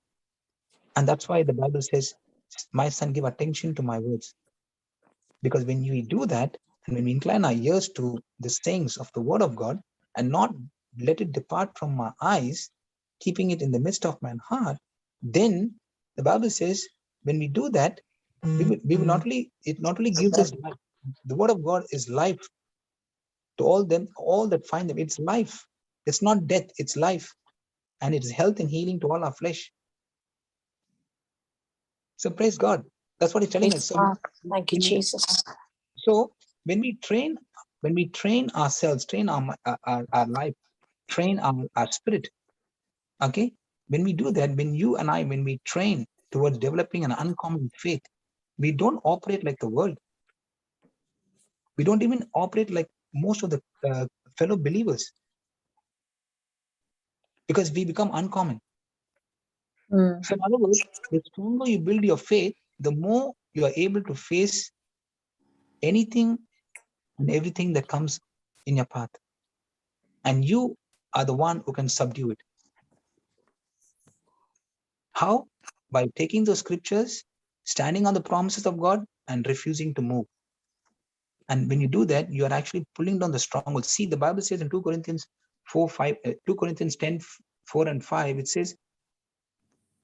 S4: And that's why the Bible says, my son, give attention to my words. Because when we do that, and when we incline our ears to the sayings of the word of God, and not let it depart from our eyes, keeping it in the midst of my heart, then the Bible says, when we do that, we will not only gives us life. The word of God is life to all that find them. It's life. It's not death, it's life. And it is health and healing to all our flesh. So praise God. That's what he's telling us.
S7: Praise God. Thank you, Jesus.
S4: So when we train ourselves, train our life, train our spirit, okay? When we do that, when you and I, when we train towards developing an uncommon faith, we don't operate like the world. We don't even operate like most of the fellow believers, because we become uncommon. So in other words, the stronger you build your faith, the more you are able to face anything and everything that comes in your path. And you are the one who can subdue it. How? By taking those scriptures, standing on the promises of God, and refusing to move. And when you do that, you are actually pulling down the stronghold. See, the Bible says in 2 Corinthians 10, 4 and 5, it says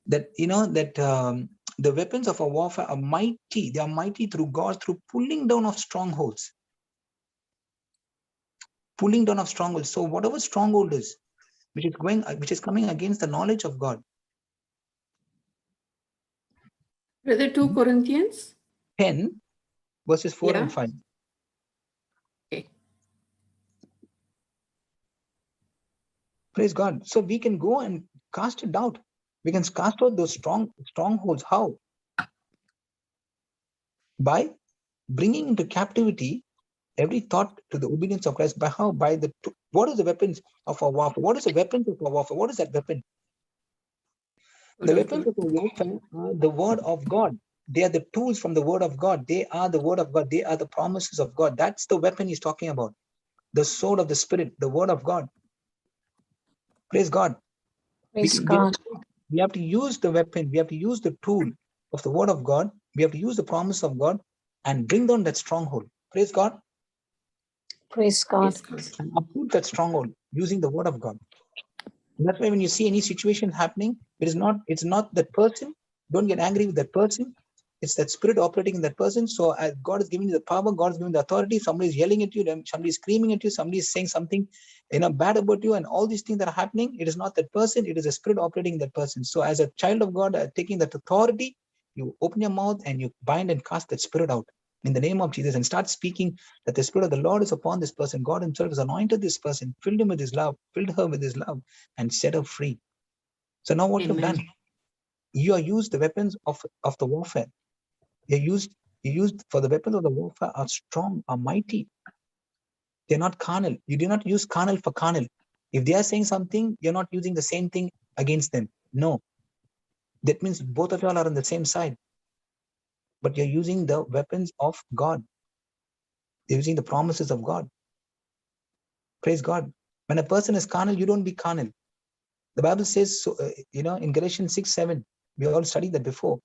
S4: that, the weapons of our warfare are mighty. They are mighty through God, through pulling down of strongholds. Pulling down of strongholds. So whatever stronghold is, which is coming against the knowledge of God.
S3: Brother, 2 Corinthians
S4: 10, verses 4 and 5.
S3: Okay.
S4: Praise God. So we can go and cast it out. We can cast out those strongholds. How? By bringing into captivity every thought to the obedience of Christ. By how? By what is the weapons of our warfare? What is the weapons of our warfare? What is that weapon? The weapons of our warfare are the word of God. They are the tools from the word of God. They are the word of God. They are the promises of God. That's the weapon he's talking about. The sword of the Spirit, the word of God. Praise God.
S7: Praise God.
S4: We have to use the weapon. We have to use the tool of the word of God. We have to use the promise of God and bring down that stronghold. Praise God.
S7: Praise God.
S4: And uproot that stronghold using the word of God. And that's why when you see any situation happening, it's not that person. Don't get angry with that person. It's that spirit operating in that person. So as God is giving you the power, God is giving the authority. Somebody is yelling at you, somebody is screaming at you, somebody is saying something bad about you, and all these things that are happening, it is not that person, it is a spirit operating in that person. So as a child of God, taking that authority, you open your mouth and you bind and cast that spirit out in the name of Jesus, and start speaking that the Spirit of the Lord is upon this person. God himself has anointed this person, filled him with his love, filled her with his love, and set her free. So now what you've done, you are used the weapons of the warfare. You used for the weapons of the warfare are strong, are mighty. They're not carnal. You do not use carnal for carnal. If they are saying something, you're not using the same thing against them. No. That means both of y'all are on the same side. But you're using the weapons of God. You're using the promises of God. Praise God. When a person is carnal, you don't be carnal. The Bible says, so, in Galatians 6:7, we all studied that before.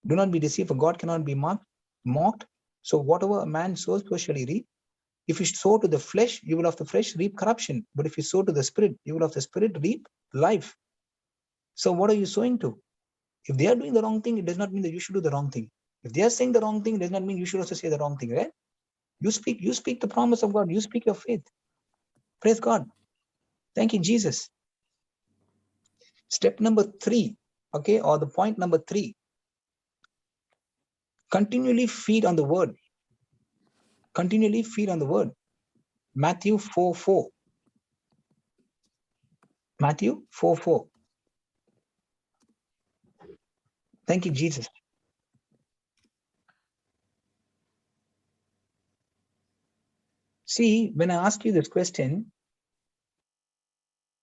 S4: Do not be deceived, for God cannot be mocked. So whatever a man sows, so shall he reap. If you sow to the flesh, you will of the flesh reap corruption. But if you sow to the Spirit, you will of the Spirit reap life. So what are you sowing to? If they are doing the wrong thing, it does not mean that you should do the wrong thing. If they are saying the wrong thing, it does not mean you should also say the wrong thing, right? You speak the promise of God. You speak your faith. Praise God. Thank you, Jesus. Step number 3, okay, or the point number 3. Continually feed on the word. Continually feed on the word. Matthew 4:4. Matthew 4:4. Thank you, Jesus. See, when I ask you this question,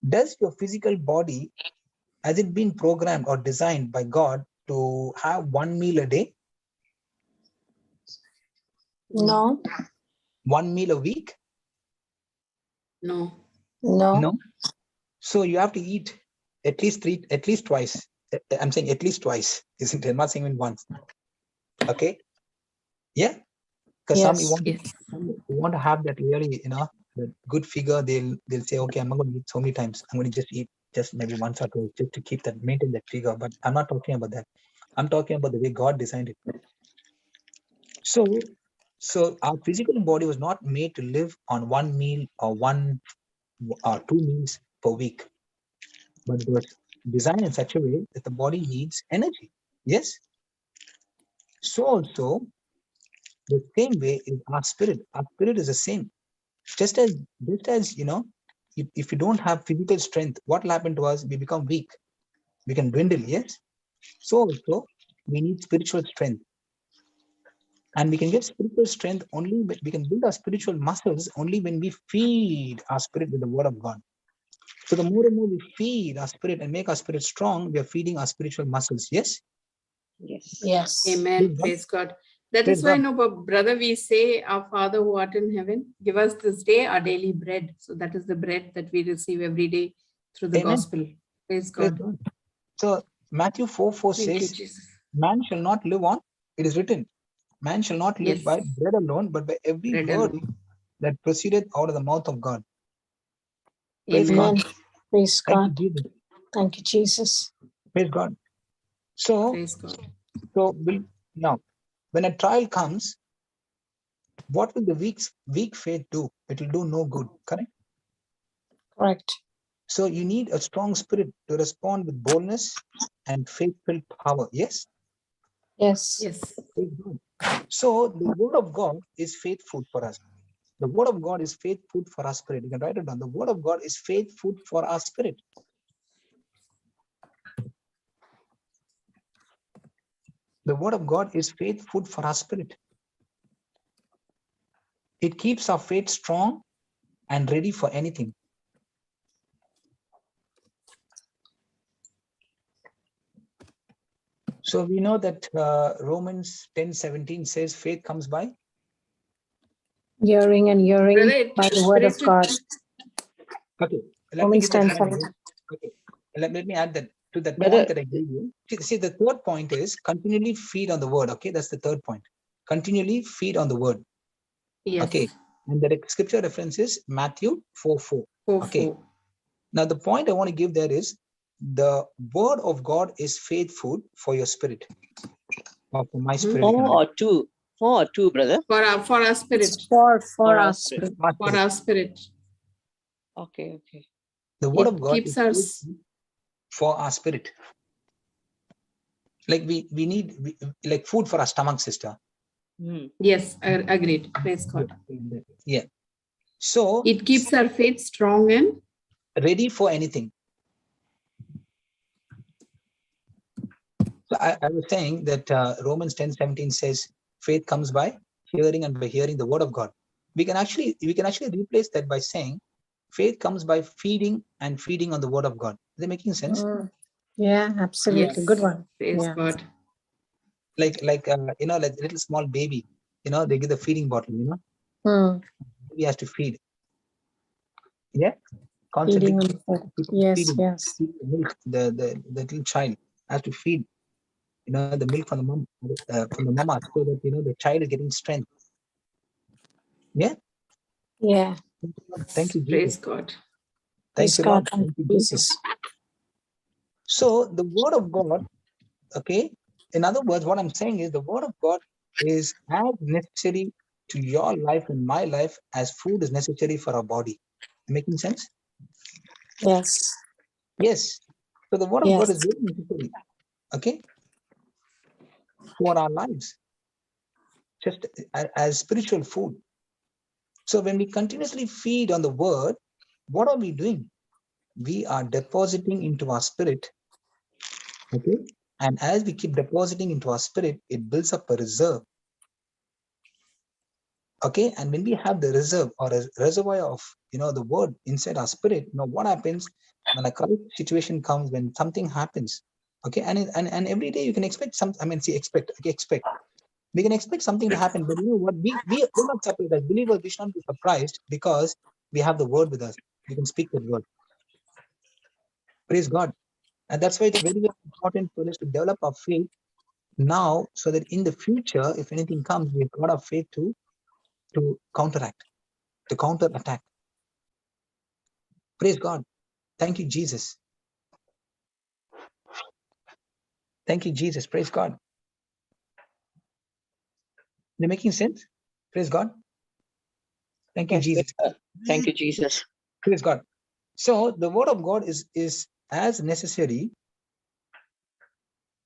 S4: does your physical body, has it been programmed or designed by God to have one meal a day,
S7: No,
S4: one meal a week?
S3: No.
S7: no,
S4: No. So you have to eat at least twice. I'm saying at least twice, isn't it? I'm not saying even once. Okay. Yeah. Because some you
S7: yes.
S4: want to have that really, the good figure. They'll say, okay, I'm not going to eat so many times. I'm going to just eat just maybe once or twice just to keep that, maintain that figure. But I'm not talking about that. I'm talking about the way God designed it. So our physical body was not made to live on one meal or one or two meals per week, but it was designed in such a way that the body needs energy. Yes. So also the same way is our spirit. Our spirit is the same. Just as if you don't have physical strength, what will happen to us? We become weak. We can dwindle. Yes. So also we need spiritual strength. And we can get spiritual strength only when we can build our spiritual muscles only when we feed our spirit with the word of God. So the more and more we feed our spirit and make our spirit strong, we are feeding our spiritual muscles. Yes.
S5: Yes.
S7: Yes.
S3: Amen. Praise God. That
S4: Praise
S3: is why,
S4: God.
S3: no, brother, we say, Our Father who art in heaven, give us this day our daily bread. So that is the bread that we receive every day through the
S4: Amen.
S3: gospel. Praise
S4: Praise
S3: God.
S4: God. So Matthew 4:4
S3: Thank you,
S4: says,
S3: Jesus.
S4: man shall not live on, it is written, man shall not live
S3: Yes.
S4: by bread alone, but by every
S3: Bread
S4: word
S3: alone.
S4: that proceedeth out of the mouth of God. Praise
S3: Amen.
S4: God.
S7: Amen. Praise
S4: Thank you,
S7: God.
S4: Jesus.
S7: Thank you, Jesus.
S4: Praise God. So,
S3: Praise God.
S4: now, when a trial comes, what will the weak faith do? It will do no good, correct?
S7: Correct.
S4: So you need a strong spirit to respond with boldness and faith-filled power. Yes?
S7: Yes.
S3: Yes.
S4: Praise God. So the word of God is faith food for us. The word of God is faith food for our spirit. You can write it down. The word of God is faith food for our spirit. The word of God is faith food for our spirit. It keeps our faith strong and ready for anything. So we know that Romans 10:17 says faith comes by.
S7: Hearing and hearing
S3: Brother,
S7: by the word of God.
S4: Okay, let me
S7: Romans
S4: give that
S7: 10:7.
S4: point. Okay, let me add that to that
S5: Brother-
S4: point that I gave you. See, the third point is continually feed on the word. Okay, that's the third point. Continually feed on the word.
S3: yes.
S4: Okay, and the scripture reference is Matthew 4:4.
S3: 4,
S4: Okay.
S3: 4.
S4: Now the point I want to give there is the word of God is faith food for your spirit, or for my spirit.
S5: Four or two? Four or two, brother?
S3: For our spirit.
S7: It's for
S5: For our
S7: us.
S5: spirit.
S3: For our spirit.
S5: Okay, okay.
S4: The word
S3: It
S4: of God
S3: keeps
S4: is
S3: us.
S4: faith food for our spirit. Like we need like food for our stomach, sister.
S3: Yes, I agreed. Praise God.
S4: Yeah. So
S3: It keeps our faith strong and
S4: ready for anything. So I was saying that Romans 10:17 says faith comes by hearing and by hearing the word of God. We can actually replace that by saying faith comes by feeding and feeding on the word of God. Is that making sense?
S7: Yeah, absolutely.
S3: yes.
S7: Good one.
S3: Praise
S7: Yeah.
S3: God.
S4: Like like a little small baby, they give the feeding bottle, Baby has to feed. Yeah. Constantly
S7: Feeding on the food. Yes,
S4: feeding.
S7: yes.
S4: Feed the milk, the little child has to feed, the milk from the mom, from the mama, so that, the child is getting strength. Yeah.
S7: Yeah.
S4: Thank you, Jesus.
S3: Praise God.
S4: Thank
S7: Praise
S4: you,
S7: God.
S4: Lord.
S7: Thank
S4: Thank
S7: you,
S4: you,
S7: Jesus.
S4: So the word of God, okay. In other words, what I'm saying is the word of God is as necessary to your life and my life as food is necessary for our body. Making sense?
S7: Yes.
S4: Yes. So the word of God is very necessary, okay, for our lives, just as spiritual food. So when we continuously feed on the word, what are we doing? We are depositing into our spirit, okay? And as we keep depositing into our spirit, it builds up a reserve. Okay, and when we have the reserve or a reservoir of the word inside our spirit, what happens when a crisis situation comes, when something happens, Okay, and every day you can expect some. I mean, see, expect. We can expect something to happen, but you know what? We're not surprised. As believers, we should not be surprised because we have the word with us. We can speak that word. Praise God. And that's why it's very, very important for us to develop our faith now, so that in the future, if anything comes, we've got our faith to counteract, to counter attack. Praise God. Thank you, Jesus. Thank you, Jesus. Praise God. They're making sense? Praise God. Thank you,
S5: Yes,
S4: Jesus.
S5: thank you, Jesus.
S4: Praise God. So the word of God is as necessary,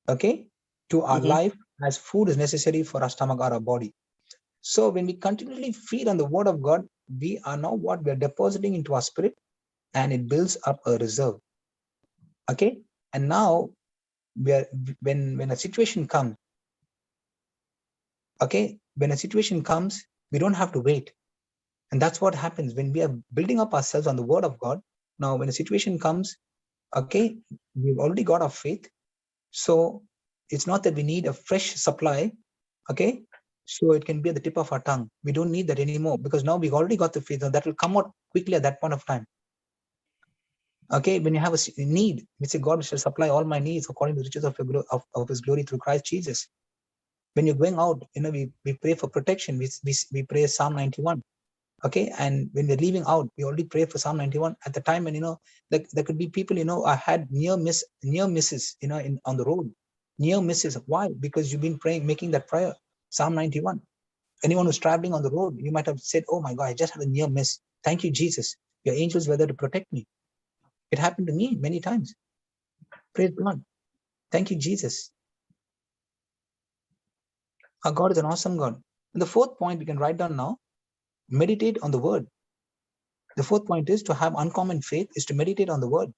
S4: okay, to our life as food is necessary for our stomach or our body. So when we continually feed on the word of God, we are now what we are depositing into our spirit, and it builds up a reserve. Okay. And now we are, when a situation comes, okay, when a situation comes, we don't have to wait. And that's what happens when we are building up ourselves on the word of God. Now, when a situation comes, okay, we've already got our faith. So it's not that we need a fresh supply, okay? So it can be at the tip of our tongue. We don't need that anymore because now we've already got the faith, and that will come out quickly at that point of time. Okay, when you have a need, we say, God shall supply all my needs according to the riches of his glory through Christ Jesus. When you're going out, you know, we pray for protection. We pray Psalm 91. Okay, and when we're leaving out, we already pray for Psalm 91 at the time. And you know, there could be people, you know, I had near misses, you know, on the road, near misses. Why? Because you've been praying, making that prayer, Psalm 91. Anyone who's traveling on the road, you might have said, oh my God, I just had a near miss. Thank you, Jesus. Your angels were there to protect me. It happened to me many times. Praise God. Thank you, Jesus. Our God is an awesome God. And the fourth point we can write down now, meditate on the word. The fourth point is to have uncommon faith is to meditate on the word.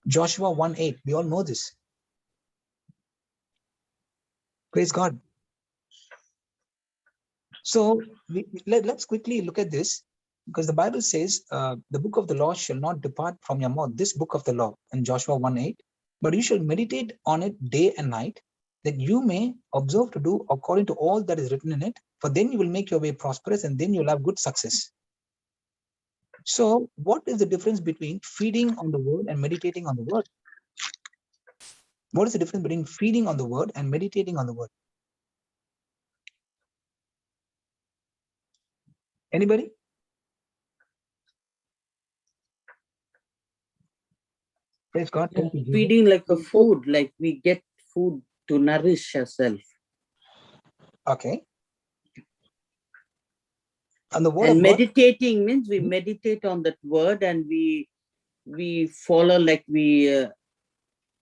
S4: Joshua 1:8, we all know this. Praise God. So let's quickly look at this, because the Bible says the book of the law shall not depart from your mouth, this book of the law in Joshua 1:8, but you shall meditate on it day and night, that you may observe to do according to all that is written in it, for then you will make your way prosperous and then you'll have good success. So what is the difference between feeding on the word and meditating on the word? What is the difference between feeding on the word and meditating on the word? Anybody? Praise God. Thank you, Jesus.
S3: Feeding like a food, like we get food to nourish ourselves.
S4: Okay. And the word
S3: And
S4: of God,
S3: meditating means we meditate on that word, and we follow, like we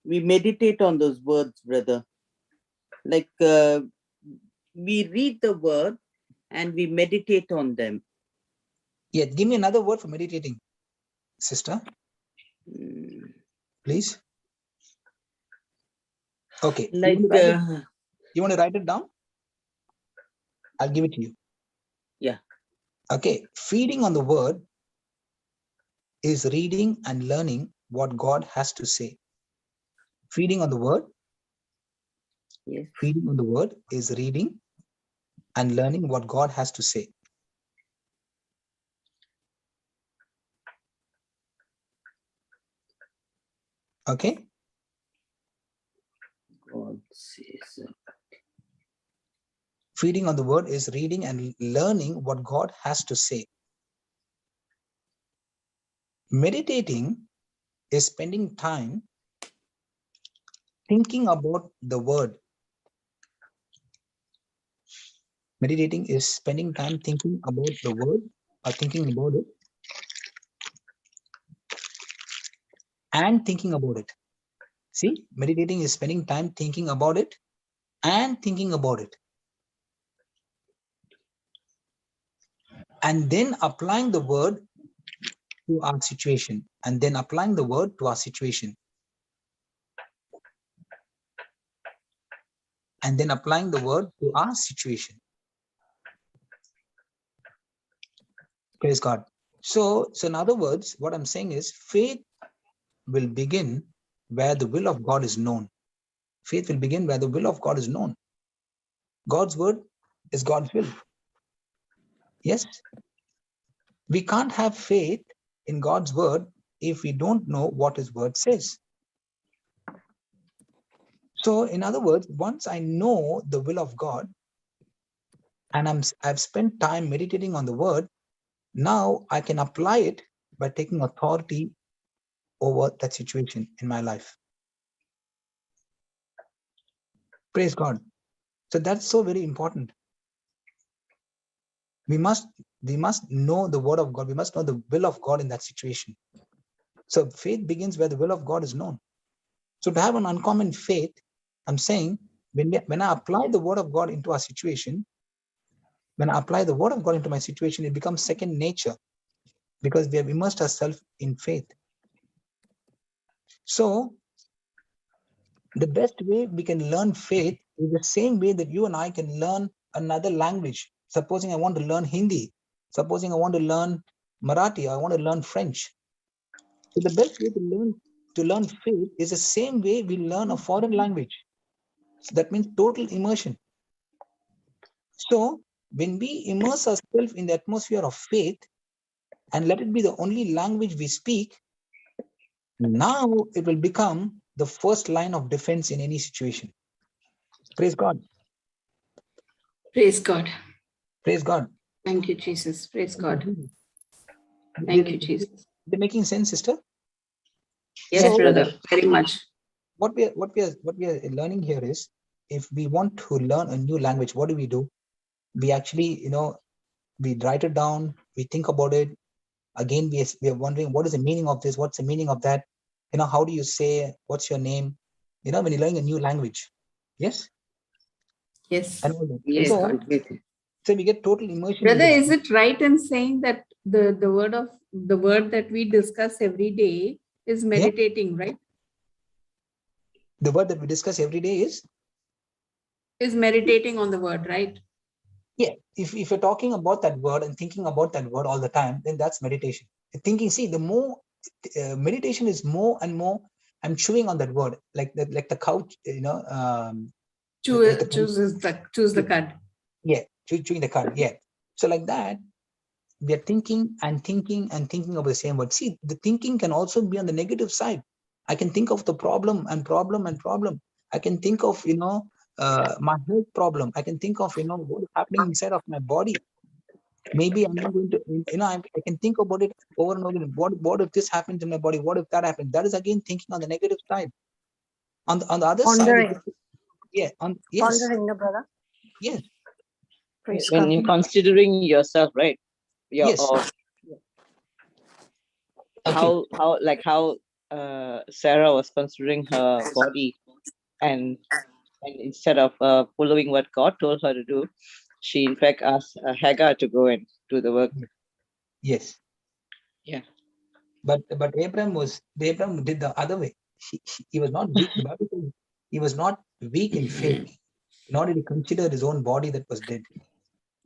S3: meditate on those words, brother. Like we read the word and we meditate on them.
S4: yeah, give me another word for meditating, sister, please. Okay.
S3: Like
S4: you want to write it down? I'll give it to you.
S3: yeah.
S4: Okay. Feeding on the word is reading and learning what God has to say. Feeding on the word.
S3: Yes.
S4: Feeding on the word is reading and learning what God has to say. Okay.
S3: God says.
S4: Feeding on the word is reading and learning what God has to say. Meditating is spending time thinking about the word. Meditating is spending time thinking about the word or thinking about it and thinking about it. See, meditating is spending time thinking about it and thinking about it. And then applying the word to our situation. And then applying the word to our situation. And then applying the word to our situation. Praise God. So in other words, what I'm saying is faith will begin where the will of God is known. Faith will begin where the will of God is known. God's word is God's will. Yes. We can't have faith in God's word if we don't know what his word says. So in other words, once I know the will of God and I've spent time meditating on the word, now I can apply it by taking authority over that situation in my life. Praise God. So that's so very important. We must know the word of God. We must know the will of God in that situation. So faith begins where the will of God is known. So to have an uncommon faith, I'm saying when I apply the word of God into our situation, when I apply the word of God into my situation, it becomes second nature because we have immersed ourselves in faith. So the best way we can learn faith is the same way that you and I can learn another language. Supposing I want to learn Hindi, supposing I want to learn Marathi, I want to learn French. So the best way to learn faith is the same way we learn a foreign language. So that means total immersion. So when we immerse ourselves in the atmosphere of faith and let it be the only language we speak, now it will become the first line of defense in any situation. Praise God.
S3: Praise God.
S4: Praise God.
S3: Thank you, Jesus. Praise God. Thank you, Jesus.
S4: They're making sense, sister?
S3: Yes,
S4: So,
S3: brother, very much.
S4: What we are learning here is, if we want to learn a new language, what do? We actually, we write it down, we think about it. Again, we are wondering, what is the meaning of this? What's the meaning of that? How do you say, what's your name? When you're learning a new language. Yes?
S3: Yes.
S4: And all that.
S3: Yes.
S4: So we get total immersion.
S3: Brother, is it right in saying that the word that we discuss every day is meditating, right?
S4: The word that we discuss every day is
S3: meditating on the word, right?
S4: Yeah. If you're talking about that word and thinking about that word all the time, then that's meditation. Thinking, see, the more meditation is more and more, I'm chewing on that word, like the couch,
S3: choose the card.
S4: Yeah, chewing the card. Yeah. So like that, we are thinking and thinking and thinking of the same word. See, the thinking can also be on the negative side. I can think of the problem and problem and problem. I can think of, my health problem. I can think of, what is happening inside of my body. Maybe I'm not going to, I can think about it over and over again. What if this happens in my body? What if that happens? That is again thinking on the negative side. On the other
S2: Pondering.
S4: side, yes.
S2: Pondering, no, brother.
S4: Yes.
S5: When you're considering yourself, right?
S4: Yes.
S5: How Sarah was considering her body, and instead of following what God told her to do, she in fact asked Hagar to go and do the work.
S4: Yes.
S5: Yeah.
S4: But Abraham did the other way. He was not weak. He was not weak in faith, nor did he consider his own body that was dead.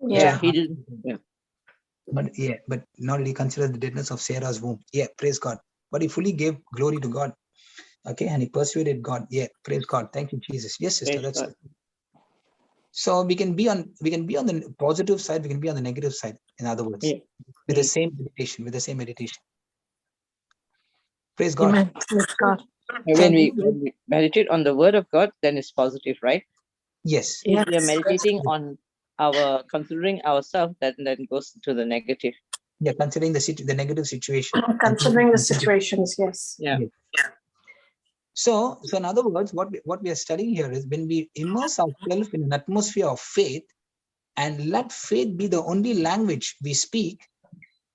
S5: Yeah, he did. Yeah.
S4: But nor did he consider the deadness of Sarah's womb. Yeah, praise God. But he fully gave glory to God. Okay, and he persuaded God. Yeah, praise God. Thank you, Jesus. Yes, sister. That's it. So we can be on the positive side, we can be on the negative side, in other words. Yeah. With the same meditation. Praise God.
S2: Amen. Praise God.
S5: When we meditate on the word of God, then it's positive, right?
S4: Yes.
S5: If we are meditating on considering ourselves, then goes to the negative.
S4: Yeah, considering the negative situation.
S2: Considering the situations, yes.
S5: Yeah.
S4: So in other words, what we are studying here is, when we immerse ourselves in an atmosphere of faith and let faith be the only language we speak,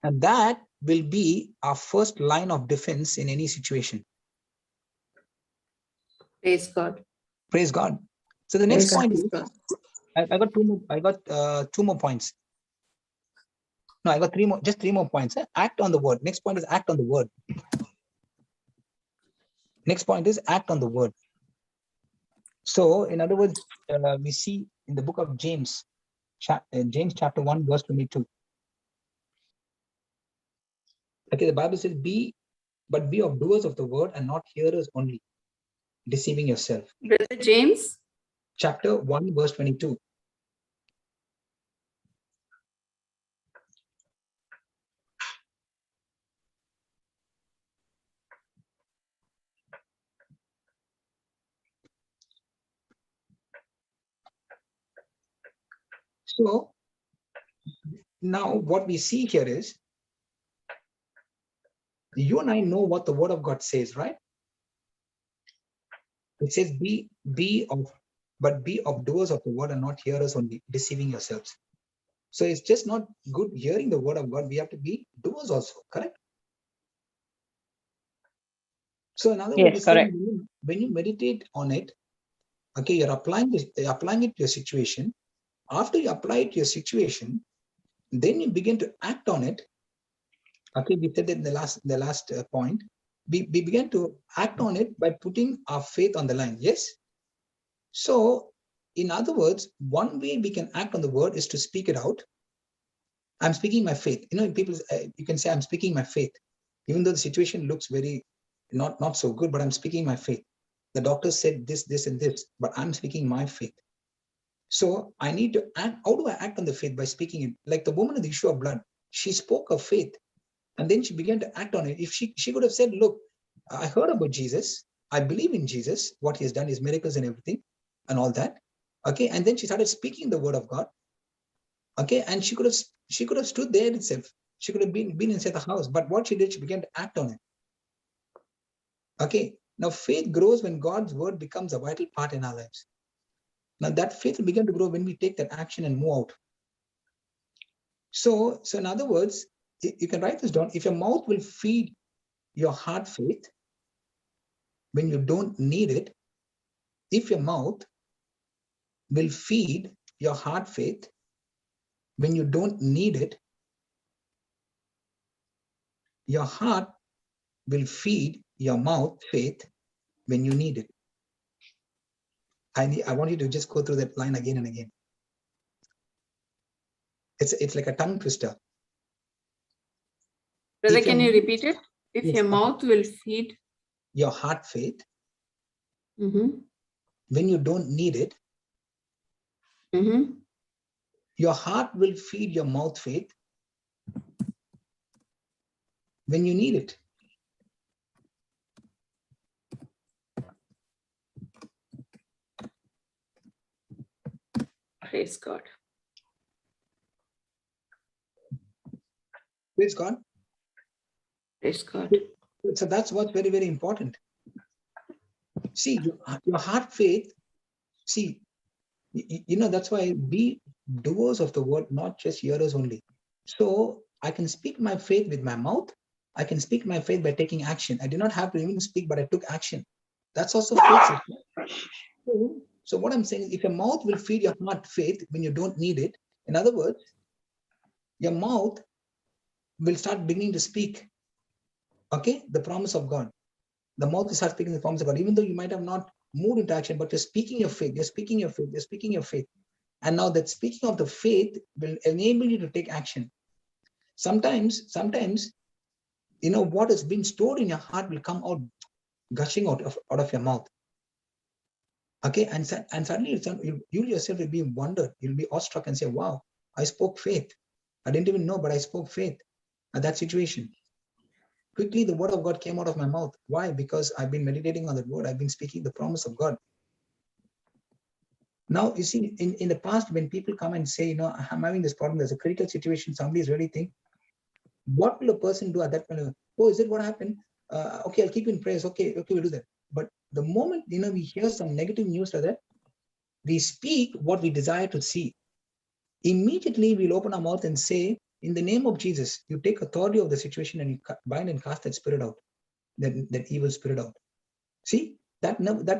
S4: and that will be our first line of defense in any situation.
S3: Praise God.
S4: Praise God. So the next point is, I got two more points. No, I got just three more points. Act on the word. Next point is act on the word. Next point is act on the word. So in other words, we see in the book of James chapter 1, verse 22. Okay, the Bible says, be of doers of the word and not hearers only. deceiving yourself.
S3: Brother James?
S4: Chapter 1, verse 22. So now what we see here is, you and I know what the word of God says, right? It says, be of doers of the word and not hearers only, deceiving yourselves. So it's just not good hearing the word of God. We have to be doers also, correct? So in other words,
S5: Correct.
S4: when you meditate on it, okay, you're applying it to your situation. After you apply it to your situation, then you begin to act on it. Okay, we said that in the last point. We began to act on it by putting our faith on the line. Yes. So, in other words, one way we can act on the word is to speak it out. I'm speaking my faith. You know, people, you can say, I'm speaking my faith, even though the situation looks very not so good, but I'm speaking my faith. The doctor said this, and this, but I'm speaking my faith. So I need to act. How do I act on the faith? By speaking it. Like the woman of the issue of blood, she spoke of faith, and then she began to act on it. If she could have said, look, I heard about Jesus. I believe in Jesus, what he has done, his miracles and everything, and all that. Okay, and then she started speaking the word of God. Okay, and she could have stood there itself. She could have been inside the house. But what she did, she began to act on it. Okay, now faith grows when God's word becomes a vital part in our lives. Now that faith will begin to grow when we take that action and move out. So in other words, you can write this down. If your mouth will feed your heart faith when you don't need it, if your mouth will feed your heart faith when you don't need it, your heart will feed your mouth faith when you need it. I want you to just go through that line again and again. It's like a tongue twister.
S3: Brother, can you repeat it? If your mouth will feed
S4: your heart faith
S3: when
S4: you don't need it, your heart will feed your mouth faith when you need it.
S3: Praise God.
S4: Praise God.
S3: Praise God.
S4: So that's what's very, very important. See, your heart faith, see, you know, that's why be doers of the word, not just hearers only. So I can speak my faith with my mouth. I can speak my faith by taking action. I did not have to even speak, but I took action. That's also faith. So what I'm saying is, if your mouth will feed your heart faith when you don't need it, in other words, your mouth will start beginning to speak, okay, the promise of God. The mouth will start speaking the promise of God, even though you might have not moved into action, but you're speaking your faith, you're speaking your faith, you're speaking your faith. And now that speaking of the faith will enable you to take action. Sometimes, you know, what has been stored in your heart will come out, gushing out of your mouth. Okay, and suddenly you yourself will be wondered, you'll be awestruck and say, wow, I spoke faith. I didn't even know, but I spoke faith at that situation. Quickly, the word of God came out of my mouth. Why? Because I've been meditating on that word. I've been speaking the promise of God. Now, you see, in the past, when people come and say, you know, I'm having this problem, there's a critical situation, somebody is really thinking, what will a person do at that point? Oh, is it what happened? Okay, I'll keep you in prayers. Okay, we'll do that. But the moment, you know, we hear some negative news like that, we speak what we desire to see. Immediately, we'll open our mouth and say, in the name of Jesus, you take authority of the situation and you bind and cast that spirit out, that evil spirit out. See, that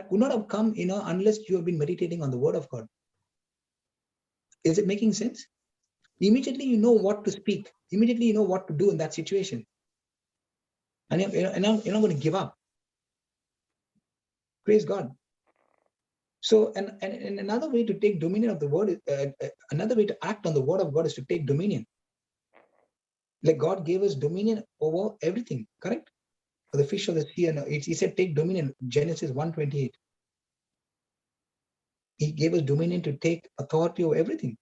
S4: could not have come, you know, unless you have been meditating on the word of God. Is it making sense? Immediately, you know what to speak. Immediately, you know what to do in that situation. And you're not going to give up. Praise God. So, and another way to take dominion of the word, another way to act on the word of God is to take dominion. Like God gave us dominion over everything, correct? for the fish of the sea, and he said, take dominion, Genesis 1:28. He gave us dominion to take authority over everything.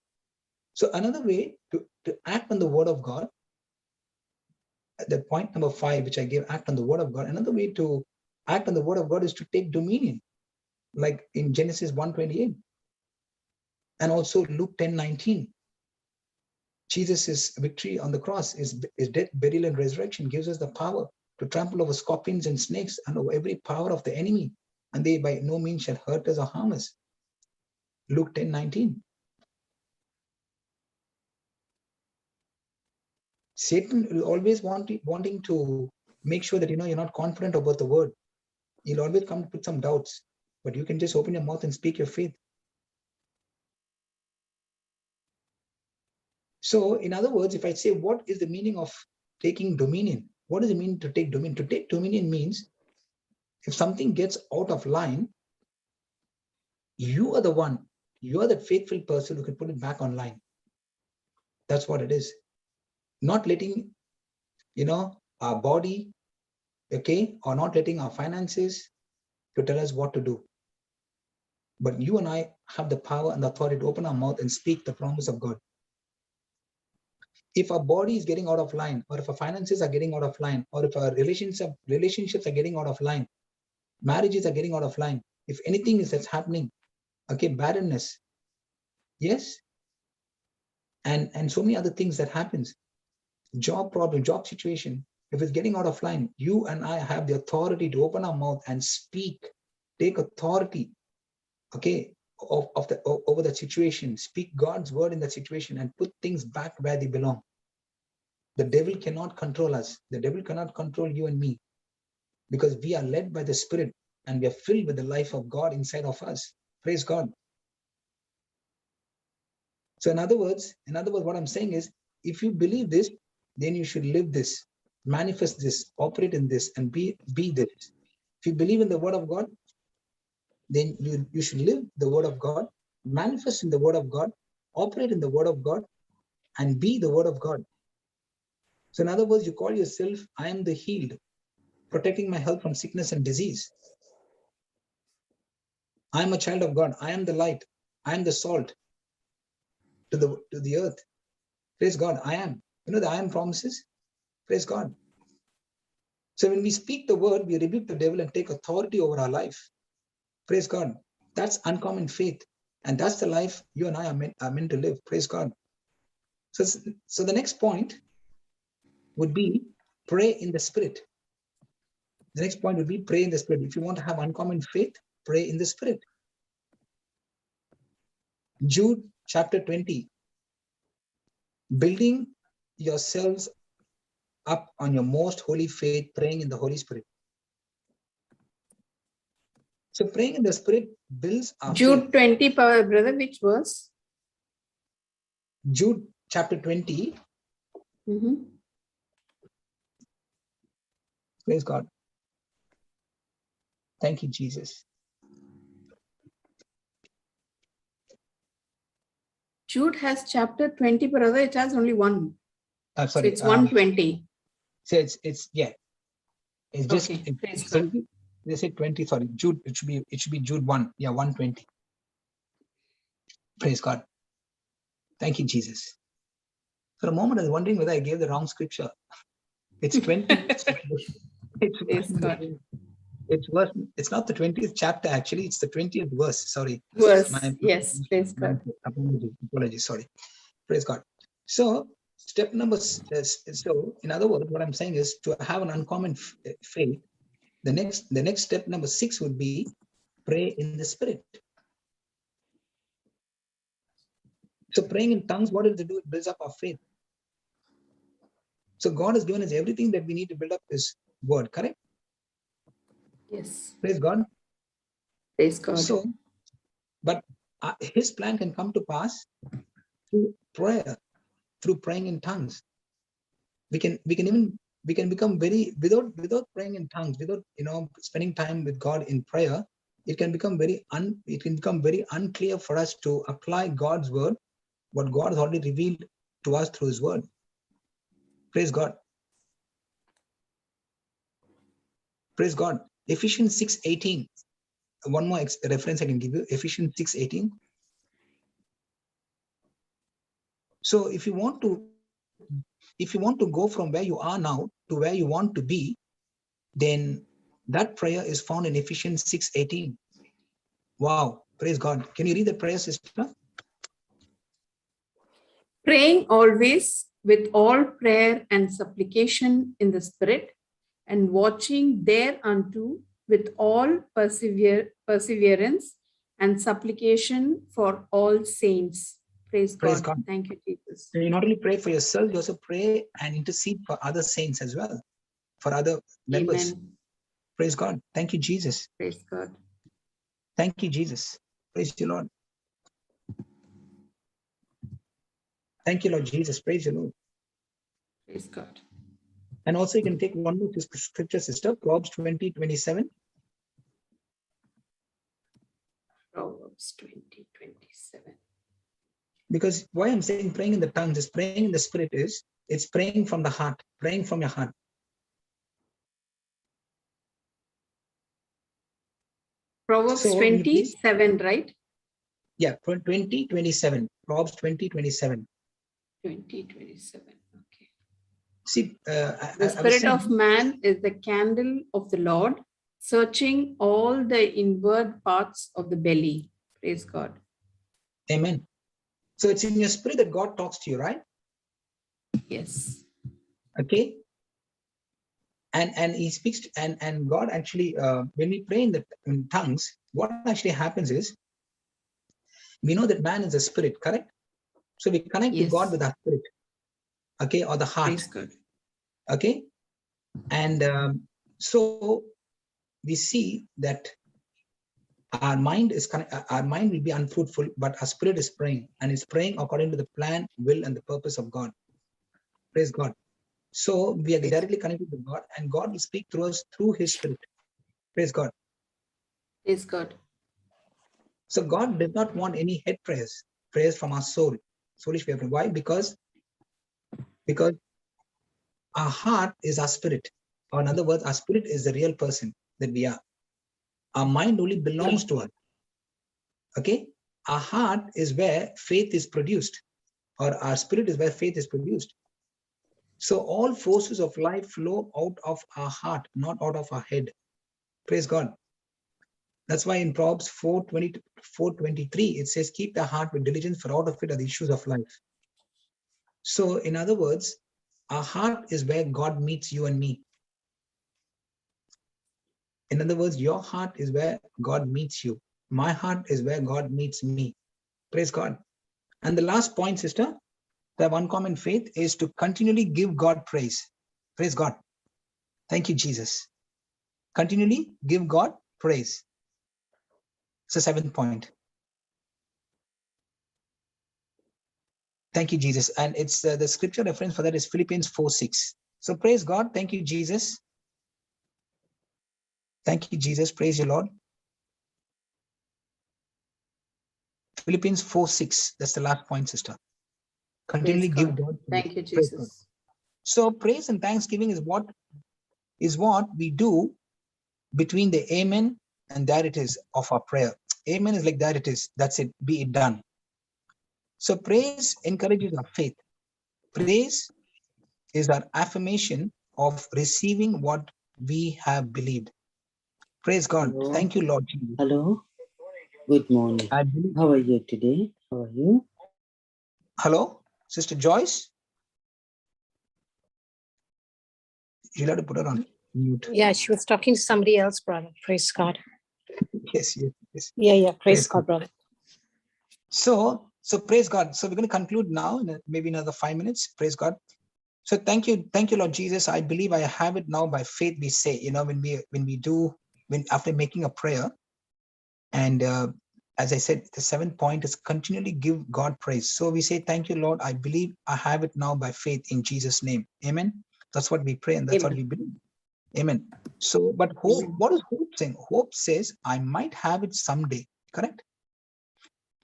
S4: So another way to act on the word of God, the point number 5, which I gave, act on the word of God. Another way to act on the word of God is to take dominion, like in Genesis 1:28. And also Luke 10:19. Jesus' victory on the cross, is death, burial, and resurrection, gives us the power to trample over scorpions and snakes and over every power of the enemy, and they by no means shall hurt us or harm us. Luke 10:19. Satan will always wanting to make sure that you're not confident about the word. He'll always come to put some doubts, but you can just open your mouth and speak your faith. So, in other words, if I say, what is the meaning of taking dominion? What does it mean to take dominion? To take dominion means if something gets out of line, you are the faithful person who can put it back online. That's what it is. Not letting, our body, okay, or not letting our finances to tell us what to do. But you and I have the power and the authority to open our mouth and speak the promise of God. If our body is getting out of line, or if our finances are getting out of line, or if our relationships are getting out of line, marriages are getting out of line, if anything that's happening, okay, barrenness, yes, and so many other things that happens, job problem, job situation, if it's getting out of line, you and I have the authority to open our mouth and speak, take authority, okay, over that situation, speak God's word in that situation and put things back where they belong. The devil cannot control us. The devil cannot control you and me, because we are led by the Spirit and we are filled with the life of God inside of us. Praise God. So in other words, what I'm saying is, if you believe this, then you should live this, manifest this, operate in this, and be this. If you believe in the word of God, then you should live the word of God, manifest in the word of God, operate in the word of God, and be the word of God. So in other words, you call yourself, I am the healed, protecting my health from sickness and disease. I am a child of God. I am the light. I am the salt to the earth. Praise God. I am. The I am promises. Praise God. So when we speak the word, we rebuke the devil and take authority over our life. Praise God. That's uncommon faith. And that's the life you and I are meant to live. Praise God. So the next point would be pray in the Spirit. The next point would be pray in the Spirit. If you want to have uncommon faith, pray in the Spirit. Jude chapter 20. Building yourselves up on your most holy faith, praying in the Holy Spirit. So praying in the Spirit builds our
S3: Jude
S4: faith.
S3: 20, brother, which verse?
S4: Jude chapter 20. Praise God. Thank you, Jesus.
S3: Jude has chapter 20, brother. It has only one.
S4: I'm sorry.
S3: So it's 120.
S4: So it's just
S3: Okay.
S4: it's 20. They say 20. Sorry, Jude. It should be Jude 1. Yeah, 120. Praise God. Thank you, Jesus. For a moment, I was wondering whether I gave the wrong scripture. It's 20. It's verse. It's not the 20th chapter. Actually, it's the 20th verse. Sorry.
S3: Verse. Yes. Praise God.
S4: Apologies. Sorry. Praise God. So step number. So in other words, what I'm saying is, to have an uncommon faith, the next step number 6 would be pray in the Spirit. So praying in tongues, what does it do? It builds up our faith. So God has given us everything that we need to build up His word, correct?
S3: Yes.
S4: Praise God.
S3: Praise God.
S4: So, but His plan can come to pass through prayer, through praying in tongues. We can become very, without praying in tongues, without spending time with God in prayer, it can become very unclear for us to apply God's word, what God has already revealed to us through His word. Praise God. Praise God. Ephesians 6:18. One more reference I can give you. Ephesians 6:18. So if you want to go from where you are now to where you want to be, then that prayer is found in Ephesians 6:18. Wow, praise God. Can you read the prayer, sister?
S3: Praying always with all prayer and supplication in the Spirit, and watching thereunto with all perseverance and supplication for all saints. Praise God. Thank you, Jesus.
S4: So you not only pray for yourself, you also pray and intercede for other saints as well, for other members.
S3: Amen.
S4: Praise God. Thank you, Jesus.
S3: Praise God.
S4: Thank you, Jesus. Praise you, Lord. Thank you, Lord Jesus. Praise you, Lord.
S3: Praise God.
S4: And also you can take one more scripture, sister, Proverbs 20:27.
S3: Proverbs 20:27.
S4: Because why I'm saying praying in the tongues is praying in the Spirit is, it's praying from the heart, praying from your heart.
S3: Proverbs
S4: So
S3: 27, right?
S4: Yeah, 20:27. Proverbs 20:27.
S3: 20:27. Okay.
S4: See,
S3: The spirit of man is the candle of the Lord, searching all the inward parts of the belly. Praise God.
S4: Amen. So it's in your spirit that God talks to you, right?
S3: Yes.
S4: Okay. And he speaks to, and God actually, when we pray in tongues, what actually happens is, we know that man is a spirit, correct? So we connect to God with our spirit, okay, or the heart.
S3: Praise God.
S4: Okay. And so we see that our mind will be unfruitful, but our spirit is praying, and it's praying according to the plan, will, and the purpose of God. Praise God. So we are directly connected to God, and God will speak through us through his spirit. Praise God.
S3: Praise God.
S4: So God does not want any head prayers from our soul, soulish prayer. Why? Because our heart is our spirit, or in other words, our spirit is the real person that we are. Our mind only belongs to us. Okay. Our heart is where faith is produced, or our spirit is where faith is produced. So all forces of life flow out of our heart, not out of our head. Praise God. That's why in Proverbs 4:23, it says, keep the heart with diligence, for out of it are the issues of life. So in other words, our heart is where God meets you and me. In other words, your heart is where God meets you. My heart is where God meets me. Praise God. And the last point, sister, the uncommon faith is to continually give God praise. Praise God. Thank you, Jesus. Continually give God praise. It's the seventh point. Thank you, Jesus. And it's the scripture reference for that is Philippians 4:6. So praise God. Thank you, Jesus. Thank you, Jesus. Praise you, Lord. Philippians 4:6. That's the last point, sister. Continually give God praise.
S3: Thank you, Jesus.
S4: So praise and thanksgiving is what we do between the amen and there it is of our prayer. Amen is like that it is. That's it. Be it done. So praise encourages our faith. Praise is our affirmation of receiving what we have believed. Praise God.
S8: Hello.
S4: Thank you, Lord Jesus.
S8: Hello. Good morning. How are you today? How are you?
S4: Hello, Sister Joyce. You'll have to put her on mute.
S7: Yeah, she was talking to somebody else, brother. Praise God.
S4: Yes.
S7: Yeah. Praise God, brother.
S4: So praise God. So we're going to conclude now in maybe another 5 minutes. Praise God. So thank you, Lord Jesus. I believe I have it now by faith. We say, when after making a prayer, and as I said, the seventh point is continually give God praise. So we say, thank you, Lord. I believe I have it now by faith in Jesus' name. Amen. That's what we pray, and that's what we believe. Amen. So, but hope, what is hope saying? Hope says, I might have it someday. Correct?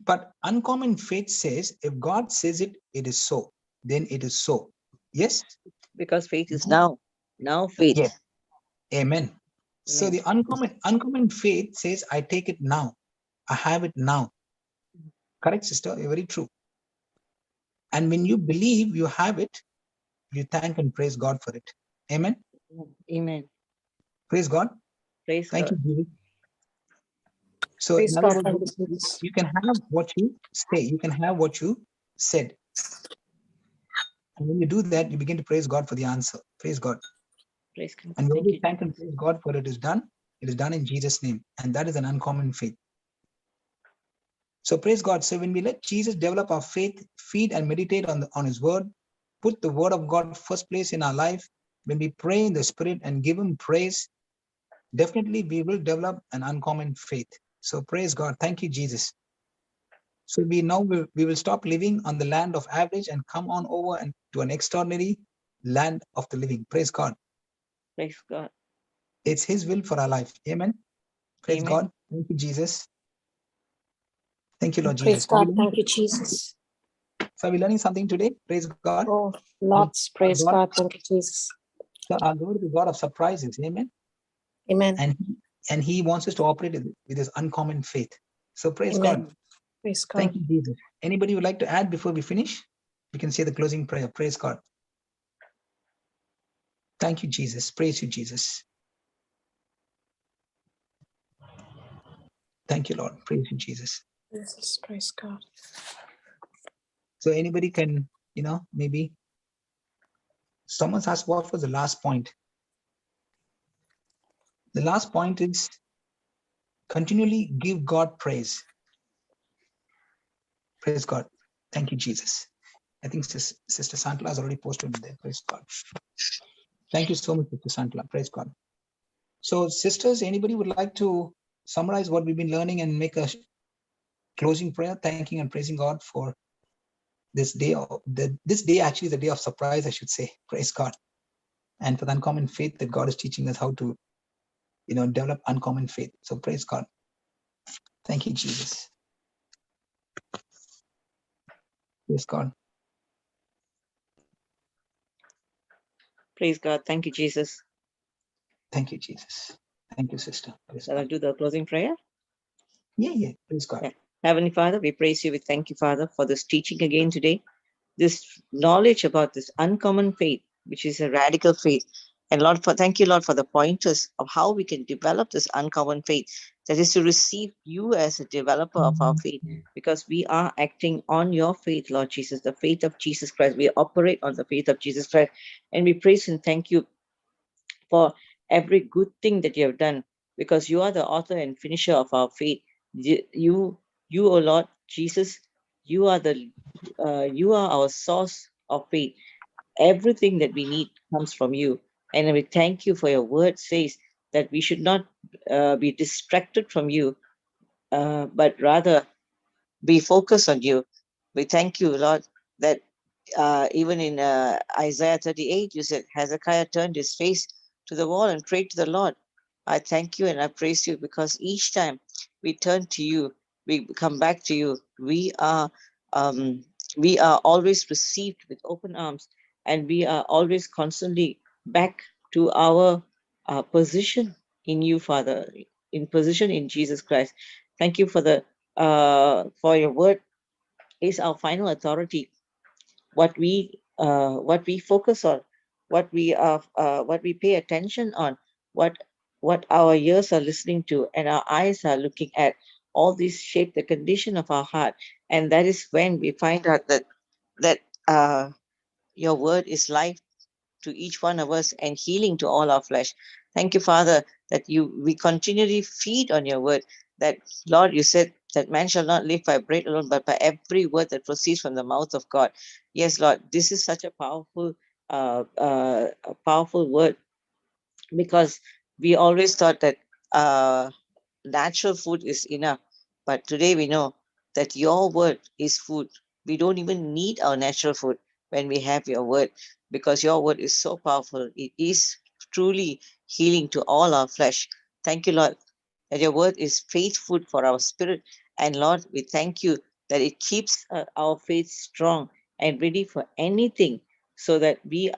S4: But uncommon faith says, if God says it, it is so. Then it is so. Yes?
S5: Because faith is now. Now faith.
S4: Yes. Amen. So the uncommon faith says, I take it now. I have it now. Correct, sister? You're very true. And when you believe you have it, you thank and praise God for it. Amen.
S5: Amen.
S4: Praise God.
S5: Praise
S4: Thank
S5: God.
S4: you, Jesus. So
S2: Praise
S4: in other
S2: God.
S4: words,
S2: Thank you, Jesus.
S4: you can have what you say. You can have what you said. And when you do that, you begin to praise God for the answer. Praise God.
S5: Praise God.
S4: And when
S5: Thank
S4: you
S5: you.
S4: thank and praise God for it is done in Jesus' name. And that is an uncommon faith. So praise God. So when we let Jesus develop our faith, feed and meditate on his word, put the word of God first place in our life, when we pray in the spirit and give him praise, definitely we will develop an uncommon faith. So praise God. Thank you, Jesus. So we will stop living on the land of average and come on over and to an extraordinary land of the living. Praise God.
S5: Praise God.
S4: It's his will for our life. Amen. Praise
S5: Amen.
S4: God. Thank you, Jesus. Thank you, Lord
S2: Praise
S4: Jesus.
S2: God. Thank you, Jesus.
S4: So are we learning something today? Praise God.
S2: Oh, lots. Praise
S4: God.
S2: God. Thank you, Jesus.
S4: So our God is the God of surprises. Amen.
S2: Amen.
S4: And he wants us to operate with his uncommon faith. So praise
S2: Amen.
S4: God.
S2: Praise God.
S4: Thank you, Jesus. Anybody would like to add before we finish? We can say the closing prayer. Praise God. Thank you, Jesus. Praise you, Jesus. Thank you, Lord. Praise you, Jesus.
S2: Jesus, praise God.
S4: So anybody can, maybe someone's asked what was the last point. The last point is continually give God praise. Praise God. Thank you, Jesus. I think Sister Santla has already posted it there. Praise God. Thank you so much, Sister Santla. Praise God. So, sisters, anybody would like to summarize what we've been learning and make a closing prayer, thanking and praising God for this day? This day actually is a day of surprise, I should say. Praise God. And for the uncommon faith that God is teaching us how to, develop uncommon faith. So praise God. Thank you, Jesus. Praise God.
S5: Praise God. Thank you, Jesus.
S4: Thank you, Jesus. Thank you, sister.
S5: Shall I do the closing prayer?
S4: Yeah. Praise God.
S5: Yeah. Heavenly Father, we praise you. We thank you, Father, for this teaching again today. This knowledge about this uncommon faith, which is a radical faith. And Lord, thank you, Lord, for the pointers of how we can develop this uncommon faith. That is to receive you as a developer of our faith, because we are acting on your faith, Lord Jesus, the faith of Jesus Christ. We operate on the faith of Jesus Christ. And we praise and thank you for every good thing that you have done, because you are the author and finisher of our faith. You, O Lord Jesus, you are our source of faith. Everything that we need comes from you, and we thank you for your word says that we should not be distracted from you, but rather be focused on you. We thank you, Lord, that even in Isaiah 38, you said Hezekiah turned his face to the wall and prayed to the Lord. I thank you and I praise you, because each time we turn to you, we come back to you. We are always received with open arms, and we are always constantly back to our position in you, Father, in position in Jesus Christ. Thank you for your word is our final authority. What we focus on, what we pay attention on, what our ears are listening to and our eyes are looking at, all these shape the condition of our heart. And that is when we find out that your word is life to each one of us and healing to all our flesh. Thank you, Father, that we continually feed on your word. That, Lord, you said that man shall not live by bread alone, but by every word that proceeds from the mouth of God. Yes, Lord, this is such a powerful word, because we always thought that natural food is enough. But today we know that your word is food. We don't even need our natural food when we have your word, because your word is so powerful. It is truly healing to all our flesh. Thank you, Lord, that your word is faith food for our spirit. And Lord, we thank you that it keeps our faith strong and ready for anything, so that we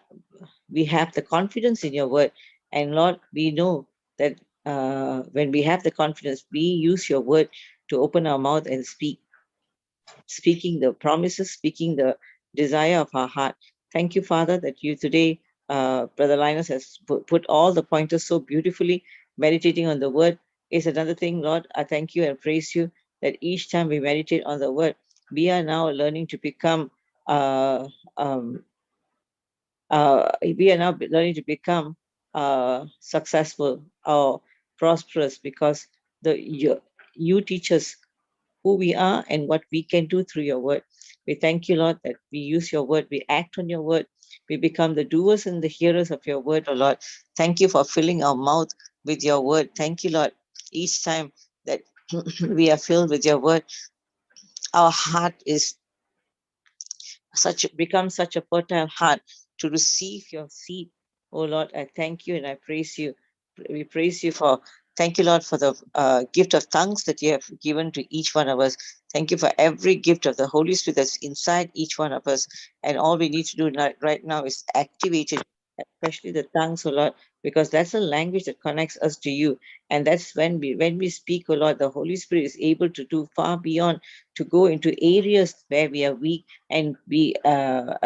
S5: have the confidence in your word. And Lord, we know that when we have the confidence, we use your word to open our mouth and speaking the promises, speaking the desire of our heart. Thank you, Father, that you today, Brother Linus has put all the pointers so beautifully. Meditating on the word is another thing, Lord. I thank you and praise you that each time we meditate on the word, we are now learning to become we are now learning to become successful or prosperous because you teach us who we are and what we can do through your word. We thank you, Lord, that we use your word, we act on your word, we become the doers and the hearers of your word, oh Lord. Thank you for filling our mouth with your word. Thank you, Lord. Each time that we are filled with your word, our heart is becomes such a fertile heart to receive your seed. Oh Lord, I thank you and I praise you. We praise you for, thank you, Lord, for the gift of tongues that you have given to each one of us. Thank you for every gift of the Holy Spirit that's inside each one of us. And all we need to do right now is activate it, especially the tongues, oh Lord, because that's a language that connects us to you. And that's when we speak, oh Lord, the Holy Spirit is able to do far beyond, to go into areas where we are weak and be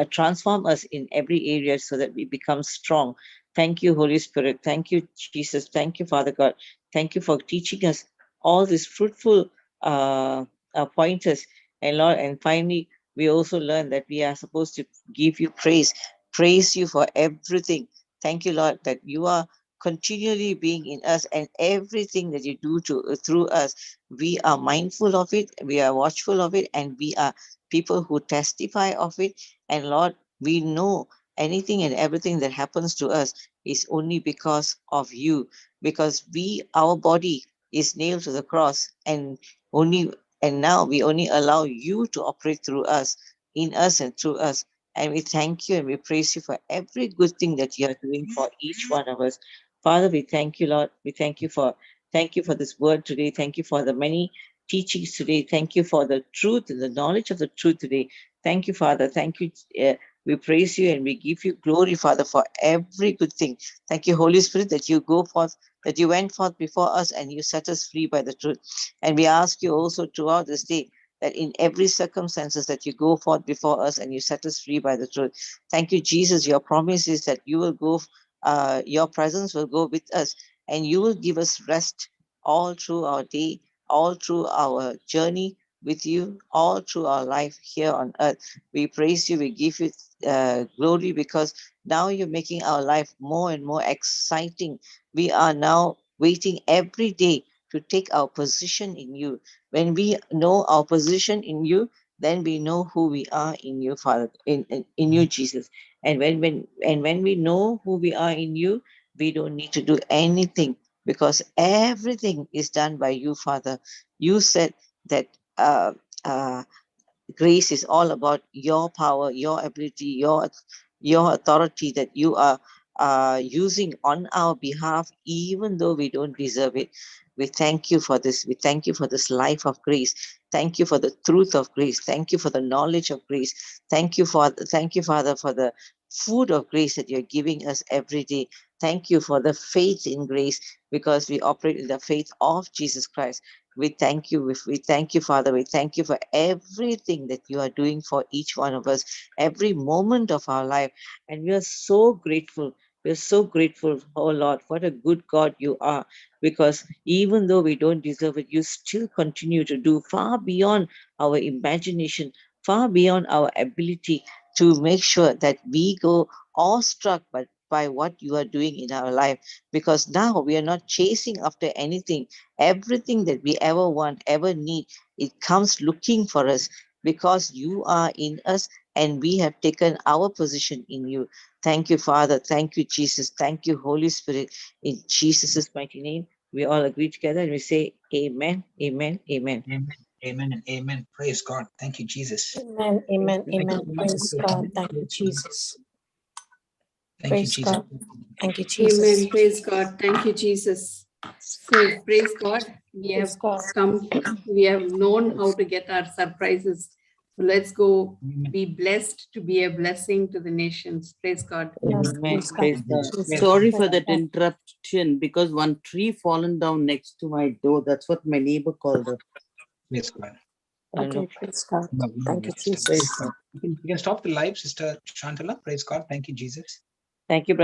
S5: transform us in every area so that we become strong. Thank you, Holy Spirit. Thank you, Jesus. Thank you, Father God. Thank you for teaching us all these fruitful pointers. And Lord, and finally, we also learn that we are supposed to give you praise you for everything. Thank you, Lord, that you are continually being in us, and everything that you do through us, we are mindful of it, we are watchful of it, and we are people who testify of it. And Lord, we know anything and everything that happens to us is only because of you, because our body is nailed to the cross, and now we only allow you to operate through us, in us and through us. And we thank you and we praise you for every good thing that you are doing for each one of us. Father, we thank you, Lord. We thank you for this word today. Thank you for the many teachings today. Thank you for the truth and the knowledge of the truth today. Thank you, Father. Thank you. We praise you and we give you glory, Father, for every good thing. Thank you, Holy Spirit, that you go forth, that you went forth before us and you set us free by the truth. And we ask you also throughout this day that in every circumstances that you go forth before us and you set us free by the truth. Thank you, Jesus. Your promise is that you will go, your presence will go with us and you will give us rest all through our day, all through our journey with you, all through our life here on earth. We praise you, we give you glory, because now you're making our life more and more exciting. We are now waiting every day to take our position in you. When we know our position in you, then we know who we are in you, Father, in you, Jesus. And when we know who we are in you, we don't need to do anything, because everything is done by you, Father. You said that grace is all about your power, your ability, your authority that you are using on our behalf, even though we don't deserve it. We thank you for this. We thank you for this life of grace. Thank you for the truth of grace. Thank you for the knowledge of grace. Thank you, Father, for the food of grace that you're giving us every day. Thank you for the faith in grace, because we operate in the faith of Jesus Christ. We thank you. We thank you, Father. We thank you for everything that you are doing for each one of us, every moment of our life. And we are so grateful. We're so grateful, oh Lord, what a good God you are, because even though we don't deserve it, you still continue to do far beyond our imagination, far beyond our ability, to make sure that we go awestruck by what you are doing in our life, because now we are not chasing after anything. Everything that we ever want, ever need, it comes looking for us, because you are in us and we have taken our position in you. Thank you, Father. Thank you, Jesus. Thank you, Holy Spirit. In Jesus' mighty name, we all agree together and we say amen, amen, amen.
S4: Amen, amen, and amen. Praise God. Thank you, Jesus.
S7: Amen, amen, amen. Praise God. Thank you, Jesus.
S4: Thank you, Jesus.
S7: God. Thank you, Jesus.
S3: Amen. Praise God. Thank you, Jesus. So praise God. We have
S7: Praise God.
S3: come, we have known how to get our surprises Let's go be blessed to be a blessing to the nations. Praise God.
S2: Yes,
S8: Amen.
S2: praise God.
S8: Praise God.
S2: Praise
S8: Sorry
S2: God.
S8: for that interruption because one tree fallen down next to my door. That's what my neighbor called it.
S4: Yes, God.
S2: Okay, praise God.
S4: No, no,
S2: Thank you,
S4: yes.
S2: Jesus.
S4: Praise God. You can stop the live, Sister Shantala. Praise God. Thank you, Jesus.
S5: Thank you, brother.